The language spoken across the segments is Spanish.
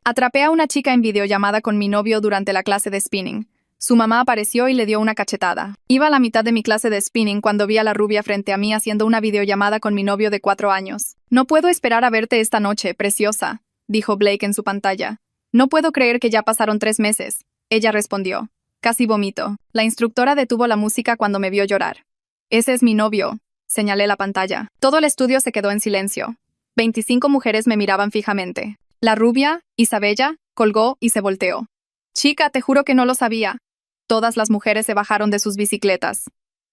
Atrapé a una chica en videollamada con mi novio durante la clase de spinning. Su mamá apareció y le dio una cachetada. Iba a la mitad de mi clase de spinning cuando vi a la rubia frente a mí haciendo una videollamada con mi novio de 4 años. No puedo esperar a verte esta noche, preciosa, dijo Blake en su pantalla. No puedo creer que ya pasaron 3 meses. Ella respondió. Casi vomito. La instructora detuvo la música cuando me vio llorar. Ese es mi novio, señalé la pantalla. Todo el estudio se quedó en silencio. 25 mujeres me miraban fijamente. La rubia, Isabella, colgó y se volteó. Chica, te juro que no lo sabía. Todas las mujeres se bajaron de sus bicicletas.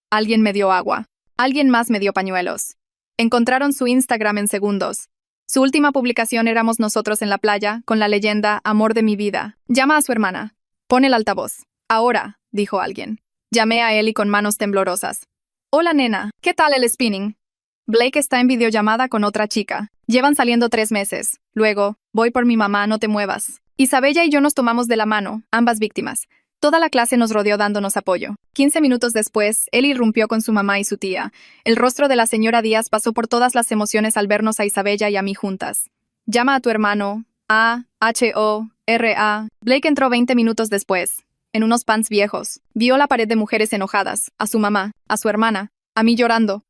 Alguien me dio agua. Alguien más me dio pañuelos. Encontraron su Instagram en segundos. Su última publicación éramos nosotros en la playa, con la leyenda Amor de mi vida. Llama a su hermana. Pon el altavoz. Ahora, dijo alguien. Llamé a Ellie con manos temblorosas. Hola, nena. ¿Qué tal el spinning? Blake está en videollamada con otra chica. Llevan saliendo 3 meses. Luego, voy por mi mamá, no te muevas. Isabella y yo nos tomamos de la mano, ambas víctimas. Toda la clase nos rodeó dándonos apoyo. 15 minutos después, él irrumpió con su mamá y su tía. El rostro de la señora Díaz pasó por todas las emociones al vernos a Isabella y a mí juntas. Llama a tu hermano. A-H-O-R-A. Blake entró 20 minutos después. En unos pants viejos. Vio la pared de mujeres enojadas. A su mamá, a su hermana, a mí llorando.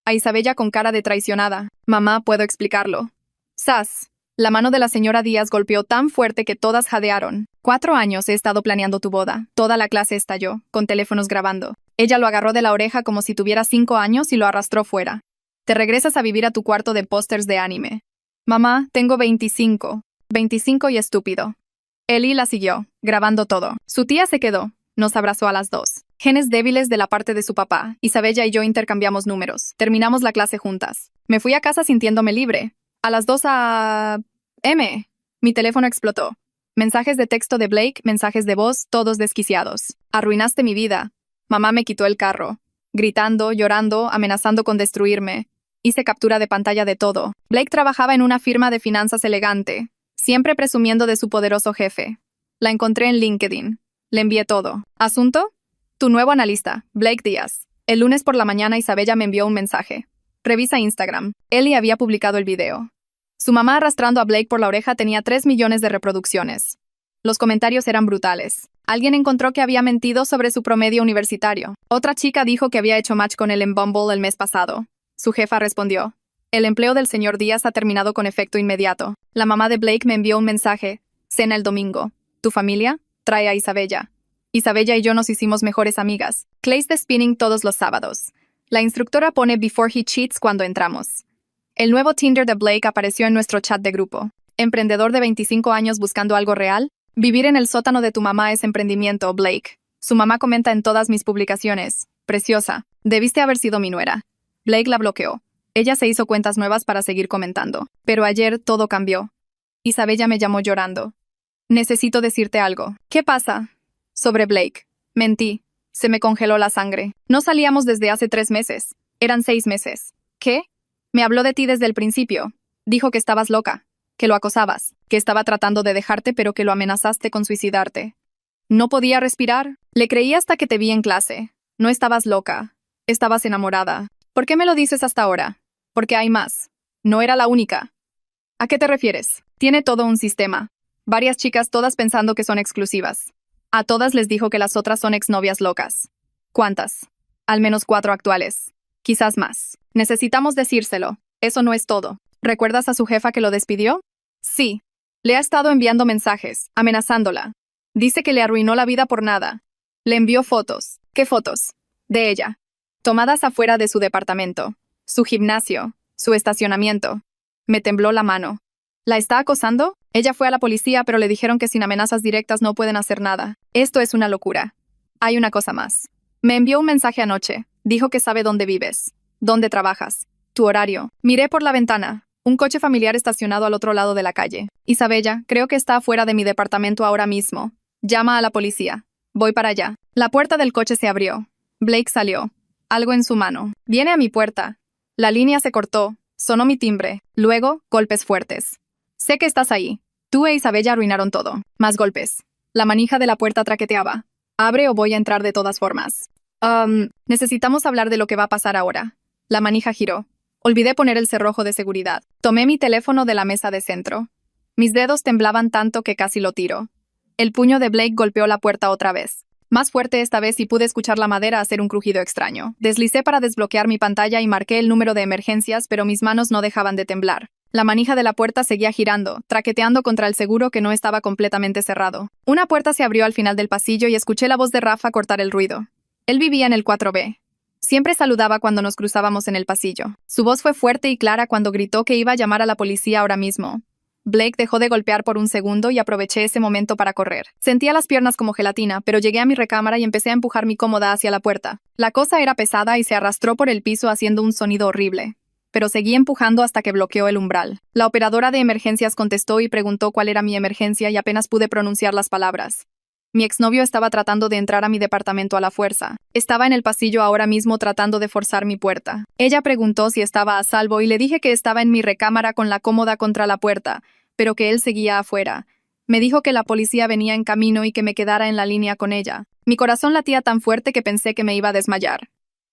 A Isabella con cara de traicionada. Mamá, puedo explicarlo. ¡Sas! La mano de la señora Díaz golpeó tan fuerte que todas jadearon. 4 años he estado planeando tu boda. Toda la clase estalló, con teléfonos grabando. Ella lo agarró de la oreja como si tuviera 5 años y lo arrastró fuera. Te regresas a vivir a tu cuarto de pósters de anime. Mamá, tengo 25. 25 y estúpido. Ellie la siguió, grabando todo. Su tía se quedó. Nos abrazó a las 2. Genes débiles de la parte de su papá. Isabella y yo intercambiamos números. Terminamos la clase juntas. Me fui a casa sintiéndome libre. A las 2 a.m. Mi teléfono explotó. Mensajes de texto de Blake, mensajes de voz, todos desquiciados. Arruinaste mi vida. Mamá me quitó el carro. Gritando, llorando, amenazando con destruirme. Hice captura de pantalla de todo. Blake trabajaba en una firma de finanzas elegante, siempre presumiendo de su poderoso jefe. La encontré en LinkedIn. Le envié todo. ¿Asunto? Tu nuevo analista, Blake Díaz. El lunes por la mañana Isabella me envió un mensaje. Revisa Instagram. Ellie había publicado el video. Su mamá arrastrando a Blake por la oreja tenía 3 millones de reproducciones. Los comentarios eran brutales. Alguien encontró que había mentido sobre su promedio universitario. Otra chica dijo que había hecho match con él en Bumble el mes pasado. Su jefa respondió. El empleo del señor Díaz ha terminado con efecto inmediato. La mamá de Blake me envió un mensaje. Cena el domingo. ¿Tu familia? Trae a Isabella. Isabella y yo nos hicimos mejores amigas. Clays de spinning todos los sábados. La instructora pone Before he cheats cuando entramos. El nuevo Tinder de Blake apareció en nuestro chat de grupo. Emprendedor de 25 años buscando algo real. Vivir en el sótano de tu mamá es emprendimiento, Blake. Su mamá comenta en todas mis publicaciones. Preciosa. Debiste haber sido mi nuera. Blake la bloqueó. Ella se hizo cuentas nuevas para seguir comentando. Pero ayer todo cambió. Isabella me llamó llorando. Necesito decirte algo. ¿Qué pasa? Sobre Blake. Mentí. Se me congeló la sangre. No salíamos desde hace 3 meses. Eran 6 meses. ¿Qué? Me habló de ti desde el principio. Dijo que estabas loca, que lo acosabas, que estaba tratando de dejarte pero que lo amenazaste con suicidarte. No podía respirar. Le creí hasta que te vi en clase. No estabas loca. Estabas enamorada. ¿Por qué me lo dices hasta ahora? Porque hay más. No era la única. ¿A qué te refieres? Tiene todo un sistema. Varias chicas todas pensando que son exclusivas. A todas les dijo que las otras son exnovias locas. ¿Cuántas? Al menos 4 actuales. Quizás más. Necesitamos decírselo. Eso no es todo. ¿Recuerdas a su jefa que lo despidió? Sí. Le ha estado enviando mensajes, amenazándola. Dice que le arruinó la vida por nada. Le envió fotos. ¿Qué fotos? De ella. Tomadas afuera de su departamento. Su gimnasio. Su estacionamiento. Me tembló la mano. ¿La está acosando? Ella fue a la policía, pero le dijeron que sin amenazas directas no pueden hacer nada. Esto es una locura. Hay una cosa más. Me envió un mensaje anoche. Dijo que sabe dónde vives, dónde trabajas, tu horario. Miré por la ventana. Un coche familiar estacionado al otro lado de la calle. Isabella, creo que está afuera de mi departamento ahora mismo. Llama a la policía. Voy para allá. La puerta del coche se abrió. Blake salió. Algo en su mano. Viene a mi puerta. La línea se cortó. Sonó mi timbre. Luego, golpes fuertes. Sé que estás ahí. Tú e Isabella arruinaron todo. Más golpes. La manija de la puerta traqueteaba. Abre o voy a entrar de todas formas. Necesitamos hablar de lo que va a pasar ahora. La manija giró. Olvidé poner el cerrojo de seguridad. Tomé mi teléfono de la mesa de centro. Mis dedos temblaban tanto que casi lo tiro. El puño de Blake golpeó la puerta otra vez. Más fuerte esta vez y pude escuchar la madera hacer un crujido extraño. Deslicé para desbloquear mi pantalla y marqué el número de emergencias, pero mis manos no dejaban de temblar. La manija de la puerta seguía girando, traqueteando contra el seguro que no estaba completamente cerrado. Una puerta se abrió al final del pasillo y escuché la voz de Rafa cortar el ruido. Él vivía en el 4B. Siempre saludaba cuando nos cruzábamos en el pasillo. Su voz fue fuerte y clara cuando gritó que iba a llamar a la policía ahora mismo. Blake dejó de golpear por un segundo y aproveché ese momento para correr. Sentía las piernas como gelatina, pero llegué a mi recámara y empecé a empujar mi cómoda hacia la puerta. La cosa era pesada y se arrastró por el piso haciendo un sonido horrible. Pero seguí empujando hasta que bloqueó el umbral. La operadora de emergencias contestó y preguntó cuál era mi emergencia y apenas pude pronunciar las palabras. Mi exnovio estaba tratando de entrar a mi departamento a la fuerza. Estaba en el pasillo ahora mismo tratando de forzar mi puerta. Ella preguntó si estaba a salvo y le dije que estaba en mi recámara con la cómoda contra la puerta, pero que él seguía afuera. Me dijo que la policía venía en camino y que me quedara en la línea con ella. Mi corazón latía tan fuerte que pensé que me iba a desmayar.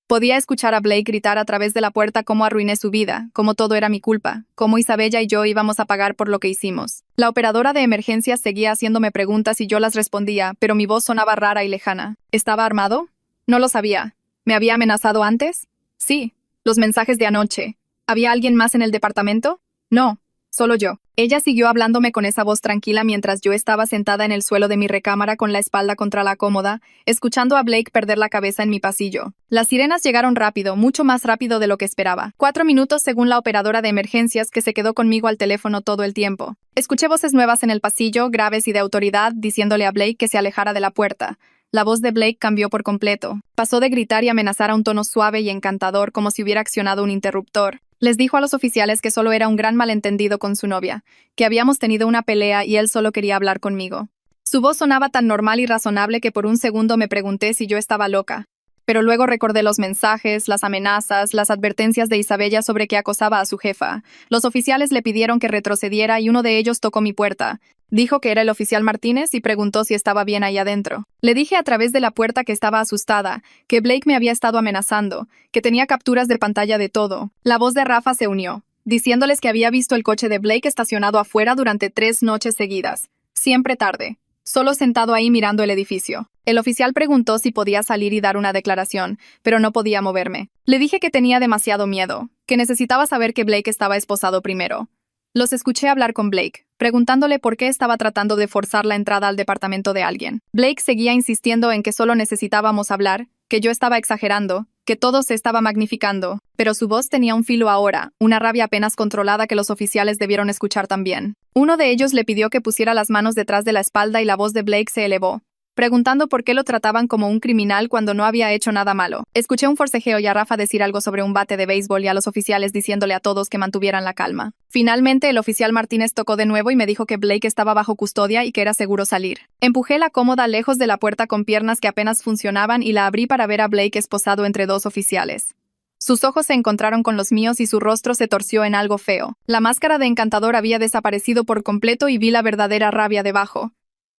Podía escuchar a Blake gritar a través de la puerta cómo arruiné su vida, cómo todo era mi culpa, cómo Isabella y yo íbamos a pagar por lo que hicimos. La operadora de emergencias seguía haciéndome preguntas y yo las respondía, pero mi voz sonaba rara y lejana. ¿Estaba armado? No lo sabía. ¿Me había amenazado antes? Sí. Los mensajes de anoche. ¿Había alguien más en el departamento? No. Solo yo. Ella siguió hablándome con esa voz tranquila mientras yo estaba sentada en el suelo de mi recámara con la espalda contra la cómoda, escuchando a Blake perder la cabeza en mi pasillo. Las sirenas llegaron rápido, mucho más rápido de lo que esperaba. 4 minutos según la operadora de emergencias que se quedó conmigo al teléfono todo el tiempo. Escuché voces nuevas en el pasillo, graves y de autoridad, diciéndole a Blake que se alejara de la puerta. La voz de Blake cambió por completo. Pasó de gritar y amenazar a un tono suave y encantador como si hubiera accionado un interruptor. Les dijo a los oficiales que solo era un gran malentendido con su novia, que habíamos tenido una pelea y él solo quería hablar conmigo. Su voz sonaba tan normal y razonable que por un segundo me pregunté si yo estaba loca. Pero luego recordé los mensajes, las amenazas, las advertencias de Isabella sobre que acosaba a su jefa. Los oficiales le pidieron que retrocediera y uno de ellos tocó mi puerta. Dijo que era el oficial Martínez y preguntó si estaba bien ahí adentro. Le dije a través de la puerta que estaba asustada, que Blake me había estado amenazando, que tenía capturas de pantalla de todo. La voz de Rafa se unió, diciéndoles que había visto el coche de Blake estacionado afuera durante 3 noches seguidas. Siempre tarde. Solo sentado ahí mirando el edificio. El oficial preguntó si podía salir y dar una declaración, pero no podía moverme. Le dije que tenía demasiado miedo, que necesitaba saber que Blake estaba esposado primero. Los escuché hablar con Blake, preguntándole por qué estaba tratando de forzar la entrada al departamento de alguien. Blake seguía insistiendo en que solo necesitábamos hablar, que yo estaba exagerando, que todo se estaba magnificando, pero su voz tenía un filo ahora, una rabia apenas controlada que los oficiales debieron escuchar también. Uno de ellos le pidió que pusiera las manos detrás de la espalda y la voz de Blake se elevó, preguntando por qué lo trataban como un criminal cuando no había hecho nada malo. Escuché un forcejeo y a Rafa decir algo sobre un bate de béisbol y a los oficiales diciéndole a todos que mantuvieran la calma. Finalmente, el oficial Martínez tocó de nuevo y me dijo que Blake estaba bajo custodia y que era seguro salir. Empujé la cómoda lejos de la puerta con piernas que apenas funcionaban y la abrí para ver a Blake esposado entre 2 oficiales. Sus ojos se encontraron con los míos y su rostro se torció en algo feo. La máscara de encantador había desaparecido por completo y vi la verdadera rabia debajo.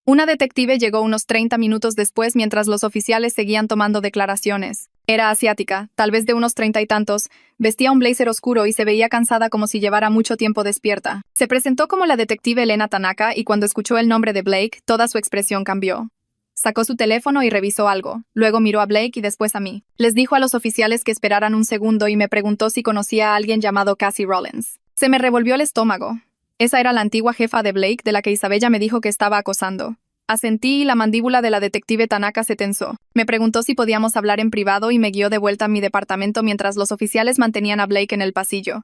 Una detective llegó unos 30 minutos después mientras los oficiales seguían tomando declaraciones. Era asiática, tal vez de unos 30 y tantos, vestía un blazer oscuro y se veía cansada como si llevara mucho tiempo despierta. Se presentó como la detective Elena Tanaka y cuando escuchó el nombre de Blake, toda su expresión cambió. Sacó su teléfono y revisó algo, luego miró a Blake y después a mí. Les dijo a los oficiales que esperaran un segundo y me preguntó si conocía a alguien llamado Cassie Rollins. Se me revolvió el estómago. Esa era la antigua jefa de Blake de la que Isabella me dijo que estaba acosando. Asentí y la mandíbula de la detective Tanaka se tensó. Me preguntó si podíamos hablar en privado y me guió de vuelta a mi departamento mientras los oficiales mantenían a Blake en el pasillo.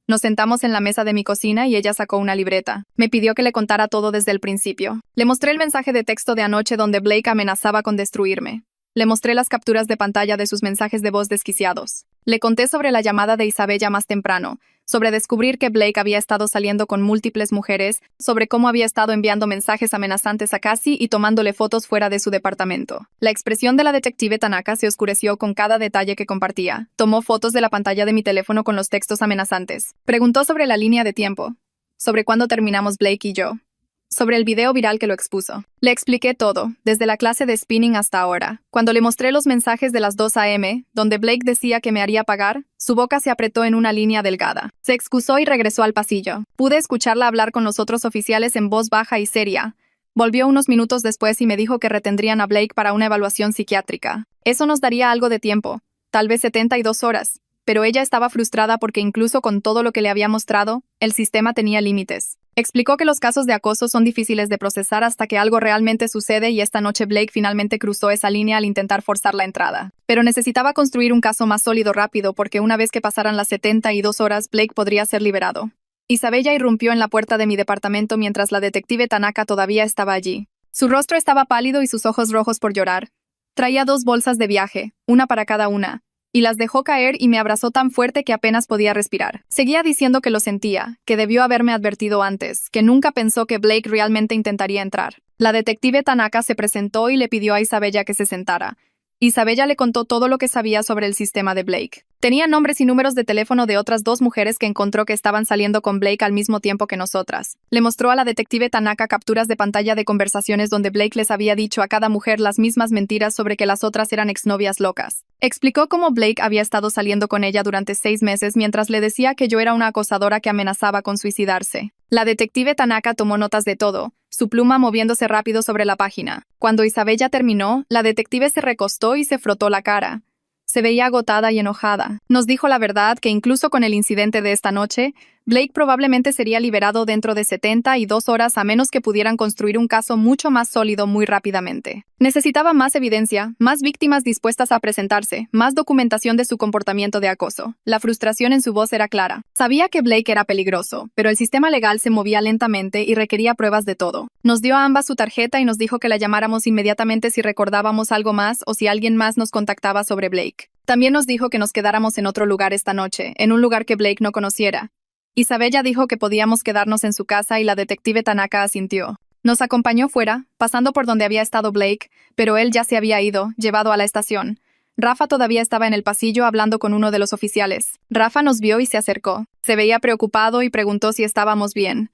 Nos sentamos en la mesa de mi cocina y ella sacó una libreta. Me pidió que le contara todo desde el principio. Le mostré el mensaje de texto de anoche donde Blake amenazaba con destruirme. Le mostré las capturas de pantalla de sus mensajes de voz desquiciados. Le conté sobre la llamada de Isabella más temprano, sobre descubrir que Blake había estado saliendo con múltiples mujeres, sobre cómo había estado enviando mensajes amenazantes a Cassie y tomándole fotos fuera de su departamento. La expresión de la detective Tanaka se oscureció con cada detalle que compartía. Tomó fotos de la pantalla de mi teléfono con los textos amenazantes. Preguntó sobre la línea de tiempo, sobre cuándo terminamos Blake y yo, sobre el video viral que lo expuso. Le expliqué todo, desde la clase de spinning hasta ahora. Cuando le mostré los mensajes de las 2 a.m., donde Blake decía que me haría pagar, su boca se apretó en una línea delgada. Se excusó y regresó al pasillo. Pude escucharla hablar con los otros oficiales en voz baja y seria. Volvió unos minutos después y me dijo que retendrían a Blake para una evaluación psiquiátrica. Eso nos daría algo de tiempo, tal vez 72 horas. Pero ella estaba frustrada porque incluso con todo lo que le había mostrado, el sistema tenía límites. Explicó que los casos de acoso son difíciles de procesar hasta que algo realmente sucede y esta noche Blake finalmente cruzó esa línea al intentar forzar la entrada. Pero necesitaba construir un caso más sólido rápido porque una vez que pasaran las 72 horas, Blake podría ser liberado. Isabella irrumpió en la puerta de mi departamento mientras la detective Tanaka todavía estaba allí. Su rostro estaba pálido y sus ojos rojos por llorar. Traía 2 bolsas de viaje, una para cada una, y las dejó caer y me abrazó tan fuerte que apenas podía respirar. Seguía diciendo que lo sentía, que debió haberme advertido antes, que nunca pensó que Blake realmente intentaría entrar. La detective Tanaka se presentó y le pidió a Isabella que se sentara. Isabella le contó todo lo que sabía sobre el sistema de Blake. Tenía nombres y números de teléfono de otras 2 mujeres que encontró que estaban saliendo con Blake al mismo tiempo que nosotras. Le mostró a la detective Tanaka capturas de pantalla de conversaciones donde Blake les había dicho a cada mujer las mismas mentiras sobre que las otras eran exnovias locas. Explicó cómo Blake había estado saliendo con ella durante 6 meses mientras le decía que yo era una acosadora que amenazaba con suicidarse. La detective Tanaka tomó notas de todo, su pluma moviéndose rápido sobre la página. Cuando Isabella terminó, la detective se recostó y se frotó la cara. Se veía agotada y enojada. Nos dijo la verdad que incluso con el incidente de esta noche, Blake probablemente sería liberado dentro de 72 horas a menos que pudieran construir un caso mucho más sólido muy rápidamente. Necesitaba más evidencia, más víctimas dispuestas a presentarse, más documentación de su comportamiento de acoso. La frustración en su voz era clara. Sabía que Blake era peligroso, pero el sistema legal se movía lentamente y requería pruebas de todo. Nos dio a ambas su tarjeta y nos dijo que la llamáramos inmediatamente si recordábamos algo más o si alguien más nos contactaba sobre Blake. También nos dijo que nos quedáramos en otro lugar esta noche, en un lugar que Blake no conociera. Isabella dijo que podíamos quedarnos en su casa y la detective Tanaka asintió. Nos acompañó fuera, pasando por donde había estado Blake, pero él ya se había ido, llevado a la estación. Rafa todavía estaba en el pasillo hablando con uno de los oficiales. Rafa nos vio y se acercó. Se veía preocupado y preguntó si estábamos bien.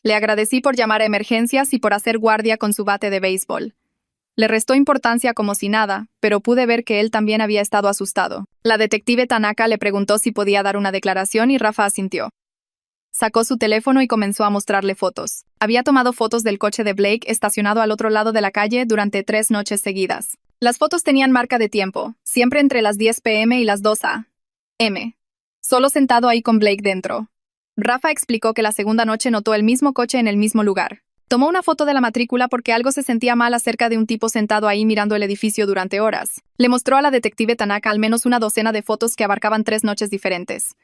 Le agradecí por llamar a emergencias y por hacer guardia con su bate de béisbol. Le restó importancia como si nada, pero pude ver que él también había estado asustado. La detective Tanaka le preguntó si podía dar una declaración y Rafa asintió. Sacó su teléfono y comenzó a mostrarle fotos. Había tomado fotos del coche de Blake estacionado al otro lado de la calle durante 3 noches seguidas. Las fotos tenían marca de tiempo, siempre entre las 10 p.m. y las 2 a.m. Solo sentado ahí con Blake dentro. Rafa explicó que la segunda noche notó el mismo coche en el mismo lugar. Tomó una foto de la matrícula porque algo se sentía mal acerca de un tipo sentado ahí mirando el edificio durante horas. Le mostró a la detective Tanaka al menos una docena de fotos que abarcaban 3 noches diferentes.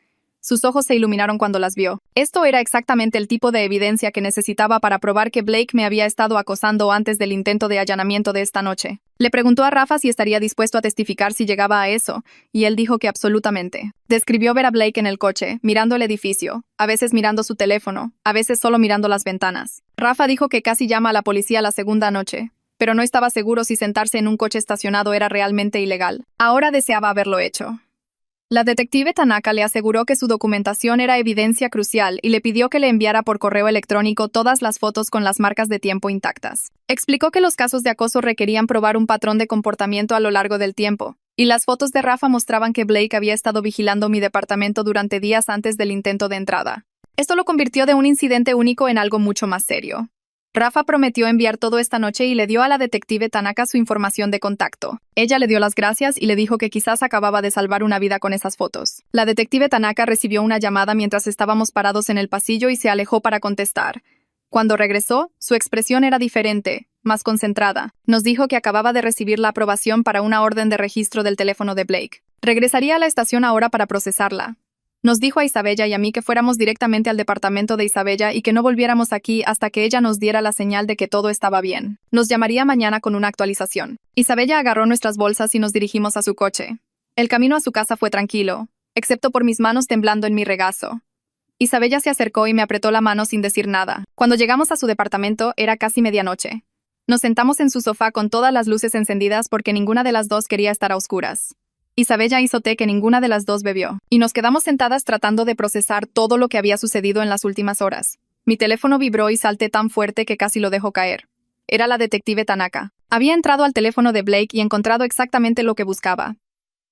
Sus ojos se iluminaron cuando las vio. Esto era exactamente el tipo de evidencia que necesitaba para probar que Blake me había estado acosando antes del intento de allanamiento de esta noche. Le preguntó a Rafa si estaría dispuesto a testificar si llegaba a eso, y él dijo que absolutamente. Describió ver a Blake en el coche, mirando el edificio, a veces mirando su teléfono, a veces solo mirando las ventanas. Rafa dijo que casi llama a la policía la segunda noche, pero no estaba seguro si sentarse en un coche estacionado era realmente ilegal. Ahora deseaba haberlo hecho. La detective Tanaka le aseguró que su documentación era evidencia crucial y le pidió que le enviara por correo electrónico todas las fotos con las marcas de tiempo intactas. Explicó que los casos de acoso requerían probar un patrón de comportamiento a lo largo del tiempo, y las fotos de Rafa mostraban que Blake había estado vigilando mi departamento durante días antes del intento de entrada. Esto lo convirtió de un incidente único en algo mucho más serio. Rafa prometió enviar todo esta noche y le dio a la detective Tanaka su información de contacto. Ella le dio las gracias y le dijo que quizás acababa de salvar una vida con esas fotos. La detective Tanaka recibió una llamada mientras estábamos parados en el pasillo y se alejó para contestar. Cuando regresó, su expresión era diferente, más concentrada. Nos dijo que acababa de recibir la aprobación para una orden de registro del teléfono de Blake. Regresaría a la estación ahora para procesarla. Nos dijo a Isabella y a mí que fuéramos directamente al departamento de Isabella y que no volviéramos aquí hasta que ella nos diera la señal de que todo estaba bien. Nos llamaría mañana con una actualización. Isabella agarró nuestras bolsas y nos dirigimos a su coche. El camino a su casa fue tranquilo, excepto por mis manos temblando en mi regazo. Isabella se acercó y me apretó la mano sin decir nada. Cuando llegamos a su departamento era casi medianoche. Nos sentamos en su sofá con todas las luces encendidas porque ninguna de las dos quería estar a oscuras. Isabella hizo té que ninguna de las dos bebió, y nos quedamos sentadas tratando de procesar todo lo que había sucedido en las últimas horas. Mi teléfono vibró y salté tan fuerte que casi lo dejó caer. Era la detective Tanaka. Había entrado al teléfono de Blake y encontrado exactamente lo que buscaba.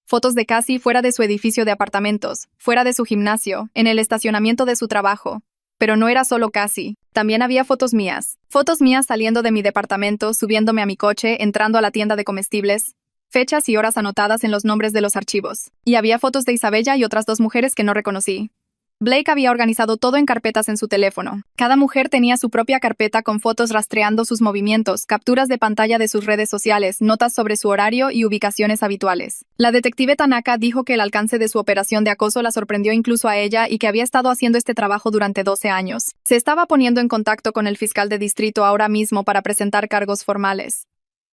Fotos de Cassie fuera de su edificio de apartamentos, fuera de su gimnasio, en el estacionamiento de su trabajo. Pero no era solo Cassie. También había fotos mías. Fotos mías saliendo de mi departamento, subiéndome a mi coche, entrando a la tienda de comestibles. Fechas y horas anotadas en los nombres de los archivos. Y había fotos de Isabella y otras dos mujeres que no reconocí. Blake había organizado todo en carpetas en su teléfono. Cada mujer tenía su propia carpeta con fotos rastreando sus movimientos, capturas de pantalla de sus redes sociales, notas sobre su horario y ubicaciones habituales. La detective Tanaka dijo que el alcance de su operación de acoso la sorprendió incluso a ella y que había estado haciendo este trabajo durante 12 años. Se estaba poniendo en contacto con el fiscal de distrito ahora mismo para presentar cargos formales.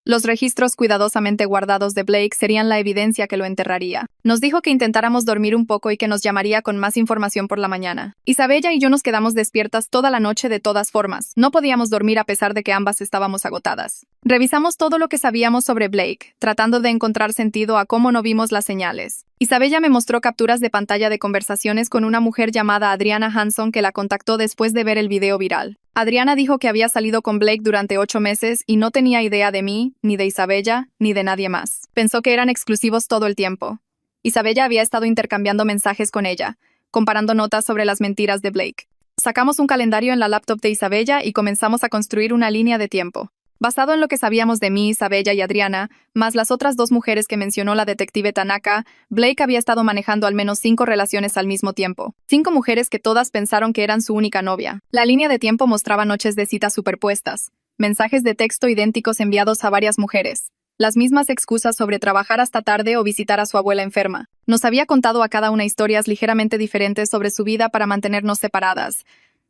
Los registros cuidadosamente guardados de Blake serían la evidencia que lo enterraría. Nos dijo que intentáramos dormir un poco y que nos llamaría con más información por la mañana. Isabella y yo nos quedamos despiertas toda la noche de todas formas. No podíamos dormir a pesar de que ambas estábamos agotadas. Revisamos todo lo que sabíamos sobre Blake, tratando de encontrar sentido a cómo no vimos las señales. Isabella me mostró capturas de pantalla de conversaciones con una mujer llamada Adriana Hanson que la contactó después de ver el video viral. Adriana dijo que había salido con Blake durante 8 meses y no tenía idea de mí, ni de Isabella, ni de nadie más. Pensó que eran exclusivos todo el tiempo. Isabella había estado intercambiando mensajes con ella, comparando notas sobre las mentiras de Blake. Sacamos un calendario en la laptop de Isabella y comenzamos a construir una línea de tiempo. Basado en lo que sabíamos de mí, Isabella y Adriana, más las otras dos mujeres que mencionó la detective Tanaka, Blake había estado manejando al menos 5 relaciones al mismo tiempo. 5 mujeres que todas pensaron que eran su única novia. La línea de tiempo mostraba noches de citas superpuestas, mensajes de texto idénticos enviados a varias mujeres, las mismas excusas sobre trabajar hasta tarde o visitar a su abuela enferma. Nos había contado a cada una historias ligeramente diferentes sobre su vida para mantenernos separadas.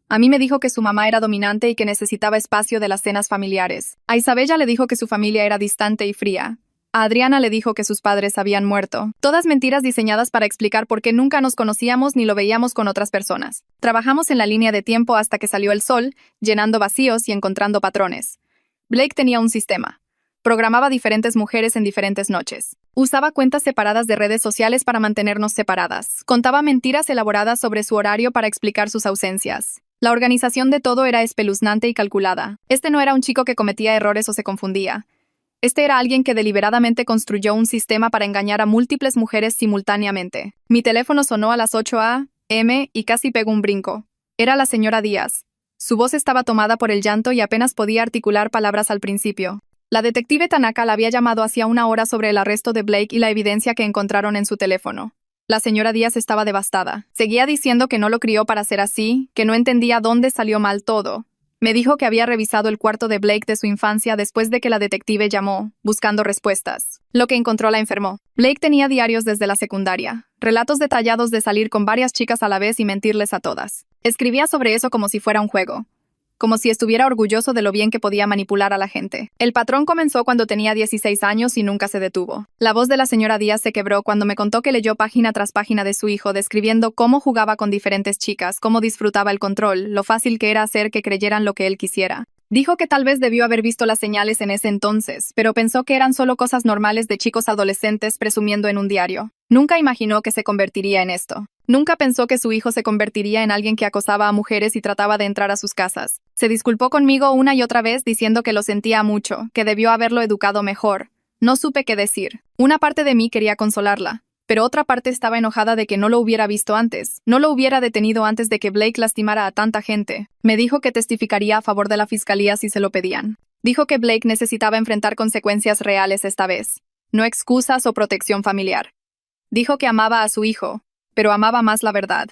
A mí me dijo que su mamá era dominante y que necesitaba espacio de las cenas familiares. A Isabella le dijo que su familia era distante y fría. A Adriana le dijo que sus padres habían muerto. Todas mentiras diseñadas para explicar por qué nunca nos conocíamos ni lo veíamos con otras personas. Trabajamos en la línea de tiempo hasta que salió el sol, llenando vacíos y encontrando patrones. Blake tenía un sistema. Programaba diferentes mujeres en diferentes noches. Usaba cuentas separadas de redes sociales para mantenernos separadas. Contaba mentiras elaboradas sobre su horario para explicar sus ausencias. La organización de todo era espeluznante y calculada. Este no era un chico que cometía errores o se confundía. Este era alguien que deliberadamente construyó un sistema para engañar a múltiples mujeres simultáneamente. Mi teléfono sonó a las 8 a.m. y casi pegó un brinco. Era la señora Díaz. Su voz estaba tomada por el llanto y apenas podía articular palabras al principio. La detective Tanaka la había llamado hacía una hora sobre el arresto de Blake y la evidencia que encontraron en su teléfono. La señora Díaz estaba devastada. Seguía diciendo que no lo crió para ser así, que no entendía dónde salió mal todo. Me dijo que había revisado el cuarto de Blake de su infancia después de que la detective llamó, buscando respuestas. Lo que encontró la enfermó. Blake tenía diarios desde la secundaria, relatos detallados de salir con varias chicas a la vez y mentirles a todas. Escribía sobre eso como si fuera un juego. Como si estuviera orgulloso de lo bien que podía manipular a la gente. El patrón comenzó cuando tenía 16 años y nunca se detuvo. La voz de la señora Díaz se quebró cuando me contó que leyó página tras página de su hijo describiendo cómo jugaba con diferentes chicas, cómo disfrutaba el control, lo fácil que era hacer que creyeran lo que él quisiera. Dijo que tal vez debió haber visto las señales en ese entonces, pero pensó que eran solo cosas normales de chicos adolescentes presumiendo en un diario. Nunca imaginó que se convertiría en esto. Nunca pensó que su hijo se convertiría en alguien que acosaba a mujeres y trataba de entrar a sus casas. Se disculpó conmigo una y otra vez diciendo que lo sentía mucho, que debió haberlo educado mejor. No supe qué decir. Una parte de mí quería consolarla, pero otra parte estaba enojada de que no lo hubiera visto antes. No lo hubiera detenido antes de que Blake lastimara a tanta gente. Me dijo que testificaría a favor de la fiscalía si se lo pedían. Dijo que Blake necesitaba enfrentar consecuencias reales esta vez, no excusas o protección familiar. Dijo que amaba a su hijo, pero amaba más la verdad.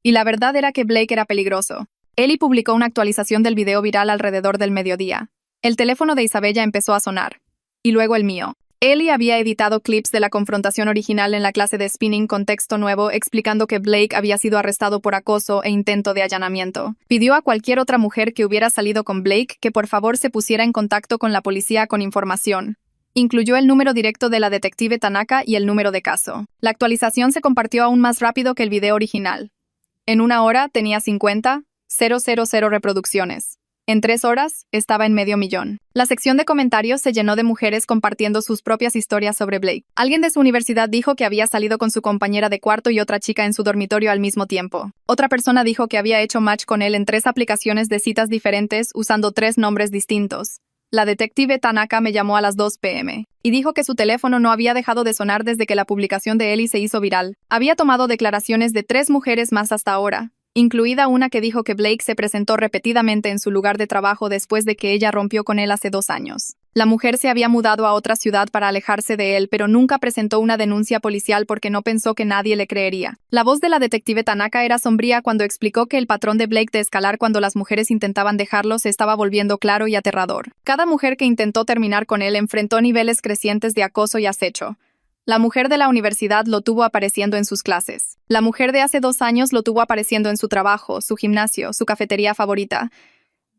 Y la verdad era que Blake era peligroso. Ellie publicó una actualización del video viral alrededor del mediodía. El teléfono de Isabella empezó a sonar. Y luego el mío. Ellie había editado clips de la confrontación original en la clase de spinning con texto nuevo explicando que Blake había sido arrestado por acoso e intento de allanamiento. Pidió a cualquier otra mujer que hubiera salido con Blake que por favor se pusiera en contacto con la policía con información. Incluyó el número directo de la detective Tanaka y el número de caso. La actualización se compartió aún más rápido que el video original. En una hora tenía 50,000 reproducciones. En 3 horas, estaba en medio millón. La sección de comentarios se llenó de mujeres compartiendo sus propias historias sobre Blake. Alguien de su universidad dijo que había salido con su compañera de cuarto y otra chica en su dormitorio al mismo tiempo. Otra persona dijo que había hecho match con él en 3 aplicaciones de citas diferentes usando 3 nombres distintos. La detective Tanaka me llamó a las 2 p.m. y dijo que su teléfono no había dejado de sonar desde que la publicación de Ellie se hizo viral. Había tomado declaraciones de 3 mujeres más hasta ahora, incluida una que dijo que Blake se presentó repetidamente en su lugar de trabajo después de que ella rompió con él hace 2 años. La mujer se había mudado a otra ciudad para alejarse de él, pero nunca presentó una denuncia policial porque no pensó que nadie le creería. La voz de la detective Tanaka era sombría cuando explicó que el patrón de Blake de escalar cuando las mujeres intentaban dejarlo se estaba volviendo claro y aterrador. Cada mujer que intentó terminar con él enfrentó niveles crecientes de acoso y acecho. La mujer de la universidad lo tuvo apareciendo en sus clases. La mujer de hace 2 años lo tuvo apareciendo en su trabajo, su gimnasio, su cafetería favorita.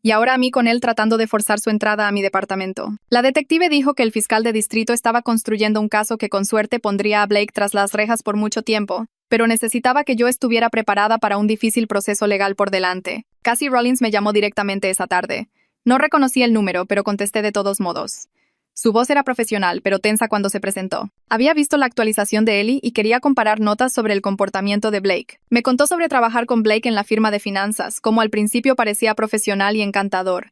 Y ahora a mí con él tratando de forzar su entrada a mi departamento. La detective dijo que el fiscal de distrito estaba construyendo un caso que con suerte pondría a Blake tras las rejas por mucho tiempo, pero necesitaba que yo estuviera preparada para un difícil proceso legal por delante. Cassie Rollins me llamó directamente esa tarde. No reconocí el número, pero contesté de todos modos. Su voz era profesional, pero tensa cuando se presentó. Había visto la actualización de Ellie y quería comparar notas sobre el comportamiento de Blake. Me contó sobre trabajar con Blake en la firma de finanzas, cómo al principio parecía profesional y encantador.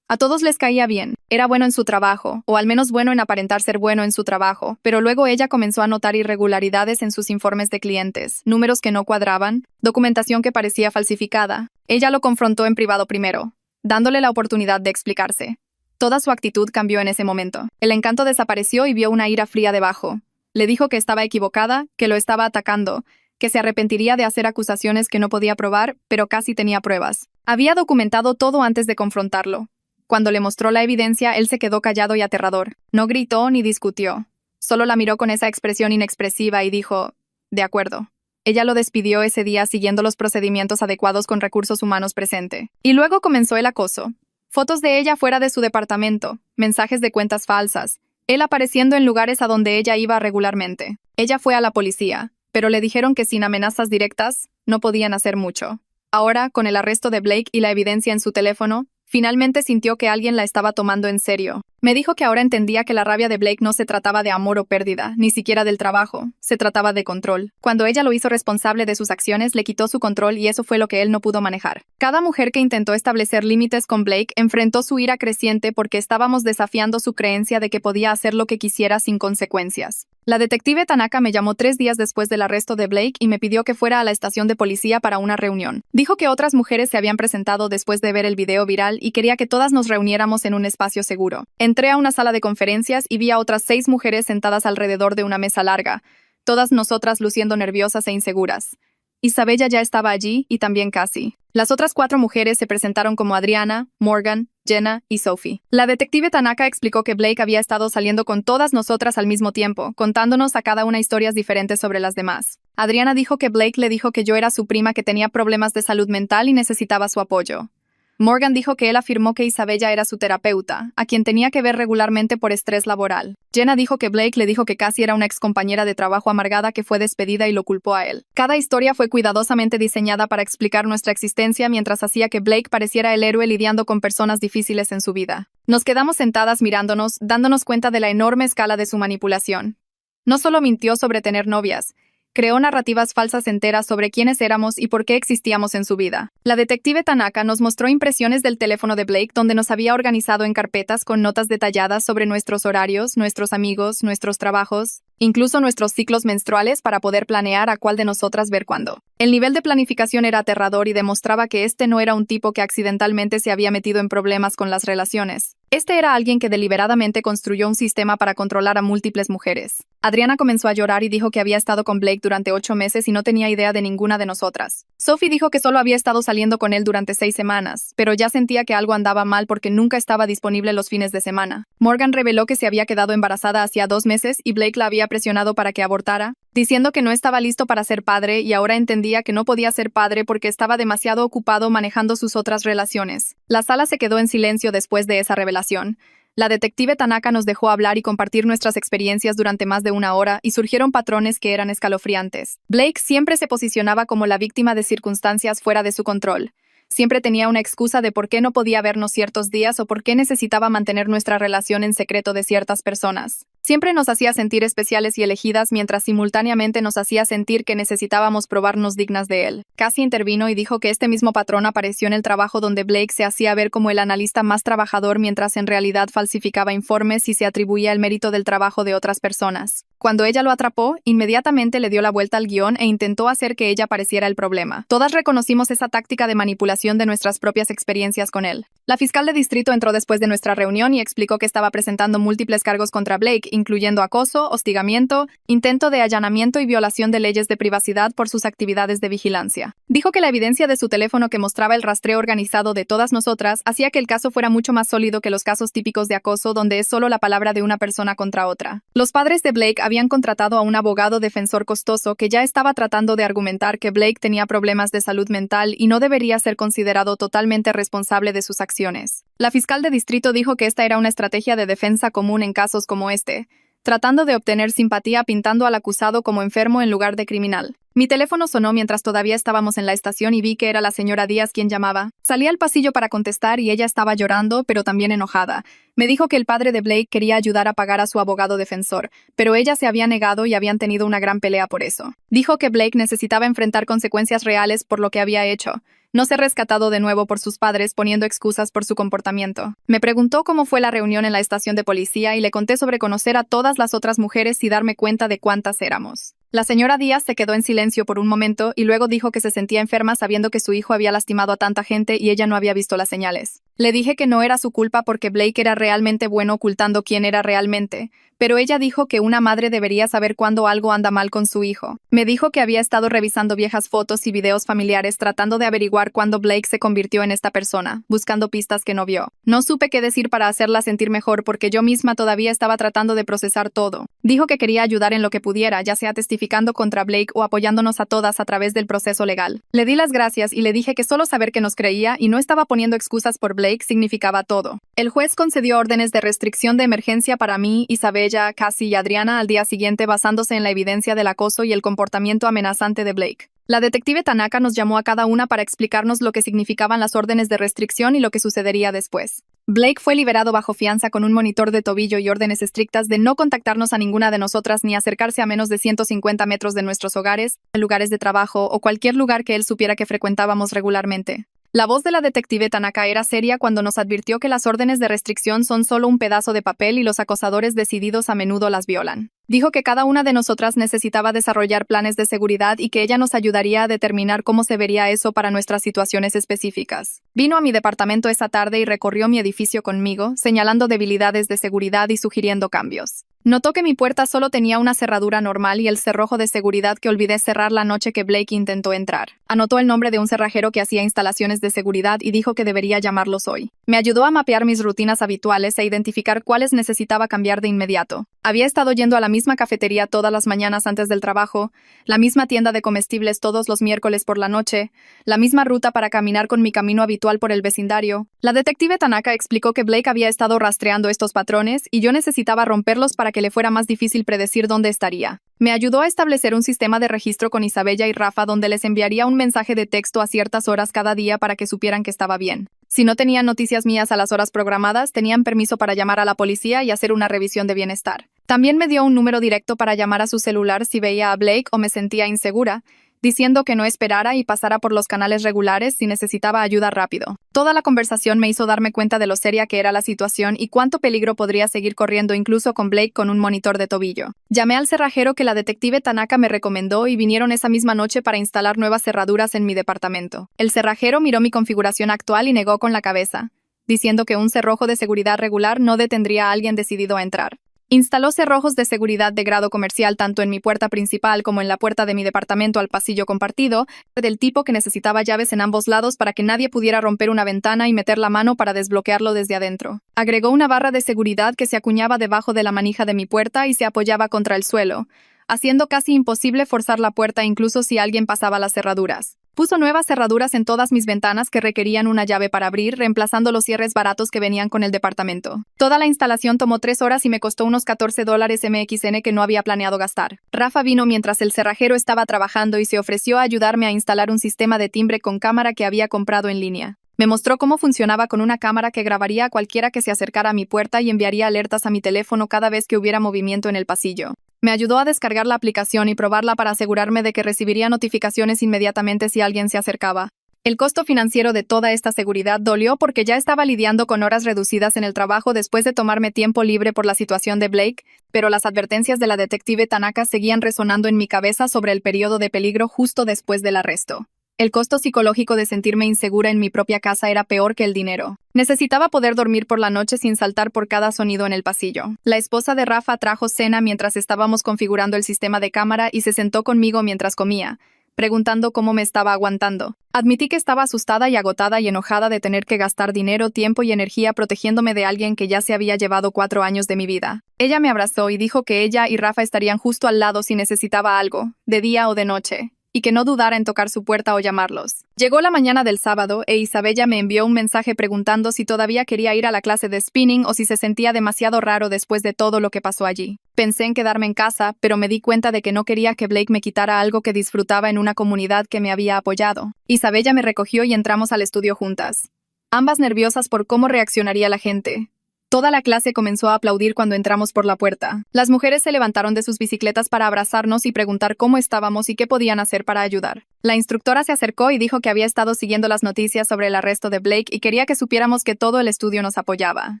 A todos les caía bien, era bueno en su trabajo, o al menos bueno en aparentar ser bueno en su trabajo, pero luego ella comenzó a notar irregularidades en sus informes de clientes, números que no cuadraban, documentación que parecía falsificada. Ella lo confrontó en privado primero, dándole la oportunidad de explicarse. Toda su actitud cambió en ese momento. El encanto desapareció y vio una ira fría debajo. Le dijo que estaba equivocada, que lo estaba atacando, que se arrepentiría de hacer acusaciones que no podía probar, pero casi tenía pruebas. Había documentado todo antes de confrontarlo. Cuando le mostró la evidencia, él se quedó callado y aterrador. No gritó ni discutió. Solo la miró con esa expresión inexpresiva y dijo, «De acuerdo». Ella lo despidió ese día siguiendo los procedimientos adecuados con recursos humanos presente. Y luego comenzó el acoso. Fotos de ella fuera de su departamento, mensajes de cuentas falsas, él apareciendo en lugares a donde ella iba regularmente. Ella fue a la policía, pero le dijeron que sin amenazas directas, no podían hacer mucho. Ahora, con el arresto de Blake y la evidencia en su teléfono, finalmente sintió que alguien la estaba tomando en serio. Me dijo que ahora entendía que la rabia de Blake no se trataba de amor o pérdida, ni siquiera del trabajo, se trataba de control. Cuando ella lo hizo responsable de sus acciones, le quitó su control y eso fue lo que él no pudo manejar. Cada mujer que intentó establecer límites con Blake enfrentó su ira creciente porque estábamos desafiando su creencia de que podía hacer lo que quisiera sin consecuencias. La detective Tanaka me llamó 3 días después del arresto de Blake y me pidió que fuera a la estación de policía para una reunión. Dijo que otras mujeres se habían presentado después de ver el video viral y quería que todas nos reuniéramos en un espacio seguro. Entré a una sala de conferencias y vi a otras 6 mujeres sentadas alrededor de una mesa larga, todas nosotras luciendo nerviosas e inseguras. Isabella ya estaba allí y también Cassie. Las otras 4 mujeres se presentaron como Adriana, Morgan, Jenna y Sophie. La detective Tanaka explicó que Blake había estado saliendo con todas nosotras al mismo tiempo, contándonos a cada una historias diferentes sobre las demás. Adriana dijo que Blake le dijo que yo era su prima que tenía problemas de salud mental y necesitaba su apoyo. Morgan dijo que él afirmó que Isabella era su terapeuta, a quien tenía que ver regularmente por estrés laboral. Jenna dijo que Blake le dijo que Cassie era una excompañera de trabajo amargada que fue despedida y lo culpó a él. Cada historia fue cuidadosamente diseñada para explicar nuestra existencia mientras hacía que Blake pareciera el héroe lidiando con personas difíciles en su vida. Nos quedamos sentadas mirándonos, dándonos cuenta de la enorme escala de su manipulación. No solo mintió sobre tener novias, creó narrativas falsas enteras sobre quiénes éramos y por qué existíamos en su vida. La detective Tanaka nos mostró impresiones del teléfono de Blake donde nos había organizado en carpetas con notas detalladas sobre nuestros horarios, nuestros amigos, nuestros trabajos, incluso nuestros ciclos menstruales para poder planear a cuál de nosotras ver cuándo. El nivel de planificación era aterrador y demostraba que este no era un tipo que accidentalmente se había metido en problemas con las relaciones. Este era alguien que deliberadamente construyó un sistema para controlar a múltiples mujeres. Adriana comenzó a llorar y dijo que había estado con Blake durante 8 meses y no tenía idea de ninguna de nosotras. Sophie dijo que solo había estado saliendo con él durante 6 semanas, pero ya sentía que algo andaba mal porque nunca estaba disponible los fines de semana. Morgan reveló que se había quedado embarazada hacía 2 meses y Blake la había presionado para que abortara, diciendo que no estaba listo para ser padre y ahora entendía que no podía ser padre porque estaba demasiado ocupado manejando sus otras relaciones. La sala se quedó en silencio después de esa revelación. La detective Tanaka nos dejó hablar y compartir nuestras experiencias durante más de 1 hora y surgieron patrones que eran escalofriantes. Blake siempre se posicionaba como la víctima de circunstancias fuera de su control. Siempre tenía una excusa de por qué no podía vernos ciertos días o por qué necesitaba mantener nuestra relación en secreto de ciertas personas. Siempre nos hacía sentir especiales y elegidas mientras simultáneamente nos hacía sentir que necesitábamos probarnos dignas de él. Cassie intervino y dijo que este mismo patrón apareció en el trabajo donde Blake se hacía ver como el analista más trabajador mientras en realidad falsificaba informes y se atribuía el mérito del trabajo de otras personas. Cuando ella lo atrapó, inmediatamente le dio la vuelta al guión e intentó hacer que ella pareciera el problema. Todas reconocimos esa táctica de manipulación de nuestras propias experiencias con él. La fiscal de distrito entró después de nuestra reunión y explicó que estaba presentando múltiples cargos contra Blake, incluyendo acoso, hostigamiento, intento de allanamiento y violación de leyes de privacidad por sus actividades de vigilancia. Dijo que la evidencia de su teléfono que mostraba el rastreo organizado de todas nosotras hacía que el caso fuera mucho más sólido que los casos típicos de acoso donde es solo la palabra de una persona contra otra. Los padres de Blake habían contratado a un abogado defensor costoso que ya estaba tratando de argumentar que Blake tenía problemas de salud mental y no debería ser considerado totalmente responsable de sus acciones. La fiscal de distrito dijo que esta era una estrategia de defensa común en casos como este, tratando de obtener simpatía pintando al acusado como enfermo en lugar de criminal. Mi teléfono sonó mientras todavía estábamos en la estación y vi que era la señora Díaz quien llamaba. Salí al pasillo para contestar y ella estaba llorando, pero también enojada. Me dijo que el padre de Blake quería ayudar a pagar a su abogado defensor, pero ella se había negado y habían tenido una gran pelea por eso. Dijo que Blake necesitaba enfrentar consecuencias reales por lo que había hecho. No ser rescatado de nuevo por sus padres poniendo excusas por su comportamiento. Me preguntó cómo fue la reunión en la estación de policía y le conté sobre conocer a todas las otras mujeres y darme cuenta de cuántas éramos. La señora Díaz se quedó en silencio por un momento y luego dijo que se sentía enferma sabiendo que su hijo había lastimado a tanta gente y ella no había visto las señales. Le dije que no era su culpa porque Blake era realmente bueno ocultando quién era realmente, pero ella dijo que una madre debería saber cuándo algo anda mal con su hijo. Me dijo que había estado revisando viejas fotos y videos familiares tratando de averiguar cuándo Blake se convirtió en esta persona, buscando pistas que no vio. No supe qué decir para hacerla sentir mejor porque yo misma todavía estaba tratando de procesar todo. Dijo que quería ayudar en lo que pudiera, ya sea testificando contra Blake o apoyándonos a todas a través del proceso legal. Le di las gracias y le dije que solo saber que nos creía y no estaba poniendo excusas por Blake significaba todo. El juez concedió órdenes de restricción de emergencia para mí, Isabella, Cassie y Adriana al día siguiente basándose en la evidencia del acoso y el comportamiento amenazante de Blake. La detective Tanaka nos llamó a cada una para explicarnos lo que significaban las órdenes de restricción y lo que sucedería después. Blake fue liberado bajo fianza con un monitor de tobillo y órdenes estrictas de no contactarnos a ninguna de nosotras ni acercarse a menos de 150 metros de nuestros hogares, lugares de trabajo o cualquier lugar que él supiera que frecuentábamos regularmente. La voz de la detective Tanaka era seria cuando nos advirtió que las órdenes de restricción son solo un pedazo de papel y los acosadores decididos a menudo las violan. Dijo que cada una de nosotras necesitaba desarrollar planes de seguridad y que ella nos ayudaría a determinar cómo se vería eso para nuestras situaciones específicas. Vino a mi departamento esa tarde y recorrió mi edificio conmigo, señalando debilidades de seguridad y sugiriendo cambios. Notó que mi puerta solo tenía una cerradura normal y el cerrojo de seguridad que olvidé cerrar la noche que Blake intentó entrar. Anotó el nombre de un cerrajero que hacía instalaciones de seguridad y dijo que debería llamarlos hoy. Me ayudó a mapear mis rutinas habituales e identificar cuáles necesitaba cambiar de inmediato. Había estado yendo a la misma cafetería todas las mañanas antes del trabajo, la misma tienda de comestibles todos los miércoles por la noche, la misma ruta para caminar con mi camino habitual por el vecindario. La detective Tanaka explicó que Blake había estado rastreando estos patrones y yo necesitaba romperlos para que le fuera más difícil predecir dónde estaría. Me ayudó a establecer un sistema de registro con Isabella y Rafa donde les enviaría un mensaje de texto a ciertas horas cada día para que supieran que estaba bien. Si no tenían noticias mías a las horas programadas, tenían permiso para llamar a la policía y hacer una revisión de bienestar. También me dio un número directo para llamar a su celular si veía a Blake o me sentía insegura, diciendo que no esperara y pasara por los canales regulares si necesitaba ayuda rápido. Toda la conversación me hizo darme cuenta de lo seria que era la situación y cuánto peligro podría seguir corriendo incluso con Blake con un monitor de tobillo. Llamé al cerrajero que la detective Tanaka me recomendó y vinieron esa misma noche para instalar nuevas cerraduras en mi departamento. El cerrajero miró mi configuración actual y negó con la cabeza, diciendo que un cerrojo de seguridad regular no detendría a alguien decidido a entrar. Instaló cerrojos de seguridad de grado comercial tanto en mi puerta principal como en la puerta de mi departamento al pasillo compartido, del tipo que necesitaba llaves en ambos lados para que nadie pudiera romper una ventana y meter la mano para desbloquearlo desde adentro. Agregó una barra de seguridad que se acuñaba debajo de la manija de mi puerta y se apoyaba contra el suelo, haciendo casi imposible forzar la puerta incluso si alguien pasaba las cerraduras. Puso nuevas cerraduras en todas mis ventanas que requerían una llave para abrir, reemplazando los cierres baratos que venían con el departamento. Toda la instalación tomó 3 horas y me costó unos $14 MXN que no había planeado gastar. Rafa vino mientras el cerrajero estaba trabajando y se ofreció a ayudarme a instalar un sistema de timbre con cámara que había comprado en línea. Me mostró cómo funcionaba con una cámara que grabaría a cualquiera que se acercara a mi puerta y enviaría alertas a mi teléfono cada vez que hubiera movimiento en el pasillo. Me ayudó a descargar la aplicación y probarla para asegurarme de que recibiría notificaciones inmediatamente si alguien se acercaba. El costo financiero de toda esta seguridad dolió porque ya estaba lidiando con horas reducidas en el trabajo después de tomarme tiempo libre por la situación de Blake, pero las advertencias de la detective Tanaka seguían resonando en mi cabeza sobre el periodo de peligro justo después del arresto. El costo psicológico de sentirme insegura en mi propia casa era peor que el dinero. Necesitaba poder dormir por la noche sin saltar por cada sonido en el pasillo. La esposa de Rafa trajo cena mientras estábamos configurando el sistema de cámara y se sentó conmigo mientras comía, preguntando cómo me estaba aguantando. Admití que estaba asustada y agotada y enojada de tener que gastar dinero, tiempo y energía protegiéndome de alguien que ya se había llevado 4 años de mi vida. Ella me abrazó y dijo que ella y Rafa estarían justo al lado si necesitaba algo, de día o de noche, y que no dudara en tocar su puerta o llamarlos. Llegó la mañana del sábado e Isabella me envió un mensaje preguntando si todavía quería ir a la clase de spinning o si se sentía demasiado raro después de todo lo que pasó allí. Pensé en quedarme en casa, pero me di cuenta de que no quería que Blake me quitara algo que disfrutaba en una comunidad que me había apoyado. Isabella me recogió y entramos al estudio juntas, ambas nerviosas por cómo reaccionaría la gente. Toda la clase comenzó a aplaudir cuando entramos por la puerta. Las mujeres se levantaron de sus bicicletas para abrazarnos y preguntar cómo estábamos y qué podían hacer para ayudar. La instructora se acercó y dijo que había estado siguiendo las noticias sobre el arresto de Blake y quería que supiéramos que todo el estudio nos apoyaba.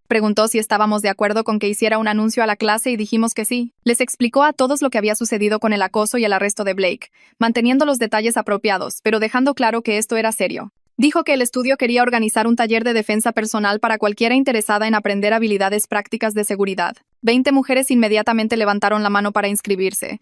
Preguntó si estábamos de acuerdo con que hiciera un anuncio a la clase y dijimos que sí. Les explicó a todos lo que había sucedido con el acoso y el arresto de Blake, manteniendo los detalles apropiados, pero dejando claro que esto era serio. Dijo que el estudio quería organizar un taller de defensa personal para cualquiera interesada en aprender habilidades prácticas de seguridad. 20 mujeres inmediatamente levantaron la mano para inscribirse.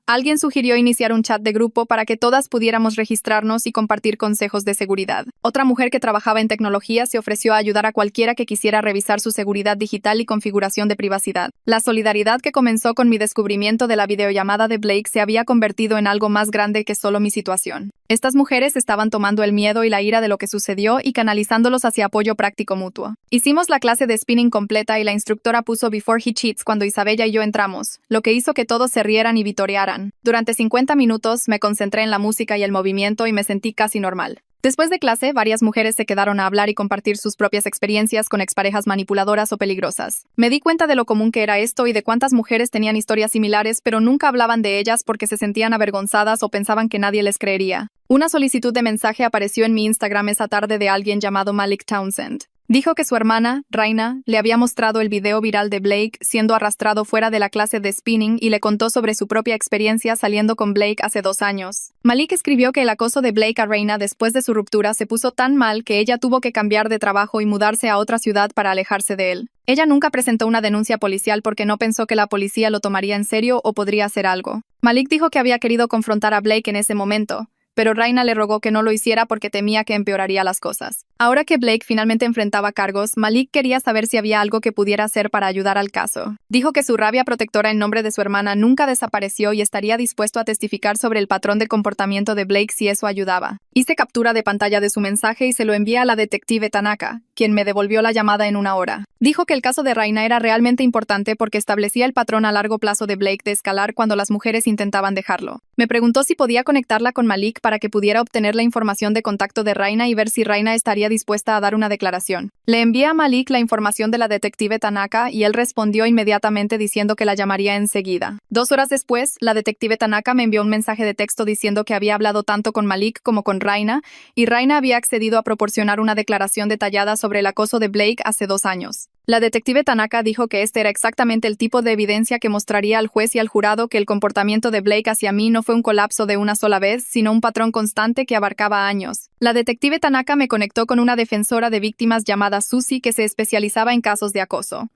Alguien sugirió iniciar un chat de grupo para que todas pudiéramos registrarnos y compartir consejos de seguridad. Otra mujer que trabajaba en tecnología se ofreció a ayudar a cualquiera que quisiera revisar su seguridad digital y configuración de privacidad. La solidaridad que comenzó con mi descubrimiento de la videollamada de Blake se había convertido en algo más grande que solo mi situación. Estas mujeres estaban tomando el miedo y la ira de lo que sucedió y canalizándolos hacia apoyo práctico mutuo. Hicimos la clase de spinning completa y la instructora puso Before He Cheats cuando Isabella y yo entramos, lo que hizo que todos se rieran y vitorearan. Durante 50 minutos me concentré en la música y el movimiento y me sentí casi normal. Después de clase, varias mujeres se quedaron a hablar y compartir sus propias experiencias con exparejas manipuladoras o peligrosas. Me di cuenta de lo común que era esto y de cuántas mujeres tenían historias similares, pero nunca hablaban de ellas porque se sentían avergonzadas o pensaban que nadie les creería. Una solicitud de mensaje apareció en mi Instagram esa tarde de alguien llamado Malik Townsend. Dijo que su hermana, Raina, le había mostrado el video viral de Blake siendo arrastrado fuera de la clase de spinning y le contó sobre su propia experiencia saliendo con Blake hace 2 años. Malik escribió que el acoso de Blake a Raina después de su ruptura se puso tan mal que ella tuvo que cambiar de trabajo y mudarse a otra ciudad para alejarse de él. Ella nunca presentó una denuncia policial porque no pensó que la policía lo tomaría en serio o podría hacer algo. Malik dijo que había querido confrontar a Blake en ese momento, pero Raina le rogó que no lo hiciera porque temía que empeoraría las cosas. Ahora que Blake finalmente enfrentaba cargos, Malik quería saber si había algo que pudiera hacer para ayudar al caso. Dijo que su rabia protectora en nombre de su hermana nunca desapareció y estaría dispuesto a testificar sobre el patrón de comportamiento de Blake si eso ayudaba. Hice captura de pantalla de su mensaje y se lo envié a la detective Tanaka, quien me devolvió la llamada en 1 hora. Dijo que el caso de Raina era realmente importante porque establecía el patrón a largo plazo de Blake de escalar cuando las mujeres intentaban dejarlo. Me preguntó si podía conectarla con Malik para que pudiera obtener la información de contacto de Raina y ver si Raina estaría dispuesta a dar una declaración. Le envié a Malik la información de la detective Tanaka y él respondió inmediatamente diciendo que la llamaría enseguida. 2 horas después, la detective Tanaka me envió un mensaje de texto diciendo que había hablado tanto con Malik como con Raina, y Raina había accedido a proporcionar una declaración detallada sobre el acoso de Blake hace 2 años. La detective Tanaka dijo que este era exactamente el tipo de evidencia que mostraría al juez y al jurado que el comportamiento de Blake hacia mí no fue un colapso de una sola vez, sino un patrón constante que abarcaba años. La detective Tanaka me conectó con una defensora de víctimas llamada Susie que se especializaba en casos de acoso.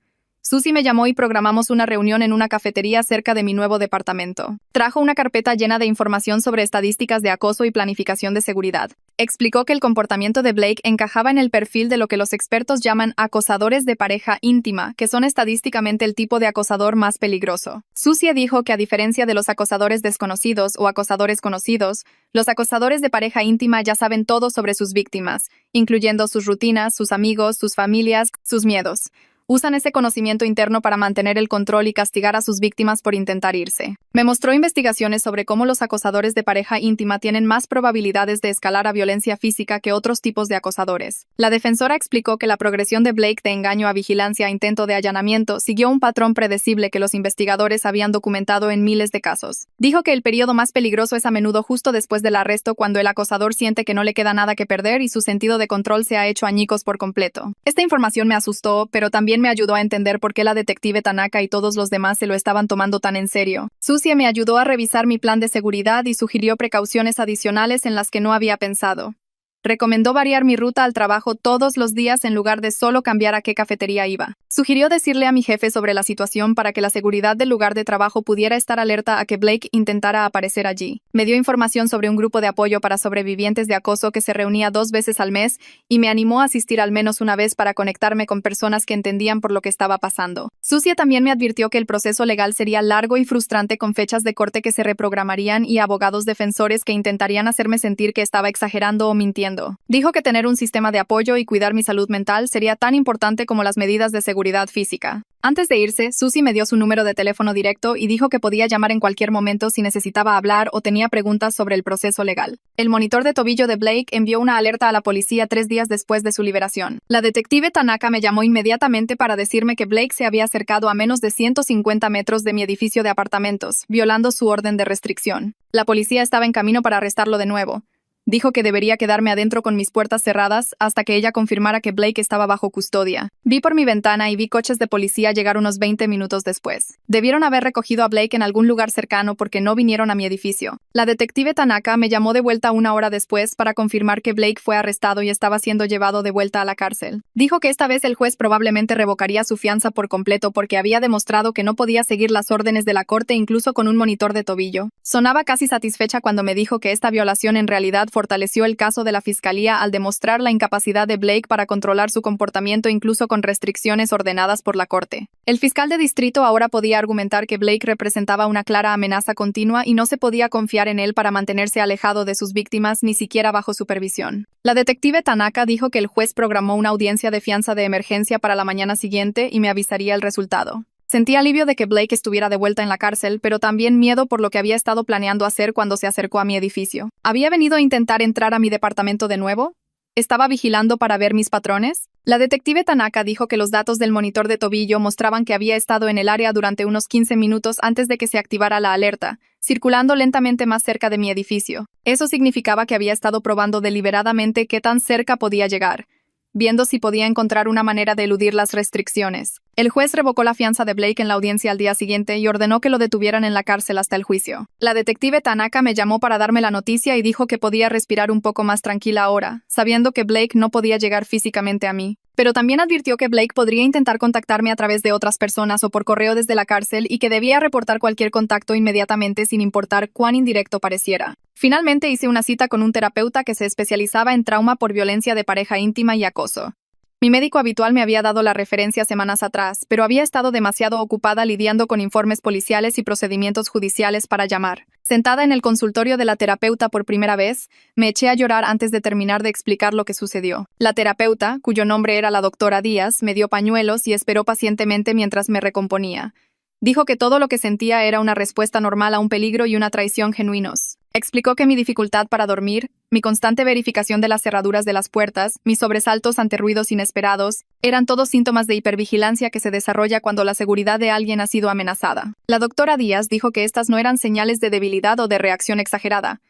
Susie me llamó y programamos una reunión en una cafetería cerca de mi nuevo departamento. Trajo una carpeta llena de información sobre estadísticas de acoso y planificación de seguridad. Explicó que el comportamiento de Blake encajaba en el perfil de lo que los expertos llaman acosadores de pareja íntima, que son estadísticamente el tipo de acosador más peligroso. Susie dijo que a diferencia de los acosadores desconocidos o acosadores conocidos, los acosadores de pareja íntima ya saben todo sobre sus víctimas, incluyendo sus rutinas, sus amigos, sus familias, sus miedos. Usan ese conocimiento interno para mantener el control y castigar a sus víctimas por intentar irse. Me mostró investigaciones sobre cómo los acosadores de pareja íntima tienen más probabilidades de escalar a violencia física que otros tipos de acosadores. La defensora explicó que la progresión de Blake de engaño a vigilancia a intento de allanamiento siguió un patrón predecible que los investigadores habían documentado en miles de casos. Dijo que el periodo más peligroso es a menudo justo después del arresto, cuando el acosador siente que no le queda nada que perder y su sentido de control se ha hecho añicos por completo. Esta información me asustó, pero también me ayudó a entender por qué la detective Tanaka y todos los demás se lo estaban tomando tan en serio. Susie me ayudó a revisar mi plan de seguridad y sugirió precauciones adicionales en las que no había pensado. Recomendó variar mi ruta al trabajo todos los días en lugar de solo cambiar a qué cafetería iba. Sugirió decirle a mi jefe sobre la situación para que la seguridad del lugar de trabajo pudiera estar alerta a que Blake intentara aparecer allí. Me dio información sobre un grupo de apoyo para sobrevivientes de acoso que se reunía 2 veces al mes y me animó a asistir al menos una vez para conectarme con personas que entendían por lo que estaba pasando. Susie también me advirtió que el proceso legal sería largo y frustrante, con fechas de corte que se reprogramarían y abogados defensores que intentarían hacerme sentir que estaba exagerando o mintiendo. Dijo que tener un sistema de apoyo y cuidar mi salud mental sería tan importante como las medidas de seguridad física. Antes de irse, Susie me dio su número de teléfono directo y dijo que podía llamar en cualquier momento si necesitaba hablar o tenía preguntas sobre el proceso legal. El monitor de tobillo de Blake envió una alerta a la policía 3 días después de su liberación. La detective Tanaka me llamó inmediatamente para decirme que Blake se había acercado a menos de 150 metros de mi edificio de apartamentos, violando su orden de restricción. La policía estaba en camino para arrestarlo de nuevo. Dijo que debería quedarme adentro con mis puertas cerradas hasta que ella confirmara que Blake estaba bajo custodia. Vi por mi ventana y vi coches de policía llegar unos 20 minutos después. Debieron haber recogido a Blake en algún lugar cercano porque no vinieron a mi edificio. La detective Tanaka me llamó de vuelta 1 hora después para confirmar que Blake fue arrestado y estaba siendo llevado de vuelta a la cárcel. Dijo que esta vez el juez probablemente revocaría su fianza por completo porque había demostrado que no podía seguir las órdenes de la corte incluso con un monitor de tobillo. Sonaba casi satisfecha cuando me dijo que esta violación en realidad fortaleció el caso de la fiscalía al demostrar la incapacidad de Blake para controlar su comportamiento incluso con restricciones ordenadas por la corte. El fiscal de distrito ahora podía argumentar que Blake representaba una clara amenaza continua y no se podía confiar en él para mantenerse alejado de sus víctimas ni siquiera bajo supervisión. La detective Tanaka dijo que el juez programó una audiencia de fianza de emergencia para la mañana siguiente y me avisaría el resultado. Sentí alivio de que Blake estuviera de vuelta en la cárcel, pero también miedo por lo que había estado planeando hacer cuando se acercó a mi edificio. ¿Había venido a intentar entrar a mi departamento de nuevo? ¿Estaba vigilando para ver mis patrones? La detective Tanaka dijo que los datos del monitor de tobillo mostraban que había estado en el área durante unos 15 minutos antes de que se activara la alerta, circulando lentamente más cerca de mi edificio. Eso significaba que había estado probando deliberadamente qué tan cerca podía llegar, viendo si podía encontrar una manera de eludir las restricciones. El juez revocó la fianza de Blake en la audiencia al día siguiente y ordenó que lo detuvieran en la cárcel hasta el juicio. La detective Tanaka me llamó para darme la noticia y dijo que podía respirar un poco más tranquila ahora, sabiendo que Blake no podía llegar físicamente a mí. Pero también advirtió que Blake podría intentar contactarme a través de otras personas o por correo desde la cárcel y que debía reportar cualquier contacto inmediatamente sin importar cuán indirecto pareciera. Finalmente hice una cita con un terapeuta que se especializaba en trauma por violencia de pareja íntima y acoso. Mi médico habitual me había dado la referencia semanas atrás, pero había estado demasiado ocupada lidiando con informes policiales y procedimientos judiciales para llamar. Sentada en el consultorio de la terapeuta por primera vez, me eché a llorar antes de terminar de explicar lo que sucedió. La terapeuta, cuyo nombre era la doctora Díaz, me dio pañuelos y esperó pacientemente mientras me recomponía. Dijo que todo lo que sentía era una respuesta normal a un peligro y una traición genuinos. Explicó que mi dificultad para dormir, mi constante verificación de las cerraduras de las puertas, mis sobresaltos ante ruidos inesperados, eran todos síntomas de hipervigilancia que se desarrolla cuando la seguridad de alguien ha sido amenazada. La doctora Díaz dijo que estas no eran señales de debilidad o de reacción exagerada.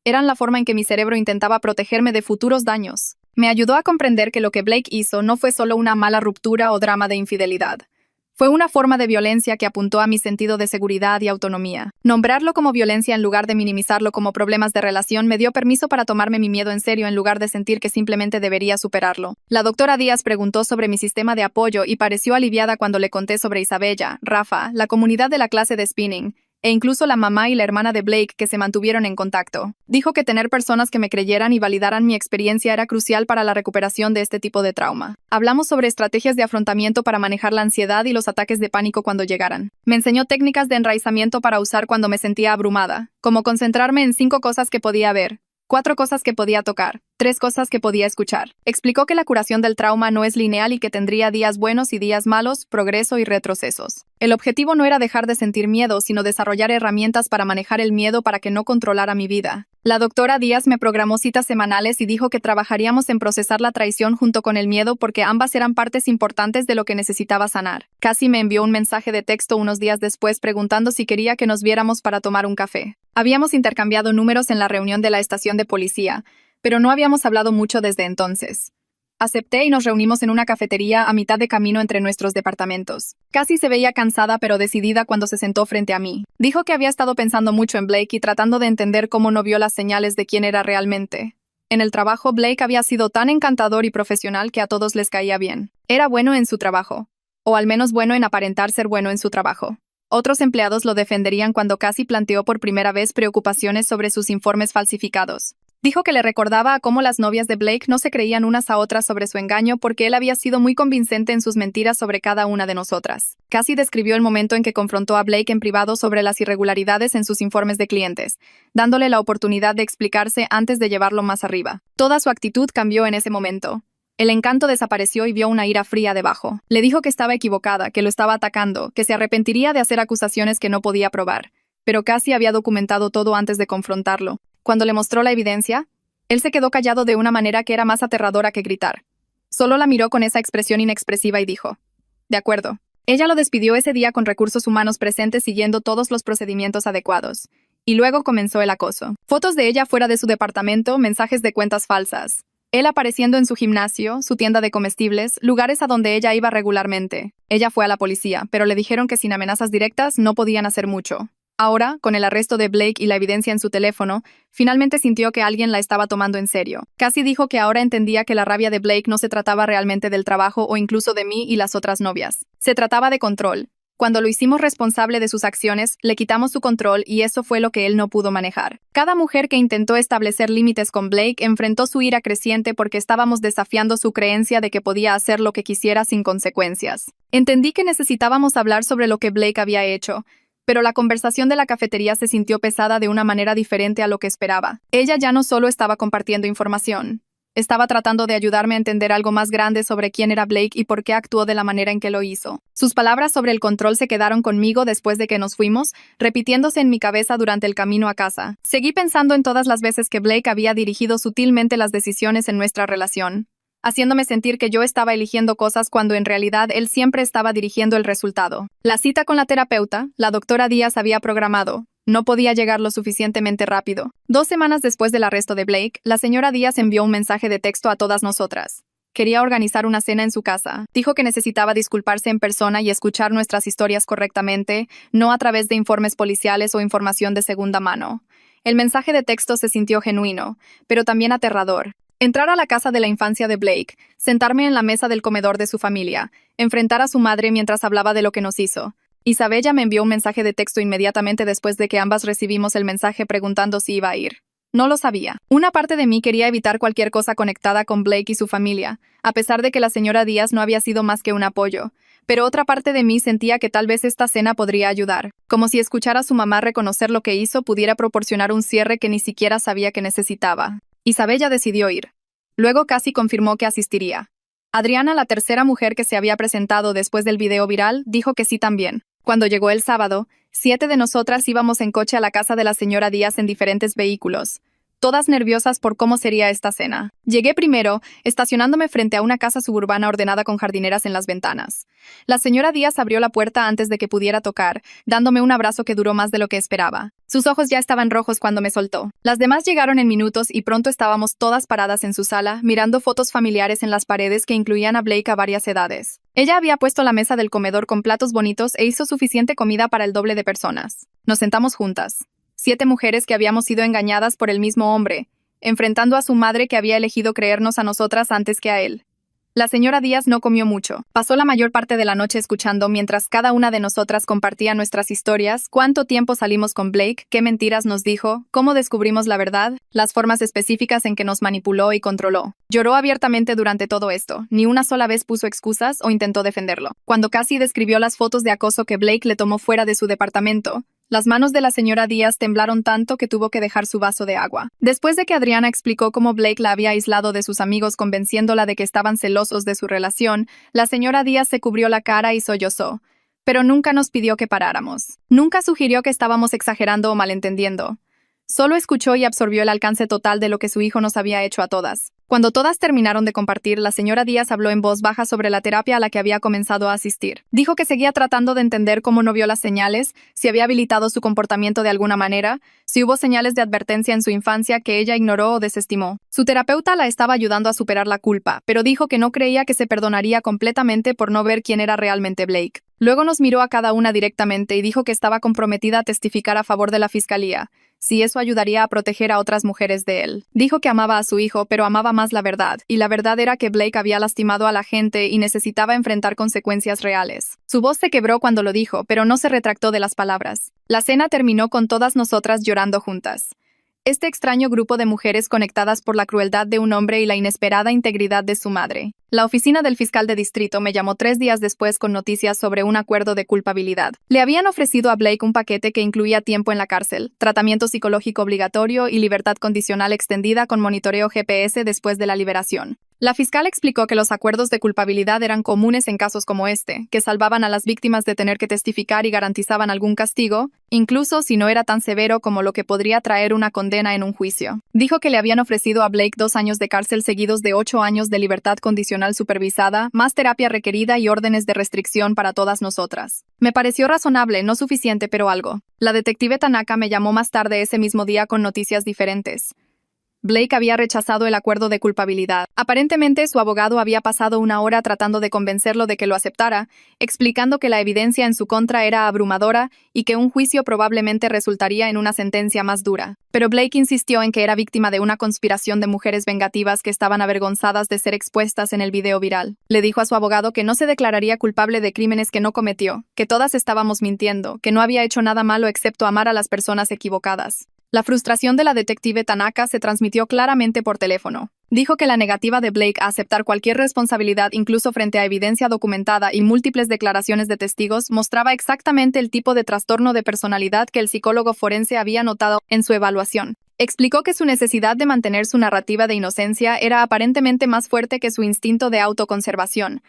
Eran la forma en que mi cerebro intentaba protegerme de futuros daños. Me ayudó a comprender que lo que Blake hizo no fue solo una mala ruptura o drama de infidelidad. Fue una forma de violencia que apuntó a mi sentido de seguridad y autonomía. Nombrarlo como violencia en lugar de minimizarlo como problemas de relación me dio permiso para tomarme mi miedo en serio en lugar de sentir que simplemente debería superarlo. La doctora Díaz preguntó sobre mi sistema de apoyo y pareció aliviada cuando le conté sobre Isabella, Rafa, la comunidad de la clase de spinning, e incluso la mamá y la hermana de Blake que se mantuvieron en contacto. Dijo que tener personas que me creyeran y validaran mi experiencia era crucial para la recuperación de este tipo de trauma. Hablamos sobre estrategias de afrontamiento para manejar la ansiedad y los ataques de pánico cuando llegaran. Me enseñó técnicas de enraizamiento para usar cuando me sentía abrumada, como concentrarme en 5 cosas que podía ver, 4 cosas que podía tocar, 3 cosas que podía escuchar. Explicó que la curación del trauma no es lineal y que tendría días buenos y días malos, progreso y retrocesos. El objetivo no era dejar de sentir miedo, sino desarrollar herramientas para manejar el miedo para que no controlara mi vida. La doctora Díaz me programó citas semanales y dijo que trabajaríamos en procesar la traición junto con el miedo porque ambas eran partes importantes de lo que necesitaba sanar. Casi me envió un mensaje de texto unos días después preguntando si quería que nos viéramos para tomar un café. Habíamos intercambiado números en la reunión de la estación de policía, pero no habíamos hablado mucho desde entonces. Acepté y nos reunimos en una cafetería a mitad de camino entre nuestros departamentos. Casi se veía cansada pero decidida cuando se sentó frente a mí. Dijo que había estado pensando mucho en Blake y tratando de entender cómo no vio las señales de quién era realmente. En el trabajo, Blake había sido tan encantador y profesional que a todos les caía bien. Era bueno en su trabajo, o al menos bueno en aparentar ser bueno en su trabajo. Otros empleados lo defenderían cuando casi planteó por primera vez preocupaciones sobre sus informes falsificados. Dijo que le recordaba a cómo las novias de Blake no se creían unas a otras sobre su engaño porque él había sido muy convincente en sus mentiras sobre cada una de nosotras. Casi describió el momento en que confrontó a Blake en privado sobre las irregularidades en sus informes de clientes, dándole la oportunidad de explicarse antes de llevarlo más arriba. Toda su actitud cambió en ese momento. El encanto desapareció y vio una ira fría debajo. Le dijo que estaba equivocada, que lo estaba atacando, que se arrepentiría de hacer acusaciones que no podía probar. Pero casi había documentado todo antes de confrontarlo. Cuando le mostró la evidencia, él se quedó callado de una manera que era más aterradora que gritar. Solo la miró con esa expresión inexpresiva y dijo: «De acuerdo». Ella lo despidió ese día con recursos humanos presentes siguiendo todos los procedimientos adecuados. Y luego comenzó el acoso. Fotos de ella fuera de su departamento, mensajes de cuentas falsas. Él apareciendo en su gimnasio, su tienda de comestibles, lugares a donde ella iba regularmente. Ella fue a la policía, pero le dijeron que sin amenazas directas no podían hacer mucho. Ahora, con el arresto de Blake y la evidencia en su teléfono, finalmente sintió que alguien la estaba tomando en serio. Casi dijo que ahora entendía que la rabia de Blake no se trataba realmente del trabajo o incluso de mí y las otras novias. Se trataba de control. Cuando lo hicimos responsable de sus acciones, le quitamos su control y eso fue lo que él no pudo manejar. Cada mujer que intentó establecer límites con Blake enfrentó su ira creciente porque estábamos desafiando su creencia de que podía hacer lo que quisiera sin consecuencias. Entendí que necesitábamos hablar sobre lo que Blake había hecho, pero la conversación de la cafetería se sintió pesada de una manera diferente a lo que esperaba. Ella ya no solo estaba compartiendo información. Estaba tratando de ayudarme a entender algo más grande sobre quién era Blake y por qué actuó de la manera en que lo hizo. Sus palabras sobre el control se quedaron conmigo después de que nos fuimos, repitiéndose en mi cabeza durante el camino a casa. Seguí pensando en todas las veces que Blake había dirigido sutilmente las decisiones en nuestra relación, haciéndome sentir que yo estaba eligiendo cosas cuando en realidad él siempre estaba dirigiendo el resultado. La cita con la terapeuta, la doctora Díaz había programado. No podía llegar lo suficientemente rápido. 2 semanas después del arresto de Blake, la señora Díaz envió un mensaje de texto a todas nosotras. Quería organizar una cena en su casa. Dijo que necesitaba disculparse en persona y escuchar nuestras historias correctamente, no a través de informes policiales o información de segunda mano. El mensaje de texto se sintió genuino, pero también aterrador. Entrar a la casa de la infancia de Blake, sentarme en la mesa del comedor de su familia, enfrentar a su madre mientras hablaba de lo que nos hizo. Isabella me envió un mensaje de texto inmediatamente después de que ambas recibimos el mensaje preguntando si iba a ir. No lo sabía. Una parte de mí quería evitar cualquier cosa conectada con Blake y su familia, a pesar de que la señora Díaz no había sido más que un apoyo. Pero otra parte de mí sentía que tal vez esta cena podría ayudar, como si escuchar a su mamá reconocer lo que hizo pudiera proporcionar un cierre que ni siquiera sabía que necesitaba. Isabella decidió ir. Luego casi confirmó que asistiría. Adriana, la tercera mujer que se había presentado después del video viral, dijo que sí también. Cuando llegó el sábado, 7 de nosotras íbamos en coche a la casa de la señora Díaz en diferentes vehículos, todas nerviosas por cómo sería esta cena. Llegué primero, estacionándome frente a una casa suburbana ordenada con jardineras en las ventanas. La señora Díaz abrió la puerta antes de que pudiera tocar, dándome un abrazo que duró más de lo que esperaba. Sus ojos ya estaban rojos cuando me soltó. Las demás llegaron en minutos y pronto estábamos todas paradas en su sala, mirando fotos familiares en las paredes que incluían a Blake a varias edades. Ella había puesto la mesa del comedor con platos bonitos e hizo suficiente comida para el doble de personas. Nos sentamos juntas. 7 mujeres que habíamos sido engañadas por el mismo hombre, enfrentando a su madre que había elegido creernos a nosotras antes que a él. La señora Díaz no comió mucho. Pasó la mayor parte de la noche escuchando mientras cada una de nosotras compartía nuestras historias, cuánto tiempo salimos con Blake, qué mentiras nos dijo, cómo descubrimos la verdad, las formas específicas en que nos manipuló y controló. Lloró abiertamente durante todo esto. Ni una sola vez puso excusas o intentó defenderlo. Cuando casi describió las fotos de acoso que Blake le tomó fuera de su departamento, las manos de la señora Díaz temblaron tanto que tuvo que dejar su vaso de agua. Después de que Adriana explicó cómo Blake la había aislado de sus amigos convenciéndola de que estaban celosos de su relación, la señora Díaz se cubrió la cara y sollozó. Pero nunca nos pidió que paráramos. Nunca sugirió que estábamos exagerando o malentendiendo. Solo escuchó y absorbió el alcance total de lo que su hijo nos había hecho a todas. Cuando todas terminaron de compartir, la señora Díaz habló en voz baja sobre la terapia a la que había comenzado a asistir. Dijo que seguía tratando de entender cómo no vio las señales, si había habilitado su comportamiento de alguna manera, si hubo señales de advertencia en su infancia que ella ignoró o desestimó. Su terapeuta la estaba ayudando a superar la culpa, pero dijo que no creía que se perdonaría completamente por no ver quién era realmente Blake. Luego nos miró a cada una directamente y dijo que estaba comprometida a testificar a favor de la fiscalía, si eso ayudaría a proteger a otras mujeres de él. Dijo que amaba a su hijo, pero amaba más la verdad, y la verdad era que Blake había lastimado a la gente y necesitaba enfrentar consecuencias reales. Su voz se quebró cuando lo dijo, pero no se retractó de las palabras. La cena terminó con todas nosotras llorando juntas. Este extraño grupo de mujeres conectadas por la crueldad de un hombre y la inesperada integridad de su madre. La oficina del fiscal de distrito me llamó 3 días después con noticias sobre un acuerdo de culpabilidad. Le habían ofrecido a Blake un paquete que incluía tiempo en la cárcel, tratamiento psicológico obligatorio y libertad condicional extendida con monitoreo GPS después de la liberación. La fiscal explicó que los acuerdos de culpabilidad eran comunes en casos como este, que salvaban a las víctimas de tener que testificar y garantizaban algún castigo, incluso si no era tan severo como lo que podría traer una condena en un juicio. Dijo que le habían ofrecido a Blake 2 años de cárcel seguidos de 8 años de libertad condicional supervisada, más terapia requerida y órdenes de restricción para todas nosotras. Me pareció razonable, no suficiente, pero algo. La detective Tanaka me llamó más tarde ese mismo día con noticias diferentes. Blake había rechazado el acuerdo de culpabilidad. Aparentemente, su abogado había pasado 1 hora tratando de convencerlo de que lo aceptara, explicando que la evidencia en su contra era abrumadora y que un juicio probablemente resultaría en una sentencia más dura. Pero Blake insistió en que era víctima de una conspiración de mujeres vengativas que estaban avergonzadas de ser expuestas en el video viral. Le dijo a su abogado que no se declararía culpable de crímenes que no cometió, que todas estábamos mintiendo, que no había hecho nada malo excepto amar a las personas equivocadas. La frustración de la detective Tanaka se transmitió claramente por teléfono. Dijo que la negativa de Blake a aceptar cualquier responsabilidad, incluso frente a evidencia documentada y múltiples declaraciones de testigos, mostraba exactamente el tipo de trastorno de personalidad que el psicólogo forense había notado en su evaluación. Explicó que su necesidad de mantener su narrativa de inocencia era aparentemente más fuerte que su instinto de autoconservación,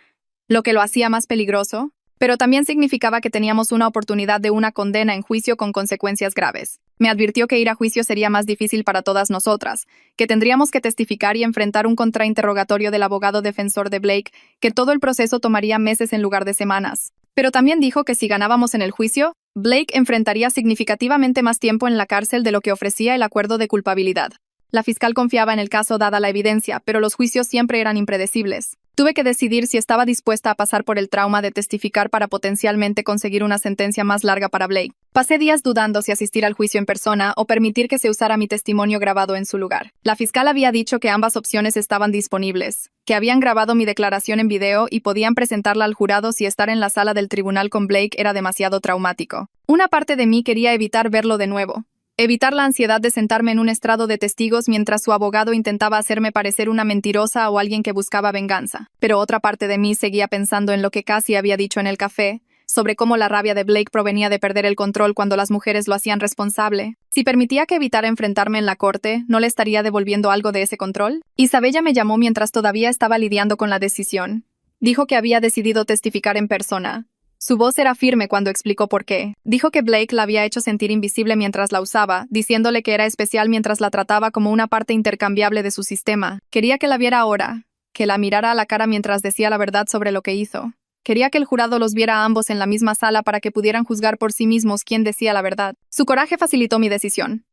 lo que lo hacía más peligroso, pero también significaba que teníamos una oportunidad de una condena en juicio con consecuencias graves. Me advirtió que ir a juicio sería más difícil para todas nosotras, que tendríamos que testificar y enfrentar un contrainterrogatorio del abogado defensor de Blake, que todo el proceso tomaría meses en lugar de semanas. Pero también dijo que si ganábamos en el juicio, Blake enfrentaría significativamente más tiempo en la cárcel de lo que ofrecía el acuerdo de culpabilidad. La fiscal confiaba en el caso dada la evidencia, pero los juicios siempre eran impredecibles. Tuve que decidir si estaba dispuesta a pasar por el trauma de testificar para potencialmente conseguir una sentencia más larga para Blake. Pasé días dudando si asistir al juicio en persona o permitir que se usara mi testimonio grabado en su lugar. La fiscal había dicho que ambas opciones estaban disponibles, que habían grabado mi declaración en video y podían presentarla al jurado si estar en la sala del tribunal con Blake era demasiado traumático. Una parte de mí quería evitar verlo de nuevo. Evitar la ansiedad de sentarme en un estrado de testigos mientras su abogado intentaba hacerme parecer una mentirosa o alguien que buscaba venganza. Pero otra parte de mí seguía pensando en lo que Cassie había dicho en el café, sobre cómo la rabia de Blake provenía de perder el control cuando las mujeres lo hacían responsable. Si permitía que evitara enfrentarme en la corte, ¿no le estaría devolviendo algo de ese control? Isabella me llamó mientras todavía estaba lidiando con la decisión. Dijo que había decidido testificar en persona. Su voz era firme cuando explicó por qué. Dijo que Blake la había hecho sentir invisible mientras la usaba, diciéndole que era especial mientras la trataba como una parte intercambiable de su sistema. Quería que la viera ahora, que la mirara a la cara mientras decía la verdad sobre lo que hizo. Quería que el jurado los viera a ambos en la misma sala para que pudieran juzgar por sí mismos quién decía la verdad. Su coraje facilitó mi decisión.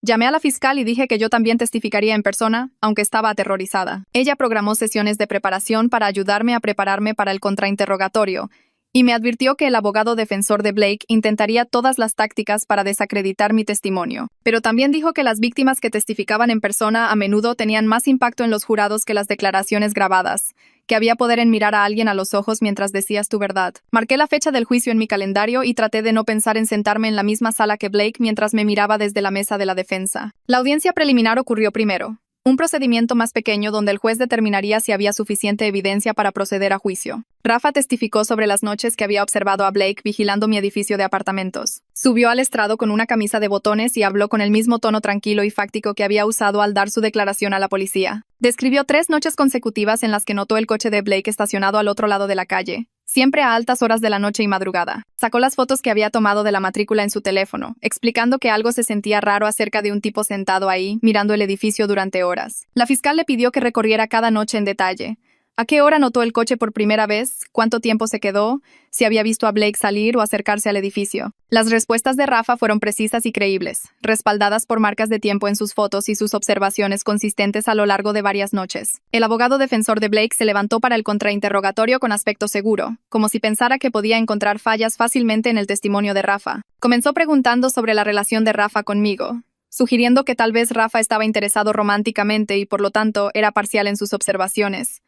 Llamé a la fiscal y dije que yo también testificaría en persona, aunque estaba aterrorizada. Ella programó sesiones de preparación para ayudarme a prepararme para el contrainterrogatorio, y me advirtió que el abogado defensor de Blake intentaría todas las tácticas para desacreditar mi testimonio. Pero también dijo que las víctimas que testificaban en persona a menudo tenían más impacto en los jurados que las declaraciones grabadas, que había poder en mirar a alguien a los ojos mientras decías tu verdad. Marqué la fecha del juicio en mi calendario y traté de no pensar en sentarme en la misma sala que Blake mientras me miraba desde la mesa de la defensa. La audiencia preliminar ocurrió primero. Un procedimiento más pequeño donde el juez determinaría si había suficiente evidencia para proceder a juicio. Rafa testificó sobre las noches que había observado a Blake vigilando mi edificio de apartamentos. Subió al estrado con una camisa de botones y habló con el mismo tono tranquilo y fáctico que había usado al dar su declaración a la policía. Describió 3 noches consecutivas en las que notó el coche de Blake estacionado al otro lado de la calle, siempre a altas horas de la noche y madrugada. Sacó las fotos que había tomado de la matrícula en su teléfono, explicando que algo se sentía raro acerca de un tipo sentado ahí, mirando el edificio durante horas. La fiscal le pidió que recorriera cada noche en detalle. ¿A qué hora notó el coche por primera vez? ¿Cuánto tiempo se quedó? ¿Si había visto a Blake salir o acercarse al edificio? Las respuestas de Rafa fueron precisas y creíbles, respaldadas por marcas de tiempo en sus fotos y sus observaciones consistentes a lo largo de varias noches. El abogado defensor de Blake se levantó para el contrainterrogatorio con aspecto seguro, como si pensara que podía encontrar fallas fácilmente en el testimonio de Rafa. Comenzó preguntando sobre la relación de Rafa conmigo, sugiriendo que tal vez Rafa estaba interesado románticamente y por lo tanto era parcial en sus observaciones.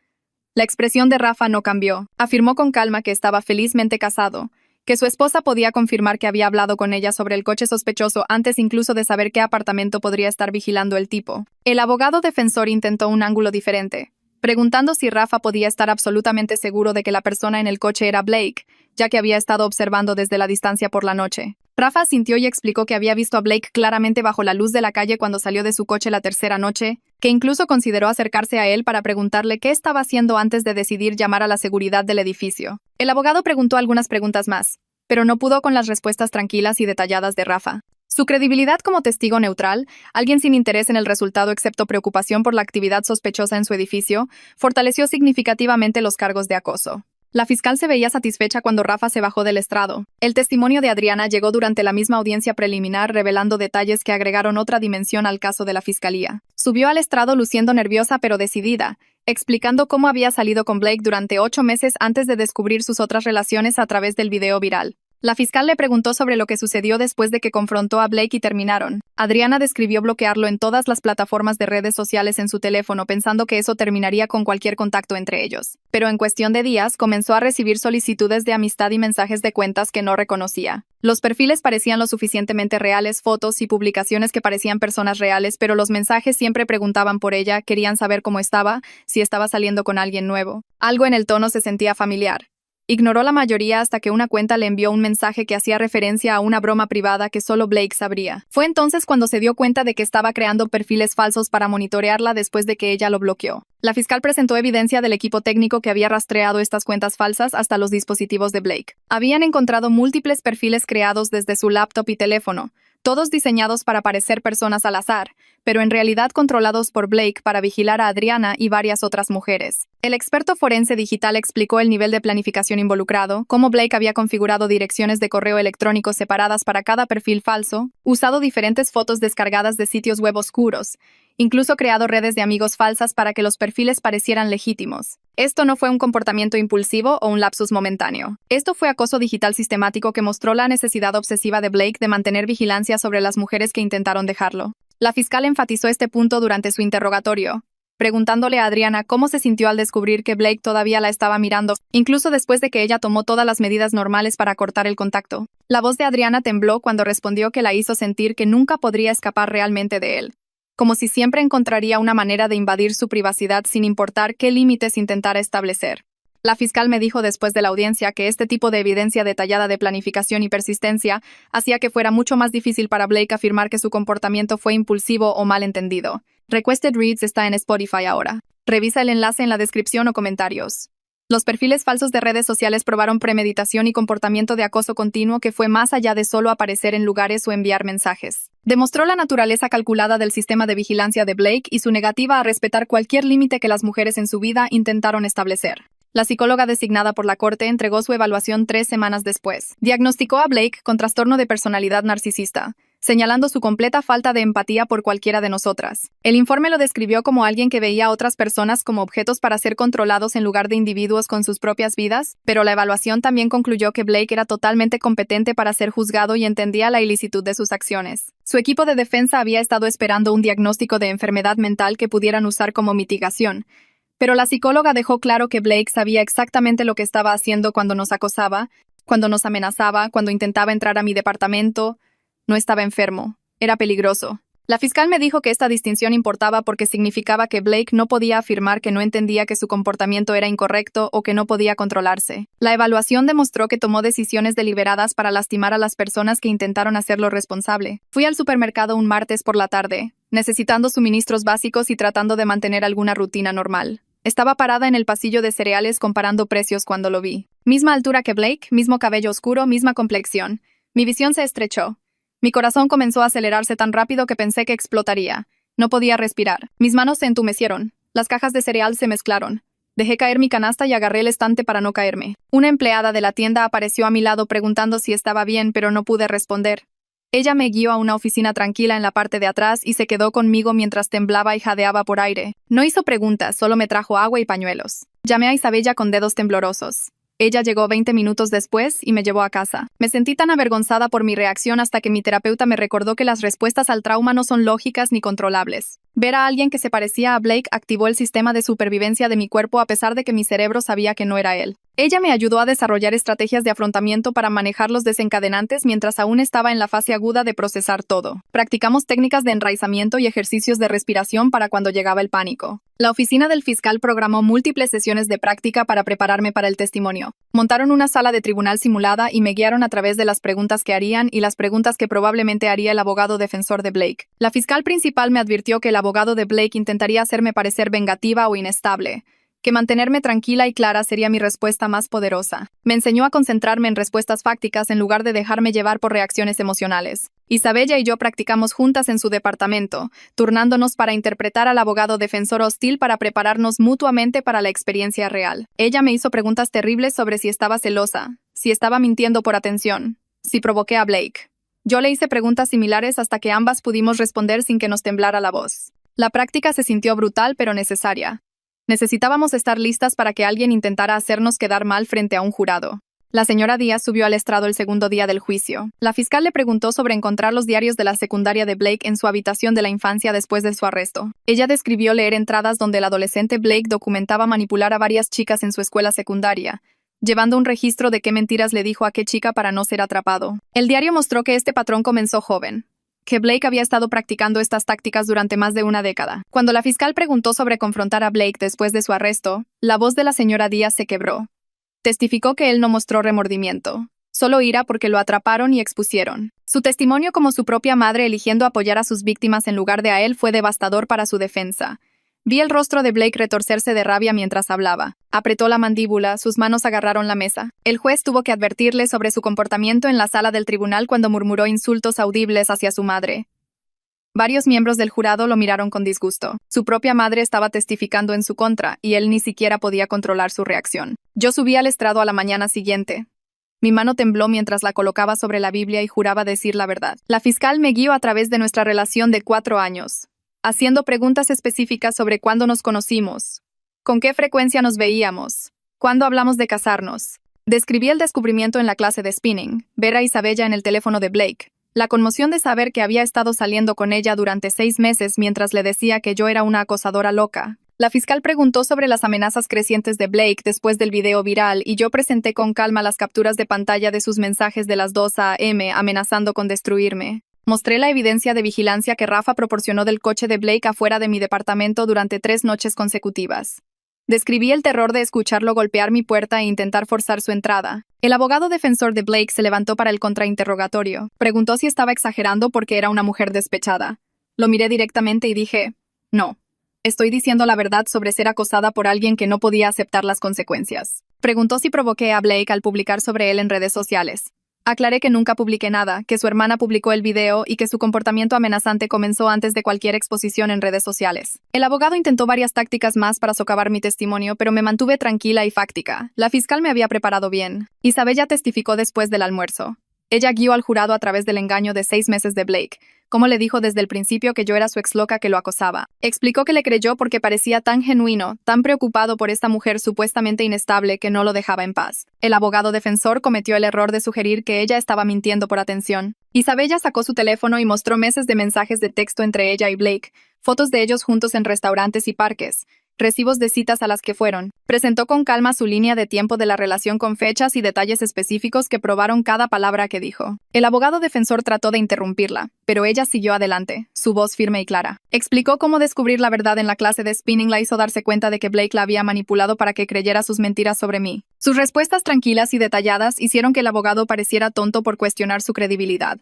La expresión de Rafa no cambió. Afirmó con calma que estaba felizmente casado, que su esposa podía confirmar que había hablado con ella sobre el coche sospechoso antes incluso de saber qué apartamento podría estar vigilando el tipo. El abogado defensor intentó un ángulo diferente, preguntando si Rafa podía estar absolutamente seguro de que la persona en el coche era Blake, ya que había estado observando desde la distancia por la noche. Rafa asintió y explicó que había visto a Blake claramente bajo la luz de la calle cuando salió de su coche la tercera noche, que incluso consideró acercarse a él para preguntarle qué estaba haciendo antes de decidir llamar a la seguridad del edificio. El abogado preguntó algunas preguntas más, pero no pudo con las respuestas tranquilas y detalladas de Rafa. Su credibilidad como testigo neutral, alguien sin interés en el resultado excepto preocupación por la actividad sospechosa en su edificio, fortaleció significativamente los cargos de acoso. La fiscal se veía satisfecha cuando Rafa se bajó del estrado. El testimonio de Adriana llegó durante la misma audiencia preliminar, revelando detalles que agregaron otra dimensión al caso de la fiscalía. Subió al estrado luciendo nerviosa pero decidida, explicando cómo había salido con Blake durante 8 meses antes de descubrir sus otras relaciones a través del video viral. La fiscal le preguntó sobre lo que sucedió después de que confrontó a Blake y terminaron. Adriana describió bloquearlo en todas las plataformas de redes sociales en su teléfono, pensando que eso terminaría con cualquier contacto entre ellos. Pero en cuestión de días, comenzó a recibir solicitudes de amistad y mensajes de cuentas que no reconocía. Los perfiles parecían lo suficientemente reales, fotos y publicaciones que parecían personas reales, pero los mensajes siempre preguntaban por ella, querían saber cómo estaba, si estaba saliendo con alguien nuevo. Algo en el tono se sentía familiar. Ignoró la mayoría hasta que una cuenta le envió un mensaje que hacía referencia a una broma privada que solo Blake sabría. Fue entonces cuando se dio cuenta de que estaba creando perfiles falsos para monitorearla después de que ella lo bloqueó. La fiscal presentó evidencia del equipo técnico que había rastreado estas cuentas falsas hasta los dispositivos de Blake. Habían encontrado múltiples perfiles creados desde su laptop y teléfono, todos diseñados para parecer personas al azar, pero en realidad controlados por Blake para vigilar a Adriana y varias otras mujeres. El experto forense digital explicó el nivel de planificación involucrado, cómo Blake había configurado direcciones de correo electrónico separadas para cada perfil falso, usado diferentes fotos descargadas de sitios web oscuros, incluso creado redes de amigos falsas para que los perfiles parecieran legítimos. Esto no fue un comportamiento impulsivo o un lapsus momentáneo. Esto fue acoso digital sistemático que mostró la necesidad obsesiva de Blake de mantener vigilancia sobre las mujeres que intentaron dejarlo. La fiscal enfatizó este punto durante su interrogatorio, preguntándole a Adriana cómo se sintió al descubrir que Blake todavía la estaba mirando, incluso después de que ella tomó todas las medidas normales para cortar el contacto. La voz de Adriana tembló cuando respondió que la hizo sentir que nunca podría escapar realmente de él, como si siempre encontraría una manera de invadir su privacidad sin importar qué límites intentara establecer. La fiscal me dijo después de la audiencia que este tipo de evidencia detallada de planificación y persistencia hacía que fuera mucho más difícil para Blake afirmar que su comportamiento fue impulsivo o malentendido. Requested Reads está en Spotify ahora. Revisa el enlace en la descripción o comentarios. Los perfiles falsos de redes sociales probaron premeditación y comportamiento de acoso continuo que fue más allá de solo aparecer en lugares o enviar mensajes. Demostró la naturaleza calculada del sistema de vigilancia de Blake y su negativa a respetar cualquier límite que las mujeres en su vida intentaron establecer. La psicóloga designada por la corte entregó su evaluación 3 semanas después. Diagnosticó a Blake con trastorno de personalidad narcisista, señalando su completa falta de empatía por cualquiera de nosotras. El informe lo describió como alguien que veía a otras personas como objetos para ser controlados en lugar de individuos con sus propias vidas, pero la evaluación también concluyó que Blake era totalmente competente para ser juzgado y entendía la ilicitud de sus acciones. Su equipo de defensa había estado esperando un diagnóstico de enfermedad mental que pudieran usar como mitigación, pero la psicóloga dejó claro que Blake sabía exactamente lo que estaba haciendo cuando nos acosaba, cuando nos amenazaba, cuando intentaba entrar a mi departamento. No estaba enfermo. Era peligroso. La fiscal me dijo que esta distinción importaba porque significaba que Blake no podía afirmar que no entendía que su comportamiento era incorrecto o que no podía controlarse. La evaluación demostró que tomó decisiones deliberadas para lastimar a las personas que intentaron hacerlo responsable. Fui al supermercado un martes por la tarde, necesitando suministros básicos y tratando de mantener alguna rutina normal. Estaba parada en el pasillo de cereales comparando precios cuando lo vi. Misma altura que Blake, mismo cabello oscuro, misma complexión. Mi visión se estrechó. Mi corazón comenzó a acelerarse tan rápido que pensé que explotaría. No podía respirar. Mis manos se entumecieron. Las cajas de cereal se mezclaron. Dejé caer mi canasta y agarré el estante para no caerme. Una empleada de la tienda apareció a mi lado preguntando si estaba bien, pero no pude responder. Ella me guió a una oficina tranquila en la parte de atrás y se quedó conmigo mientras temblaba y jadeaba por aire. No hizo preguntas, solo me trajo agua y pañuelos. Llamé a Isabella con dedos temblorosos. Ella llegó 20 minutos después y me llevó a casa. Me sentí tan avergonzada por mi reacción hasta que mi terapeuta me recordó que las respuestas al trauma no son lógicas ni controlables. Ver a alguien que se parecía a Blake activó el sistema de supervivencia de mi cuerpo a pesar de que mi cerebro sabía que no era él. Ella me ayudó a desarrollar estrategias de afrontamiento para manejar los desencadenantes mientras aún estaba en la fase aguda de procesar todo. Practicamos técnicas de enraizamiento y ejercicios de respiración para cuando llegaba el pánico. La oficina del fiscal programó múltiples sesiones de práctica para prepararme para el testimonio. Montaron una sala de tribunal simulada y me guiaron a través de las preguntas que harían y las preguntas que probablemente haría el abogado defensor de Blake. La fiscal principal me advirtió que el abogado de Blake intentaría hacerme parecer vengativa o inestable, que mantenerme tranquila y clara sería mi respuesta más poderosa. Me enseñó a concentrarme en respuestas fácticas en lugar de dejarme llevar por reacciones emocionales. Isabella y yo practicamos juntas en su departamento, turnándonos para interpretar al abogado defensor hostil para prepararnos mutuamente para la experiencia real. Ella me hizo preguntas terribles sobre si estaba celosa, si estaba mintiendo por atención, si provoqué a Blake. Yo le hice preguntas similares hasta que ambas pudimos responder sin que nos temblara la voz. La práctica se sintió brutal pero necesaria. Necesitábamos estar listas para que alguien intentara hacernos quedar mal frente a un jurado. La señora Díaz subió al estrado el segundo día del juicio. La fiscal le preguntó sobre encontrar los diarios de la secundaria de Blake en su habitación de la infancia después de su arresto. Ella describió leer entradas donde el adolescente Blake documentaba manipular a varias chicas en su escuela secundaria, llevando un registro de qué mentiras le dijo a qué chica para no ser atrapado. El diario mostró que este patrón comenzó joven, que Blake había estado practicando estas tácticas durante más de una década. Cuando la fiscal preguntó sobre confrontar a Blake después de su arresto, la voz de la señora Díaz se quebró. Testificó que él no mostró remordimiento, solo ira porque lo atraparon y expusieron. Su testimonio como su propia madre eligiendo apoyar a sus víctimas en lugar de a él fue devastador para su defensa. Vi el rostro de Blake retorcerse de rabia mientras hablaba. Apretó la mandíbula, sus manos agarraron la mesa. El juez tuvo que advertirle sobre su comportamiento en la sala del tribunal cuando murmuró insultos audibles hacia su madre. Varios miembros del jurado lo miraron con disgusto. Su propia madre estaba testificando en su contra, y él ni siquiera podía controlar su reacción. Yo subí al estrado a la mañana siguiente. Mi mano tembló mientras la colocaba sobre la Biblia y juraba decir la verdad. La fiscal me guió a través de nuestra relación de 4 años, haciendo preguntas específicas sobre cuándo nos conocimos, con qué frecuencia nos veíamos, cuándo hablamos de casarnos. Describí el descubrimiento en la clase de spinning, ver a Isabella en el teléfono de Blake, la conmoción de saber que había estado saliendo con ella durante 6 meses mientras le decía que yo era una acosadora loca. La fiscal preguntó sobre las amenazas crecientes de Blake después del video viral y yo presenté con calma las capturas de pantalla de sus mensajes de las 2 a.m. amenazando con destruirme. Mostré la evidencia de vigilancia que Rafa proporcionó del coche de Blake afuera de mi departamento durante 3 noches consecutivas. Describí el terror de escucharlo golpear mi puerta e intentar forzar su entrada. El abogado defensor de Blake se levantó para el contrainterrogatorio. Preguntó si estaba exagerando porque era una mujer despechada. Lo miré directamente y dije, no. Estoy diciendo la verdad sobre ser acosada por alguien que no podía aceptar las consecuencias. Preguntó si provoqué a Blake al publicar sobre él en redes sociales. Aclaré que nunca publiqué nada, que su hermana publicó el video y que su comportamiento amenazante comenzó antes de cualquier exposición en redes sociales. El abogado intentó varias tácticas más para socavar mi testimonio, pero me mantuve tranquila y fáctica. La fiscal me había preparado bien. Isabella testificó después del almuerzo. Ella guió al jurado a través del engaño de 6 meses de Blake, como le dijo desde el principio que yo era su exloca que lo acosaba. Explicó que le creyó porque parecía tan genuino, tan preocupado por esta mujer supuestamente inestable que no lo dejaba en paz. El abogado defensor cometió el error de sugerir que ella estaba mintiendo por atención. Isabella sacó su teléfono y mostró meses de mensajes de texto entre ella y Blake, fotos de ellos juntos en restaurantes y parques, recibos de citas a las que fueron. Presentó con calma su línea de tiempo de la relación con fechas y detalles específicos que probaron cada palabra que dijo. El abogado defensor trató de interrumpirla, pero ella siguió adelante, su voz firme y clara. Explicó cómo descubrir la verdad en la clase de spinning la hizo darse cuenta de que Blake la había manipulado para que creyera sus mentiras sobre mí. Sus respuestas tranquilas y detalladas hicieron que el abogado pareciera tonto por cuestionar su credibilidad.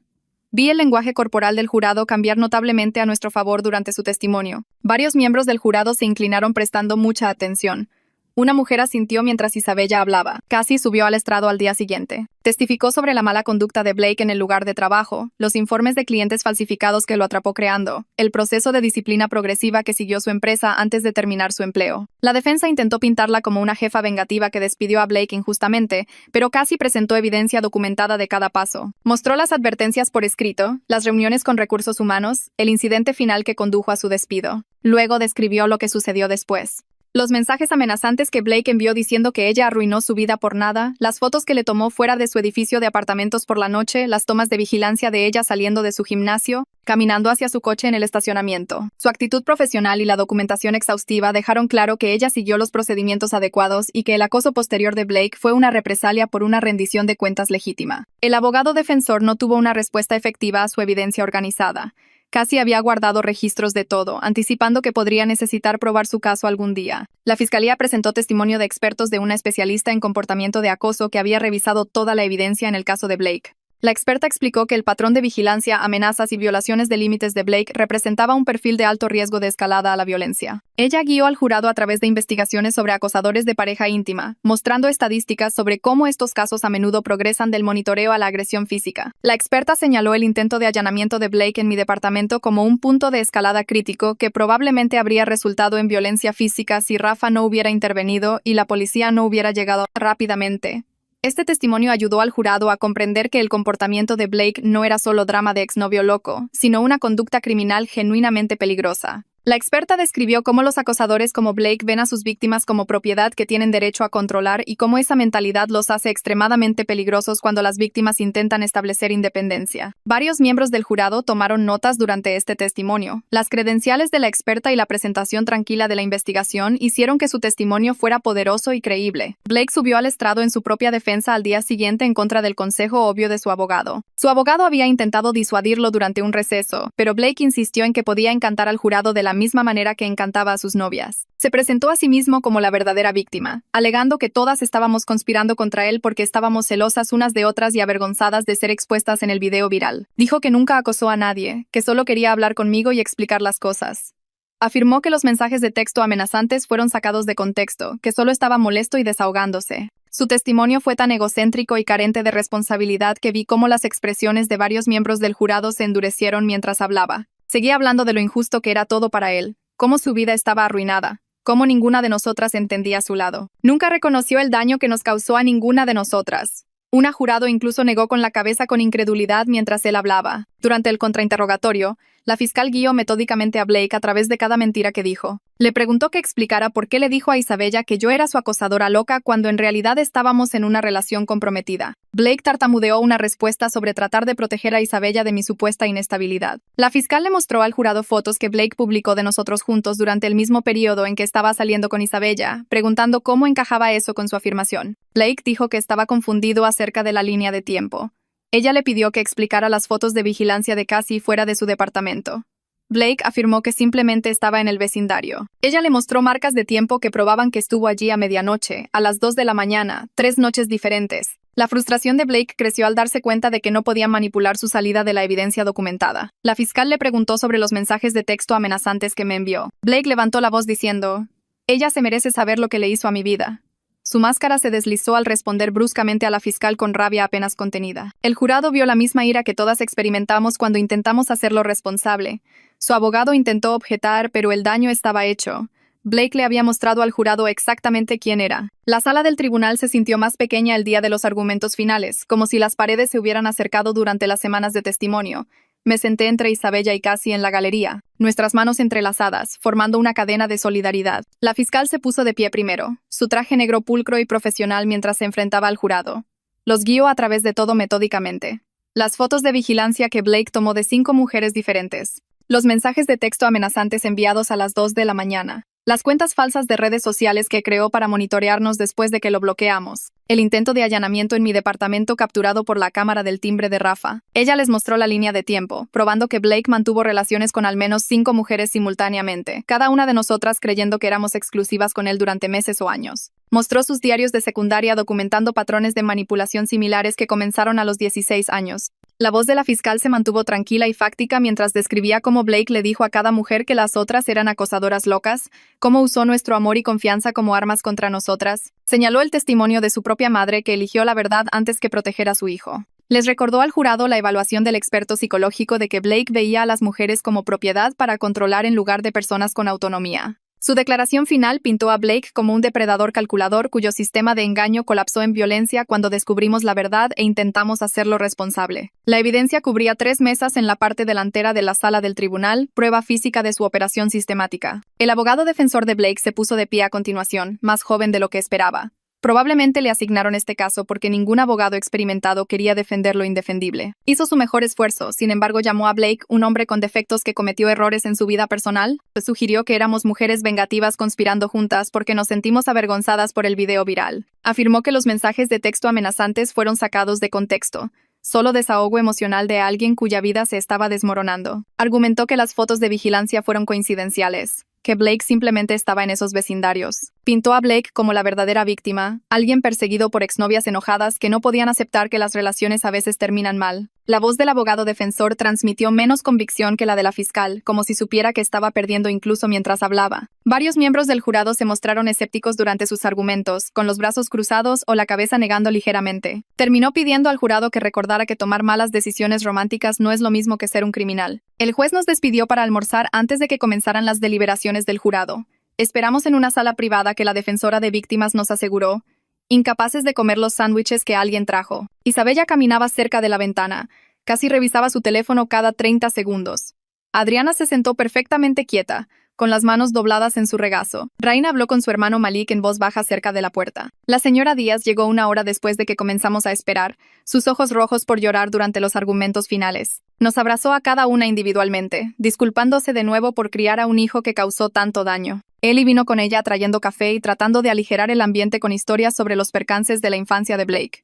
Vi el lenguaje corporal del jurado cambiar notablemente a nuestro favor durante su testimonio. Varios miembros del jurado se inclinaron prestando mucha atención. Una mujer asintió mientras Isabella hablaba. Cassie subió al estrado al día siguiente. Testificó sobre la mala conducta de Blake en el lugar de trabajo, los informes de clientes falsificados que lo atrapó creando, el proceso de disciplina progresiva que siguió su empresa antes de terminar su empleo. La defensa intentó pintarla como una jefa vengativa que despidió a Blake injustamente, pero Cassie presentó evidencia documentada de cada paso. Mostró las advertencias por escrito, las reuniones con recursos humanos, el incidente final que condujo a su despido. Luego describió lo que sucedió después. Los mensajes amenazantes que Blake envió diciendo que ella arruinó su vida por nada, las fotos que le tomó fuera de su edificio de apartamentos por la noche, las tomas de vigilancia de ella saliendo de su gimnasio, caminando hacia su coche en el estacionamiento. Su actitud profesional y la documentación exhaustiva dejaron claro que ella siguió los procedimientos adecuados y que el acoso posterior de Blake fue una represalia por una rendición de cuentas legítima. El abogado defensor no tuvo una respuesta efectiva a su evidencia organizada. Cassie había guardado registros de todo, anticipando que podría necesitar probar su caso algún día. La fiscalía presentó testimonio de expertos de una especialista en comportamiento de acoso que había revisado toda la evidencia en el caso de Blake. La experta explicó que el patrón de vigilancia, amenazas y violaciones de límites de Blake representaba un perfil de alto riesgo de escalada a la violencia. Ella guió al jurado a través de investigaciones sobre acosadores de pareja íntima, mostrando estadísticas sobre cómo estos casos a menudo progresan del monitoreo a la agresión física. La experta señaló el intento de allanamiento de Blake en mi departamento como un punto de escalada crítico que probablemente habría resultado en violencia física si Rafa no hubiera intervenido y la policía no hubiera llegado rápidamente. Este testimonio ayudó al jurado a comprender que el comportamiento de Blake no era solo drama de exnovio loco, sino una conducta criminal genuinamente peligrosa. La experta describió cómo los acosadores como Blake ven a sus víctimas como propiedad que tienen derecho a controlar y cómo esa mentalidad los hace extremadamente peligrosos cuando las víctimas intentan establecer independencia. Varios miembros del jurado tomaron notas durante este testimonio. Las credenciales de la experta y la presentación tranquila de la investigación hicieron que su testimonio fuera poderoso y creíble. Blake subió al estrado en su propia defensa al día siguiente en contra del consejo obvio de su abogado. Su abogado había intentado disuadirlo durante un receso, pero Blake insistió en que podía encantar al jurado de la misma manera que encantaba a sus novias. Se presentó a sí mismo como la verdadera víctima, alegando que todas estábamos conspirando contra él porque estábamos celosas unas de otras y avergonzadas de ser expuestas en el video viral. Dijo que nunca acosó a nadie, que solo quería hablar conmigo y explicar las cosas. Afirmó que los mensajes de texto amenazantes fueron sacados de contexto, que solo estaba molesto y desahogándose. Su testimonio fue tan egocéntrico y carente de responsabilidad que vi cómo las expresiones de varios miembros del jurado se endurecieron mientras hablaba. Seguía hablando de lo injusto que era todo para él, cómo su vida estaba arruinada, cómo ninguna de nosotras entendía su lado. Nunca reconoció el daño que nos causó a ninguna de nosotras. Un jurado incluso negó con la cabeza con incredulidad mientras él hablaba. Durante el contrainterrogatorio, la fiscal guió metódicamente a Blake a través de cada mentira que dijo. Le preguntó que explicara por qué le dijo a Isabella que yo era su acosadora loca cuando en realidad estábamos en una relación comprometida. Blake tartamudeó una respuesta sobre tratar de proteger a Isabella de mi supuesta inestabilidad. La fiscal le mostró al jurado fotos que Blake publicó de nosotros juntos durante el mismo periodo en que estaba saliendo con Isabella, preguntando cómo encajaba eso con su afirmación. Blake dijo que estaba confundido acerca de la línea de tiempo. Ella le pidió que explicara las fotos de vigilancia de Cassie fuera de su departamento. Blake afirmó que simplemente estaba en el vecindario. Ella le mostró marcas de tiempo que probaban que estuvo allí a medianoche, a las 2 de la mañana, 3 noches diferentes. La frustración de Blake creció al darse cuenta de que no podía manipular su salida de la evidencia documentada. La fiscal le preguntó sobre los mensajes de texto amenazantes que me envió. Blake levantó la voz diciendo, «Ella se merece saber lo que le hizo a mi vida». Su máscara se deslizó al responder bruscamente a la fiscal con rabia apenas contenida. El jurado vio la misma ira que todas experimentamos cuando intentamos hacerlo responsable. Su abogado intentó objetar, pero el daño estaba hecho. Blake le había mostrado al jurado exactamente quién era. La sala del tribunal se sintió más pequeña el día de los argumentos finales, como si las paredes se hubieran acercado durante las semanas de testimonio. Me senté entre Isabella y Cassie en la galería, nuestras manos entrelazadas, formando una cadena de solidaridad. La fiscal se puso de pie primero, su traje negro pulcro y profesional mientras se enfrentaba al jurado. Los guió a través de todo metódicamente. Las fotos de vigilancia que Blake tomó de 5 mujeres diferentes. Los mensajes de texto amenazantes enviados a las 2 de la mañana. Las cuentas falsas de redes sociales que creó para monitorearnos después de que lo bloqueamos. El intento de allanamiento en mi departamento capturado por la cámara del timbre de Rafa. Ella les mostró la línea de tiempo, probando que Blake mantuvo relaciones con al menos 5 mujeres simultáneamente, cada una de nosotras creyendo que éramos exclusivas con él durante meses o años. Mostró sus diarios de secundaria documentando patrones de manipulación similares que comenzaron a los 16 años. La voz de la fiscal se mantuvo tranquila y fáctica mientras describía cómo Blake le dijo a cada mujer que las otras eran acosadoras locas, cómo usó nuestro amor y confianza como armas contra nosotras. Señaló el testimonio de su propia madre que eligió la verdad antes que proteger a su hijo. Les recordó al jurado la evaluación del experto psicológico de que Blake veía a las mujeres como propiedad para controlar en lugar de personas con autonomía. Su declaración final pintó a Blake como un depredador calculador cuyo sistema de engaño colapsó en violencia cuando descubrimos la verdad e intentamos hacerlo responsable. La evidencia cubría 3 mesas en la parte delantera de la sala del tribunal, prueba física de su operación sistemática. El abogado defensor de Blake se puso de pie a continuación, más joven de lo que esperaba. Probablemente le asignaron este caso porque ningún abogado experimentado quería defender lo indefendible. Hizo su mejor esfuerzo, sin embargo llamó a Blake un hombre con defectos que cometió errores en su vida personal. Sugirió que éramos mujeres vengativas conspirando juntas porque nos sentimos avergonzadas por el video viral. Afirmó que los mensajes de texto amenazantes fueron sacados de contexto. Solo desahogo emocional de alguien cuya vida se estaba desmoronando. Argumentó que las fotos de vigilancia fueron coincidenciales, que Blake simplemente estaba en esos vecindarios. Pintó a Blake como la verdadera víctima, alguien perseguido por exnovias enojadas que no podían aceptar que las relaciones a veces terminan mal. La voz del abogado defensor transmitió menos convicción que la de la fiscal, como si supiera que estaba perdiendo incluso mientras hablaba. Varios miembros del jurado se mostraron escépticos durante sus argumentos, con los brazos cruzados o la cabeza negando ligeramente. Terminó pidiendo al jurado que recordara que tomar malas decisiones románticas no es lo mismo que ser un criminal. El juez nos despidió para almorzar antes de que comenzaran las deliberaciones del jurado. Esperamos en una sala privada que la defensora de víctimas nos aseguró, incapaces de comer los sándwiches que alguien trajo. Isabella caminaba cerca de la ventana, casi revisaba su teléfono cada 30 segundos. Adriana se sentó perfectamente quieta, con las manos dobladas en su regazo. Raina habló con su hermano Malik en voz baja cerca de la puerta. La señora Díaz llegó 1 hora después de que comenzamos a esperar, sus ojos rojos por llorar durante los argumentos finales. Nos abrazó a cada una individualmente, disculpándose de nuevo por criar a un hijo que causó tanto daño. Ellie vino con ella trayendo café y tratando de aligerar el ambiente con historias sobre los percances de la infancia de Blake.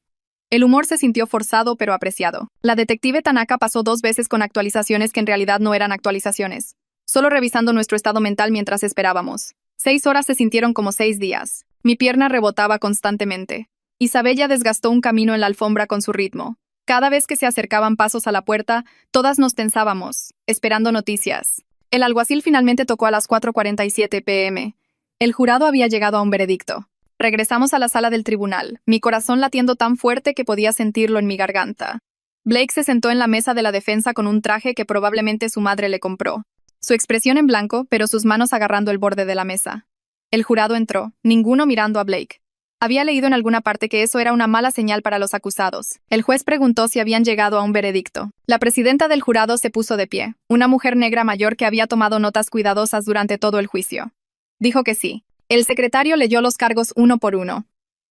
El humor se sintió forzado pero apreciado. La detective Tanaka pasó 2 veces con actualizaciones que en realidad no eran actualizaciones, solo revisando nuestro estado mental mientras esperábamos. 6 horas se sintieron como 6 días. Mi pierna rebotaba constantemente. Isabella desgastó un camino en la alfombra con su ritmo. Cada vez que se acercaban pasos a la puerta, todas nos tensábamos, esperando noticias. El alguacil finalmente tocó a las 4:47 p.m. El jurado había llegado a un veredicto. Regresamos a la sala del tribunal, mi corazón latiendo tan fuerte que podía sentirlo en mi garganta. Blake se sentó en la mesa de la defensa con un traje que probablemente su madre le compró. Su expresión en blanco, pero sus manos agarrando el borde de la mesa. El jurado entró, ninguno mirando a Blake. Había leído en alguna parte que eso era una mala señal para los acusados. El juez preguntó si habían llegado a un veredicto. La presidenta del jurado se puso de pie, una mujer negra mayor que había tomado notas cuidadosas durante todo el juicio. Dijo que sí. El secretario leyó los cargos uno por uno.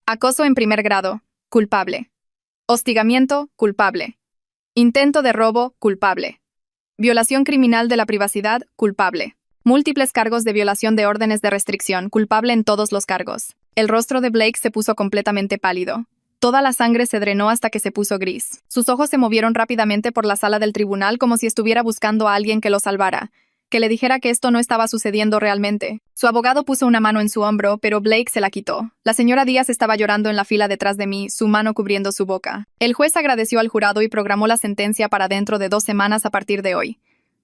Acoso en primer grado, culpable. Hostigamiento, culpable. Intento de robo, culpable. Violación criminal de la privacidad, culpable. Múltiples cargos de violación de órdenes de restricción, culpable en todos los cargos. El rostro de Blake se puso completamente pálido. Toda la sangre se drenó hasta que se puso gris. Sus ojos se movieron rápidamente por la sala del tribunal como si estuviera buscando a alguien que lo salvara, que le dijera que esto no estaba sucediendo realmente. Su abogado puso una mano en su hombro, pero Blake se la quitó. La señora Díaz estaba llorando en la fila detrás de mí, su mano cubriendo su boca. El juez agradeció al jurado y programó la sentencia para dentro de 2 semanas a partir de hoy.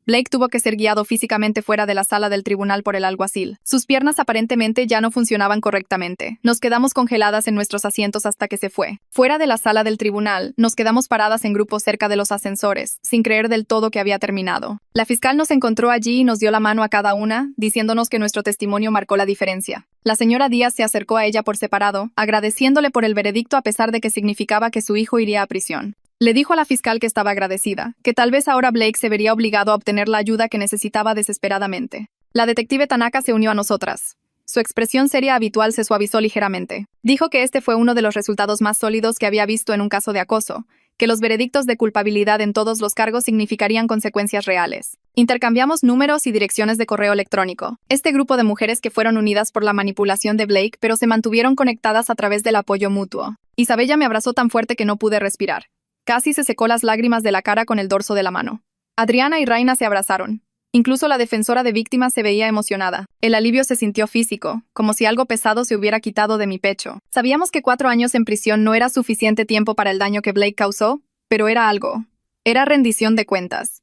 Blake tuvo que ser guiado físicamente fuera de la sala del tribunal por el alguacil. Sus piernas aparentemente ya no funcionaban correctamente. Nos quedamos congeladas en nuestros asientos hasta que se fue. Fuera de la sala del tribunal, nos quedamos paradas en grupo cerca de los ascensores, sin creer del todo que había terminado. La fiscal nos encontró allí y nos dio la mano a cada una, diciéndonos que nuestro testimonio marcó la diferencia. La señora Díaz se acercó a ella por separado, agradeciéndole por el veredicto a pesar de que significaba que su hijo iría a prisión. Le dijo a la fiscal que estaba agradecida, que tal vez ahora Blake se vería obligado a obtener la ayuda que necesitaba desesperadamente. La detective Tanaka se unió a nosotras. Su expresión seria habitual se suavizó ligeramente. Dijo que este fue uno de los resultados más sólidos que había visto en un caso de acoso, que los veredictos de culpabilidad en todos los cargos significarían consecuencias reales. Intercambiamos números y direcciones de correo electrónico. Este grupo de mujeres que fueron unidas por la manipulación de Blake, pero se mantuvieron conectadas a través del apoyo mutuo. Isabella me abrazó tan fuerte que no pude respirar. Casi se secó las lágrimas de la cara con el dorso de la mano. Adriana y Raina se abrazaron. Incluso la defensora de víctimas se veía emocionada. El alivio se sintió físico, como si algo pesado se hubiera quitado de mi pecho. Sabíamos que 4 años en prisión no era suficiente tiempo para el daño que Blake causó, pero era algo. Era rendición de cuentas.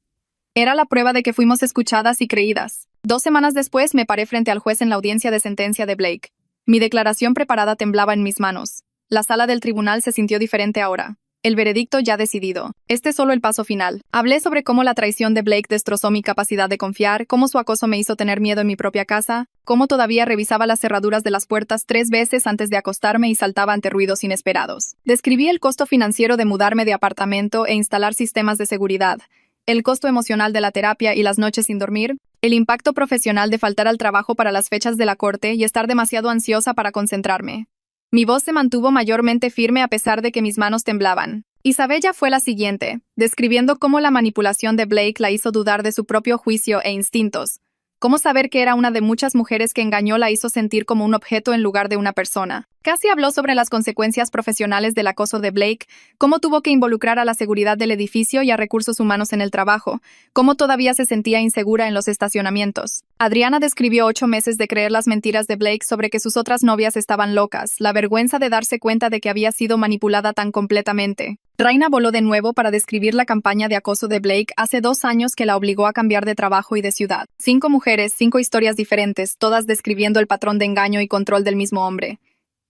Era la prueba de que fuimos escuchadas y creídas. 2 semanas después me paré frente al juez en la audiencia de sentencia de Blake. Mi declaración preparada temblaba en mis manos. La sala del tribunal se sintió diferente ahora. El veredicto ya decidido. Este es solo el paso final. Hablé sobre cómo la traición de Blake destrozó mi capacidad de confiar, cómo su acoso me hizo tener miedo en mi propia casa, cómo todavía revisaba las cerraduras de las puertas 3 veces antes de acostarme y saltaba ante ruidos inesperados. Describí el costo financiero de mudarme de apartamento e instalar sistemas de seguridad, el costo emocional de la terapia y las noches sin dormir, el impacto profesional de faltar al trabajo para las fechas de la corte y estar demasiado ansiosa para concentrarme. Mi voz se mantuvo mayormente firme a pesar de que mis manos temblaban. Isabella fue la siguiente, describiendo cómo la manipulación de Blake la hizo dudar de su propio juicio e instintos. Cómo saber que era una de muchas mujeres que engañó la hizo sentir como un objeto en lugar de una persona. Casi habló sobre las consecuencias profesionales del acoso de Blake, cómo tuvo que involucrar a la seguridad del edificio y a recursos humanos en el trabajo, cómo todavía se sentía insegura en los estacionamientos. Adriana describió 8 meses de creer las mentiras de Blake sobre que sus otras novias estaban locas, la vergüenza de darse cuenta de que había sido manipulada tan completamente. Raina voló de nuevo para describir la campaña de acoso de Blake hace 2 años que la obligó a cambiar de trabajo y de ciudad. 5 mujeres, 5 historias diferentes, todas describiendo el patrón de engaño y control del mismo hombre.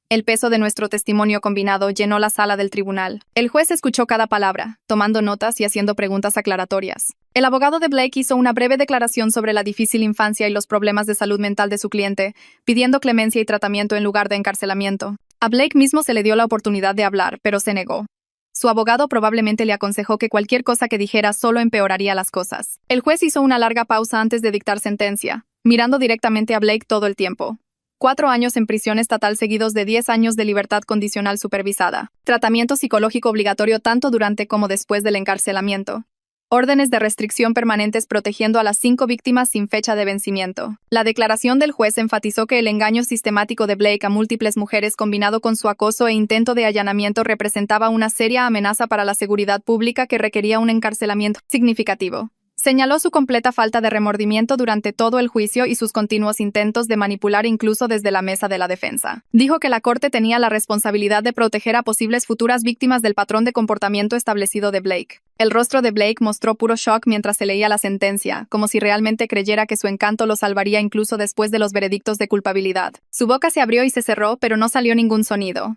El peso de nuestro testimonio combinado llenó la sala del tribunal. El juez escuchó cada palabra, tomando notas y haciendo preguntas aclaratorias. El abogado de Blake hizo una breve declaración sobre la difícil infancia y los problemas de salud mental de su cliente, pidiendo clemencia y tratamiento en lugar de encarcelamiento. A Blake mismo se le dio la oportunidad de hablar, pero se negó. Su abogado probablemente le aconsejó que cualquier cosa que dijera solo empeoraría las cosas. El juez hizo una larga pausa antes de dictar sentencia, mirando directamente a Blake todo el tiempo. 4 años en prisión estatal seguidos de 10 años de libertad condicional supervisada. Tratamiento psicológico obligatorio tanto durante como después del encarcelamiento. Órdenes de restricción permanentes protegiendo a las 5 víctimas sin fecha de vencimiento. La declaración del juez enfatizó que el engaño sistemático de Blake a múltiples mujeres combinado con su acoso e intento de allanamiento representaba una seria amenaza para la seguridad pública que requería un encarcelamiento significativo. Señaló su completa falta de remordimiento durante todo el juicio y sus continuos intentos de manipular incluso desde la mesa de la defensa. Dijo que la corte tenía la responsabilidad de proteger a posibles futuras víctimas del patrón de comportamiento establecido de Blake. El rostro de Blake mostró puro shock mientras se leía la sentencia, como si realmente creyera que su encanto lo salvaría incluso después de los veredictos de culpabilidad. Su boca se abrió y se cerró, pero no salió ningún sonido.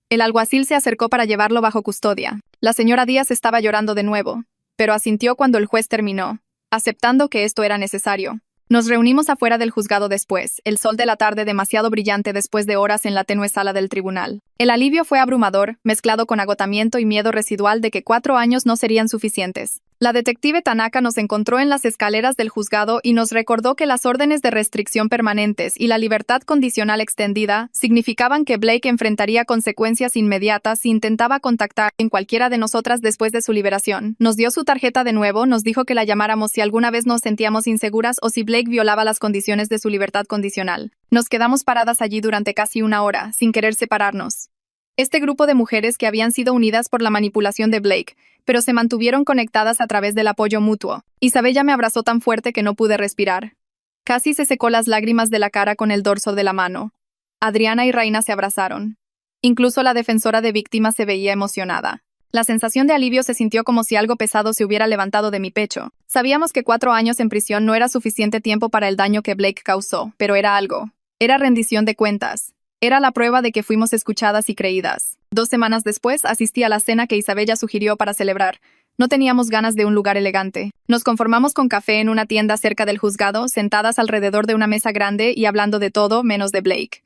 El alguacil se acercó para llevarlo bajo custodia. La señora Díaz estaba llorando de nuevo, pero asintió cuando el juez terminó, aceptando que esto era necesario. Nos reunimos afuera del juzgado después, el sol de la tarde demasiado brillante después de horas en la tenue sala del tribunal. El alivio fue abrumador, mezclado con agotamiento y miedo residual de que 4 años no serían suficientes. La detective Tanaka nos encontró en las escaleras del juzgado y nos recordó que las órdenes de restricción permanentes y la libertad condicional extendida significaban que Blake enfrentaría consecuencias inmediatas si intentaba contactar en cualquiera de nosotras después de su liberación. Nos dio su tarjeta de nuevo, nos dijo que la llamáramos si alguna vez nos sentíamos inseguras o si Blake violaba las condiciones de su libertad condicional. Nos quedamos paradas allí durante casi 1 hora, sin querer separarnos. Este grupo de mujeres que habían sido unidas por la manipulación de Blake, pero se mantuvieron conectadas a través del apoyo mutuo. Isabella me abrazó tan fuerte que no pude respirar. Casi se secó las lágrimas de la cara con el dorso de la mano. Adriana y Raina se abrazaron. Incluso la defensora de víctimas se veía emocionada. La sensación de alivio se sintió como si algo pesado se hubiera levantado de mi pecho. Sabíamos que 4 años en prisión no era suficiente tiempo para el daño que Blake causó, pero era algo. Era rendición de cuentas. Era la prueba de que fuimos escuchadas y creídas. 2 semanas después, asistí a la cena que Isabella sugirió para celebrar. No teníamos ganas de un lugar elegante. Nos conformamos con café en una tienda cerca del juzgado, sentadas alrededor de una mesa grande y hablando de todo menos de Blake.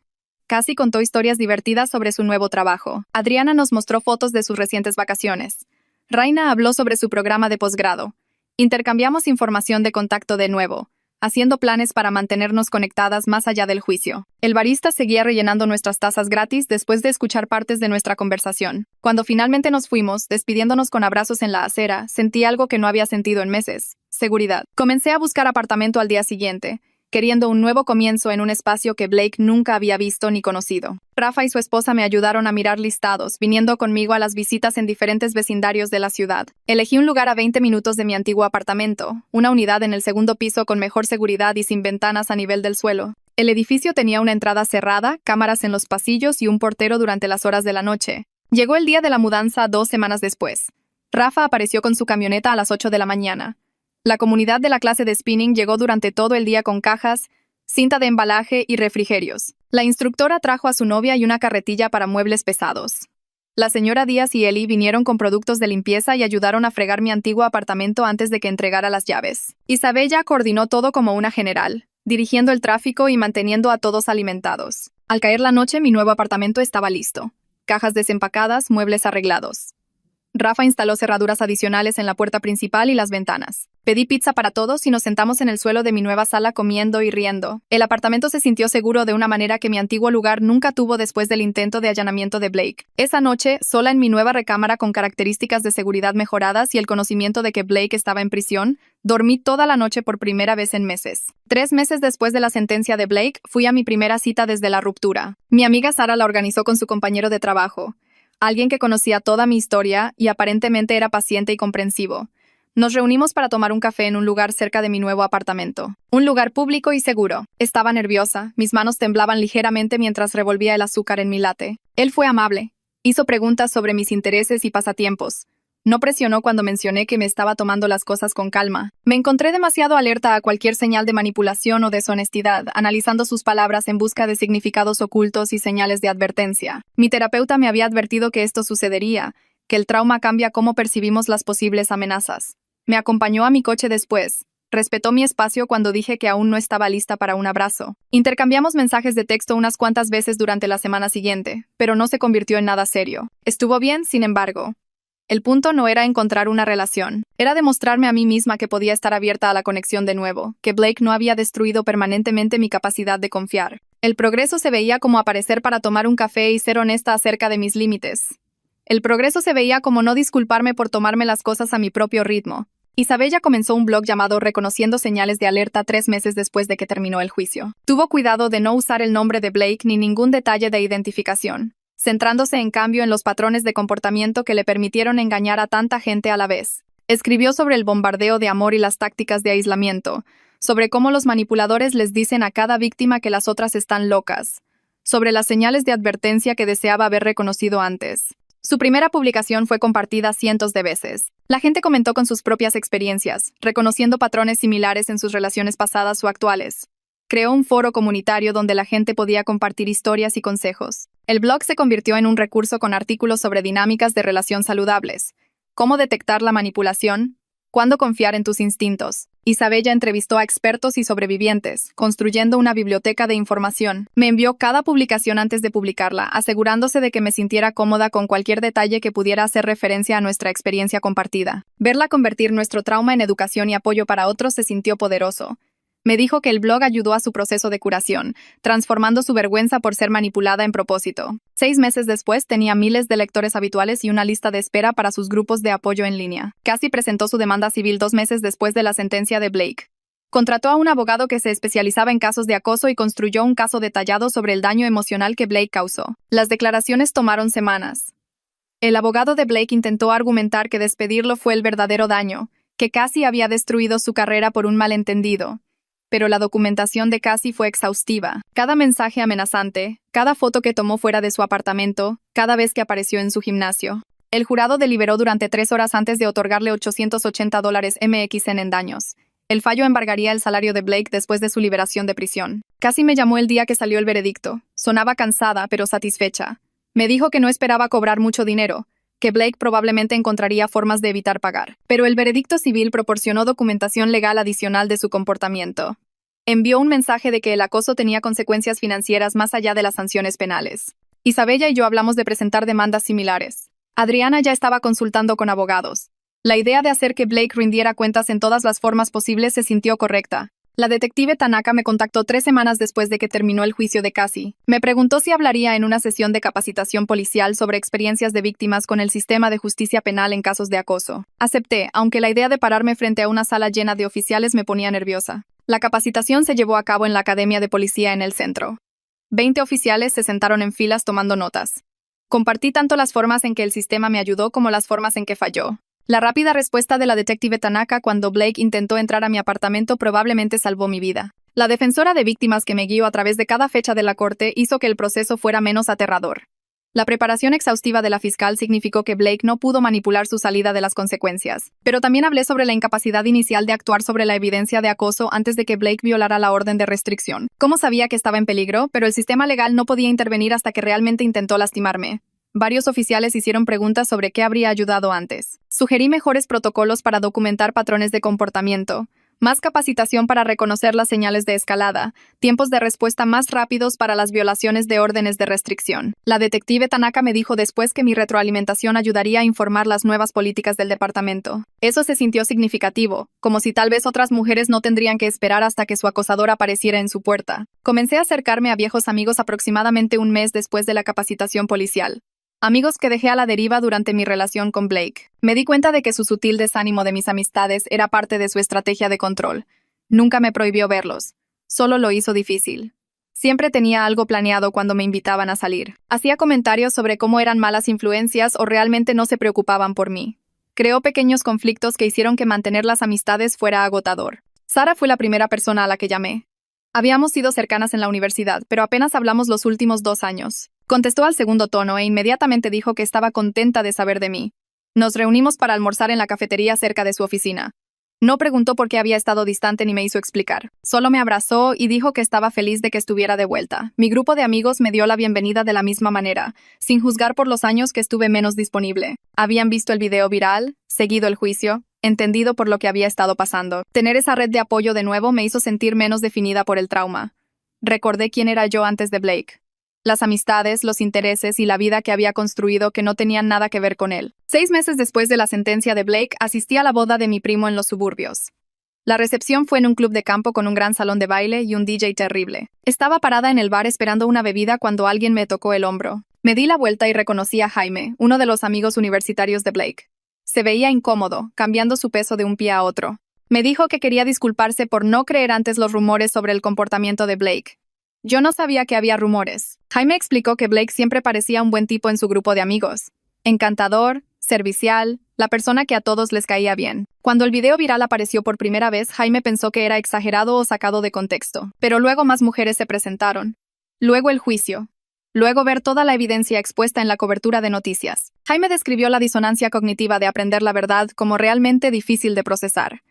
Cassie contó historias divertidas sobre su nuevo trabajo. Adriana nos mostró fotos de sus recientes vacaciones. Raina habló sobre su programa de posgrado. Intercambiamos información de contacto de nuevo, haciendo planes para mantenernos conectadas más allá del juicio. El barista seguía rellenando nuestras tazas gratis después de escuchar partes de nuestra conversación. Cuando finalmente nos fuimos, despidiéndonos con abrazos en la acera, sentí algo que no había sentido en meses: seguridad. Comencé a buscar apartamento al día siguiente, queriendo un nuevo comienzo en un espacio que Blake nunca había visto ni conocido. Rafa y su esposa me ayudaron a mirar listados, viniendo conmigo a las visitas en diferentes vecindarios de la ciudad. Elegí un lugar a 20 minutos de mi antiguo apartamento, una unidad en el segundo piso con mejor seguridad y sin ventanas a nivel del suelo. El edificio tenía una entrada cerrada, cámaras en los pasillos y un portero durante las horas de la noche. Llegó el día de la mudanza 2 semanas después. Rafa apareció con su camioneta a las 8 de la mañana. La comunidad de la clase de spinning llegó durante todo el día con cajas, cinta de embalaje y refrigerios. La instructora trajo a su novia y una carretilla para muebles pesados. La señora Díaz y Eli vinieron con productos de limpieza y ayudaron a fregar mi antiguo apartamento antes de que entregara las llaves. Isabella coordinó todo como una general, dirigiendo el tráfico y manteniendo a todos alimentados. Al caer la noche, mi nuevo apartamento estaba listo. Cajas desempacadas, muebles arreglados. Rafa instaló cerraduras adicionales en la puerta principal y las ventanas. Pedí pizza para todos y nos sentamos en el suelo de mi nueva sala comiendo y riendo. El apartamento se sintió seguro de una manera que mi antiguo lugar nunca tuvo después del intento de allanamiento de Blake. Esa noche, sola en mi nueva recámara con características de seguridad mejoradas y el conocimiento de que Blake estaba en prisión, dormí toda la noche por primera vez en meses. 3 meses después de la sentencia de Blake, fui a mi primera cita desde la ruptura. Mi amiga Sara la organizó con su compañero de trabajo, alguien que conocía toda mi historia y aparentemente era paciente y comprensivo. Nos reunimos para tomar un café en un lugar cerca de mi nuevo apartamento. Un lugar público y seguro. Estaba nerviosa, mis manos temblaban ligeramente mientras revolvía el azúcar en mi latte. Él fue amable. Hizo preguntas sobre mis intereses y pasatiempos. No presionó cuando mencioné que me estaba tomando las cosas con calma. Me encontré demasiado alerta a cualquier señal de manipulación o deshonestidad, analizando sus palabras en busca de significados ocultos y señales de advertencia. Mi terapeuta me había advertido que esto sucedería, que el trauma cambia cómo percibimos las posibles amenazas. Me acompañó a mi coche después. Respetó mi espacio cuando dije que aún no estaba lista para un abrazo. Intercambiamos mensajes de texto unas cuantas veces durante la semana siguiente, pero no se convirtió en nada serio. Estuvo bien, sin embargo. El punto no era encontrar una relación, era demostrarme a mí misma que podía estar abierta a la conexión de nuevo, que Blake no había destruido permanentemente mi capacidad de confiar. El progreso se veía como aparecer para tomar un café y ser honesta acerca de mis límites. El progreso se veía como no disculparme por tomarme las cosas a mi propio ritmo. Isabella comenzó un blog llamado Reconociendo Señales de Alerta 3 meses después de que terminó el juicio. Tuvo cuidado de no usar el nombre de Blake ni ningún detalle de identificación, centrándose en cambio en los patrones de comportamiento que le permitieron engañar a tanta gente a la vez. Escribió sobre el bombardeo de amor y las tácticas de aislamiento, sobre cómo los manipuladores les dicen a cada víctima que las otras están locas, sobre las señales de advertencia que deseaba haber reconocido antes. Su primera publicación fue compartida cientos de veces. La gente comentó con sus propias experiencias, reconociendo patrones similares en sus relaciones pasadas o actuales. Creó un foro comunitario donde la gente podía compartir historias y consejos. El blog se convirtió en un recurso con artículos sobre dinámicas de relación saludables, cómo detectar la manipulación, cuándo confiar en tus instintos. Isabella entrevistó a expertos y sobrevivientes, construyendo una biblioteca de información. Me envió cada publicación antes de publicarla, asegurándose de que me sintiera cómoda con cualquier detalle que pudiera hacer referencia a nuestra experiencia compartida. Verla convertir nuestro trauma en educación y apoyo para otros se sintió poderoso. Me dijo que el blog ayudó a su proceso de curación, transformando su vergüenza por ser manipulada en propósito. 6 meses después tenía miles de lectores habituales y una lista de espera para sus grupos de apoyo en línea. Cassie presentó su demanda civil 2 meses después de la sentencia de Blake. Contrató a un abogado que se especializaba en casos de acoso y construyó un caso detallado sobre el daño emocional que Blake causó. Las declaraciones tomaron semanas. El abogado de Blake intentó argumentar que despedirlo fue el verdadero daño, que Cassie había destruido su carrera por un malentendido. Pero la documentación de Cassie fue exhaustiva. Cada mensaje amenazante, cada foto que tomó fuera de su apartamento, cada vez que apareció en su gimnasio. El jurado deliberó durante 3 horas antes de otorgarle $880 en daños. El fallo embargaría el salario de Blake después de su liberación de prisión. Casi me llamó el día que salió el veredicto. Sonaba cansada, pero satisfecha. Me dijo que no esperaba cobrar mucho dinero, que Blake probablemente encontraría formas de evitar pagar. Pero el veredicto civil proporcionó documentación legal adicional de su comportamiento. Envió un mensaje de que el acoso tenía consecuencias financieras más allá de las sanciones penales. Isabella y yo hablamos de presentar demandas similares. Adriana ya estaba consultando con abogados. La idea de hacer que Blake rindiera cuentas en todas las formas posibles se sintió correcta. La detective Tanaka me contactó 3 semanas después de que terminó el juicio de Cassie. Me preguntó si hablaría en una sesión de capacitación policial sobre experiencias de víctimas con el sistema de justicia penal en casos de acoso. Acepté, aunque la idea de pararme frente a una sala llena de oficiales me ponía nerviosa. La capacitación se llevó a cabo en la Academia de Policía en el centro. 20 oficiales se sentaron en filas tomando notas. Compartí tanto las formas en que el sistema me ayudó como las formas en que falló. La rápida respuesta de la detective Tanaka cuando Blake intentó entrar a mi apartamento probablemente salvó mi vida. La defensora de víctimas que me guió a través de cada fecha de la corte hizo que el proceso fuera menos aterrador. La preparación exhaustiva de la fiscal significó que Blake no pudo manipular su salida de las consecuencias. Pero también hablé sobre la incapacidad inicial de actuar sobre la evidencia de acoso antes de que Blake violara la orden de restricción. Cómo sabía que estaba en peligro, pero el sistema legal no podía intervenir hasta que realmente intentó lastimarme. Varios oficiales hicieron preguntas sobre qué habría ayudado antes. Sugerí mejores protocolos para documentar patrones de comportamiento, más capacitación para reconocer las señales de escalada, tiempos de respuesta más rápidos para las violaciones de órdenes de restricción. La detective Tanaka me dijo después que mi retroalimentación ayudaría a informar las nuevas políticas del departamento. Eso se sintió significativo, como si tal vez otras mujeres no tendrían que esperar hasta que su acosador apareciera en su puerta. Comencé a acercarme a viejos amigos aproximadamente un mes después de la capacitación policial. Amigos que dejé a la deriva durante mi relación con Blake. Me di cuenta de que su sutil desánimo de mis amistades era parte de su estrategia de control. Nunca me prohibió verlos. Solo lo hizo difícil. Siempre tenía algo planeado cuando me invitaban a salir. Hacía comentarios sobre cómo eran malas influencias o realmente no se preocupaban por mí. Creó pequeños conflictos que hicieron que mantener las amistades fuera agotador. Sara fue la primera persona a la que llamé. Habíamos sido cercanas en la universidad, pero apenas hablamos los últimos 2 años. Contestó al segundo tono e inmediatamente dijo que estaba contenta de saber de mí. Nos reunimos para almorzar en la cafetería cerca de su oficina. No preguntó por qué había estado distante ni me hizo explicar. Solo me abrazó y dijo que estaba feliz de que estuviera de vuelta. Mi grupo de amigos me dio la bienvenida de la misma manera, sin juzgar por los años que estuve menos disponible. Habían visto el video viral, seguido el juicio, entendido por lo que había estado pasando. Tener esa red de apoyo de nuevo me hizo sentir menos definida por el trauma. Recordé quién era yo antes de Blake. Las amistades, los intereses y la vida que había construido que no tenían nada que ver con él. 6 meses después de la sentencia de Blake, asistí a la boda de mi primo en los suburbios. La recepción fue en un club de campo con un gran salón de baile y un DJ terrible. Estaba parada en el bar esperando una bebida cuando alguien me tocó el hombro. Me di la vuelta y reconocí a Jaime, uno de los amigos universitarios de Blake. Se veía incómodo, cambiando su peso de un pie a otro. Me dijo que quería disculparse por no creer antes los rumores sobre el comportamiento de Blake. Yo no sabía que había rumores. Jaime explicó que Blake siempre parecía un buen tipo en su grupo de amigos. Encantador, servicial, la persona que a todos les caía bien. Cuando el video viral apareció por primera vez, Jaime pensó que era exagerado o sacado de contexto. Pero luego más mujeres se presentaron. Luego el juicio. Luego ver toda la evidencia expuesta en la cobertura de noticias. Jaime describió la disonancia cognitiva de aprender la verdad como realmente difícil de procesar.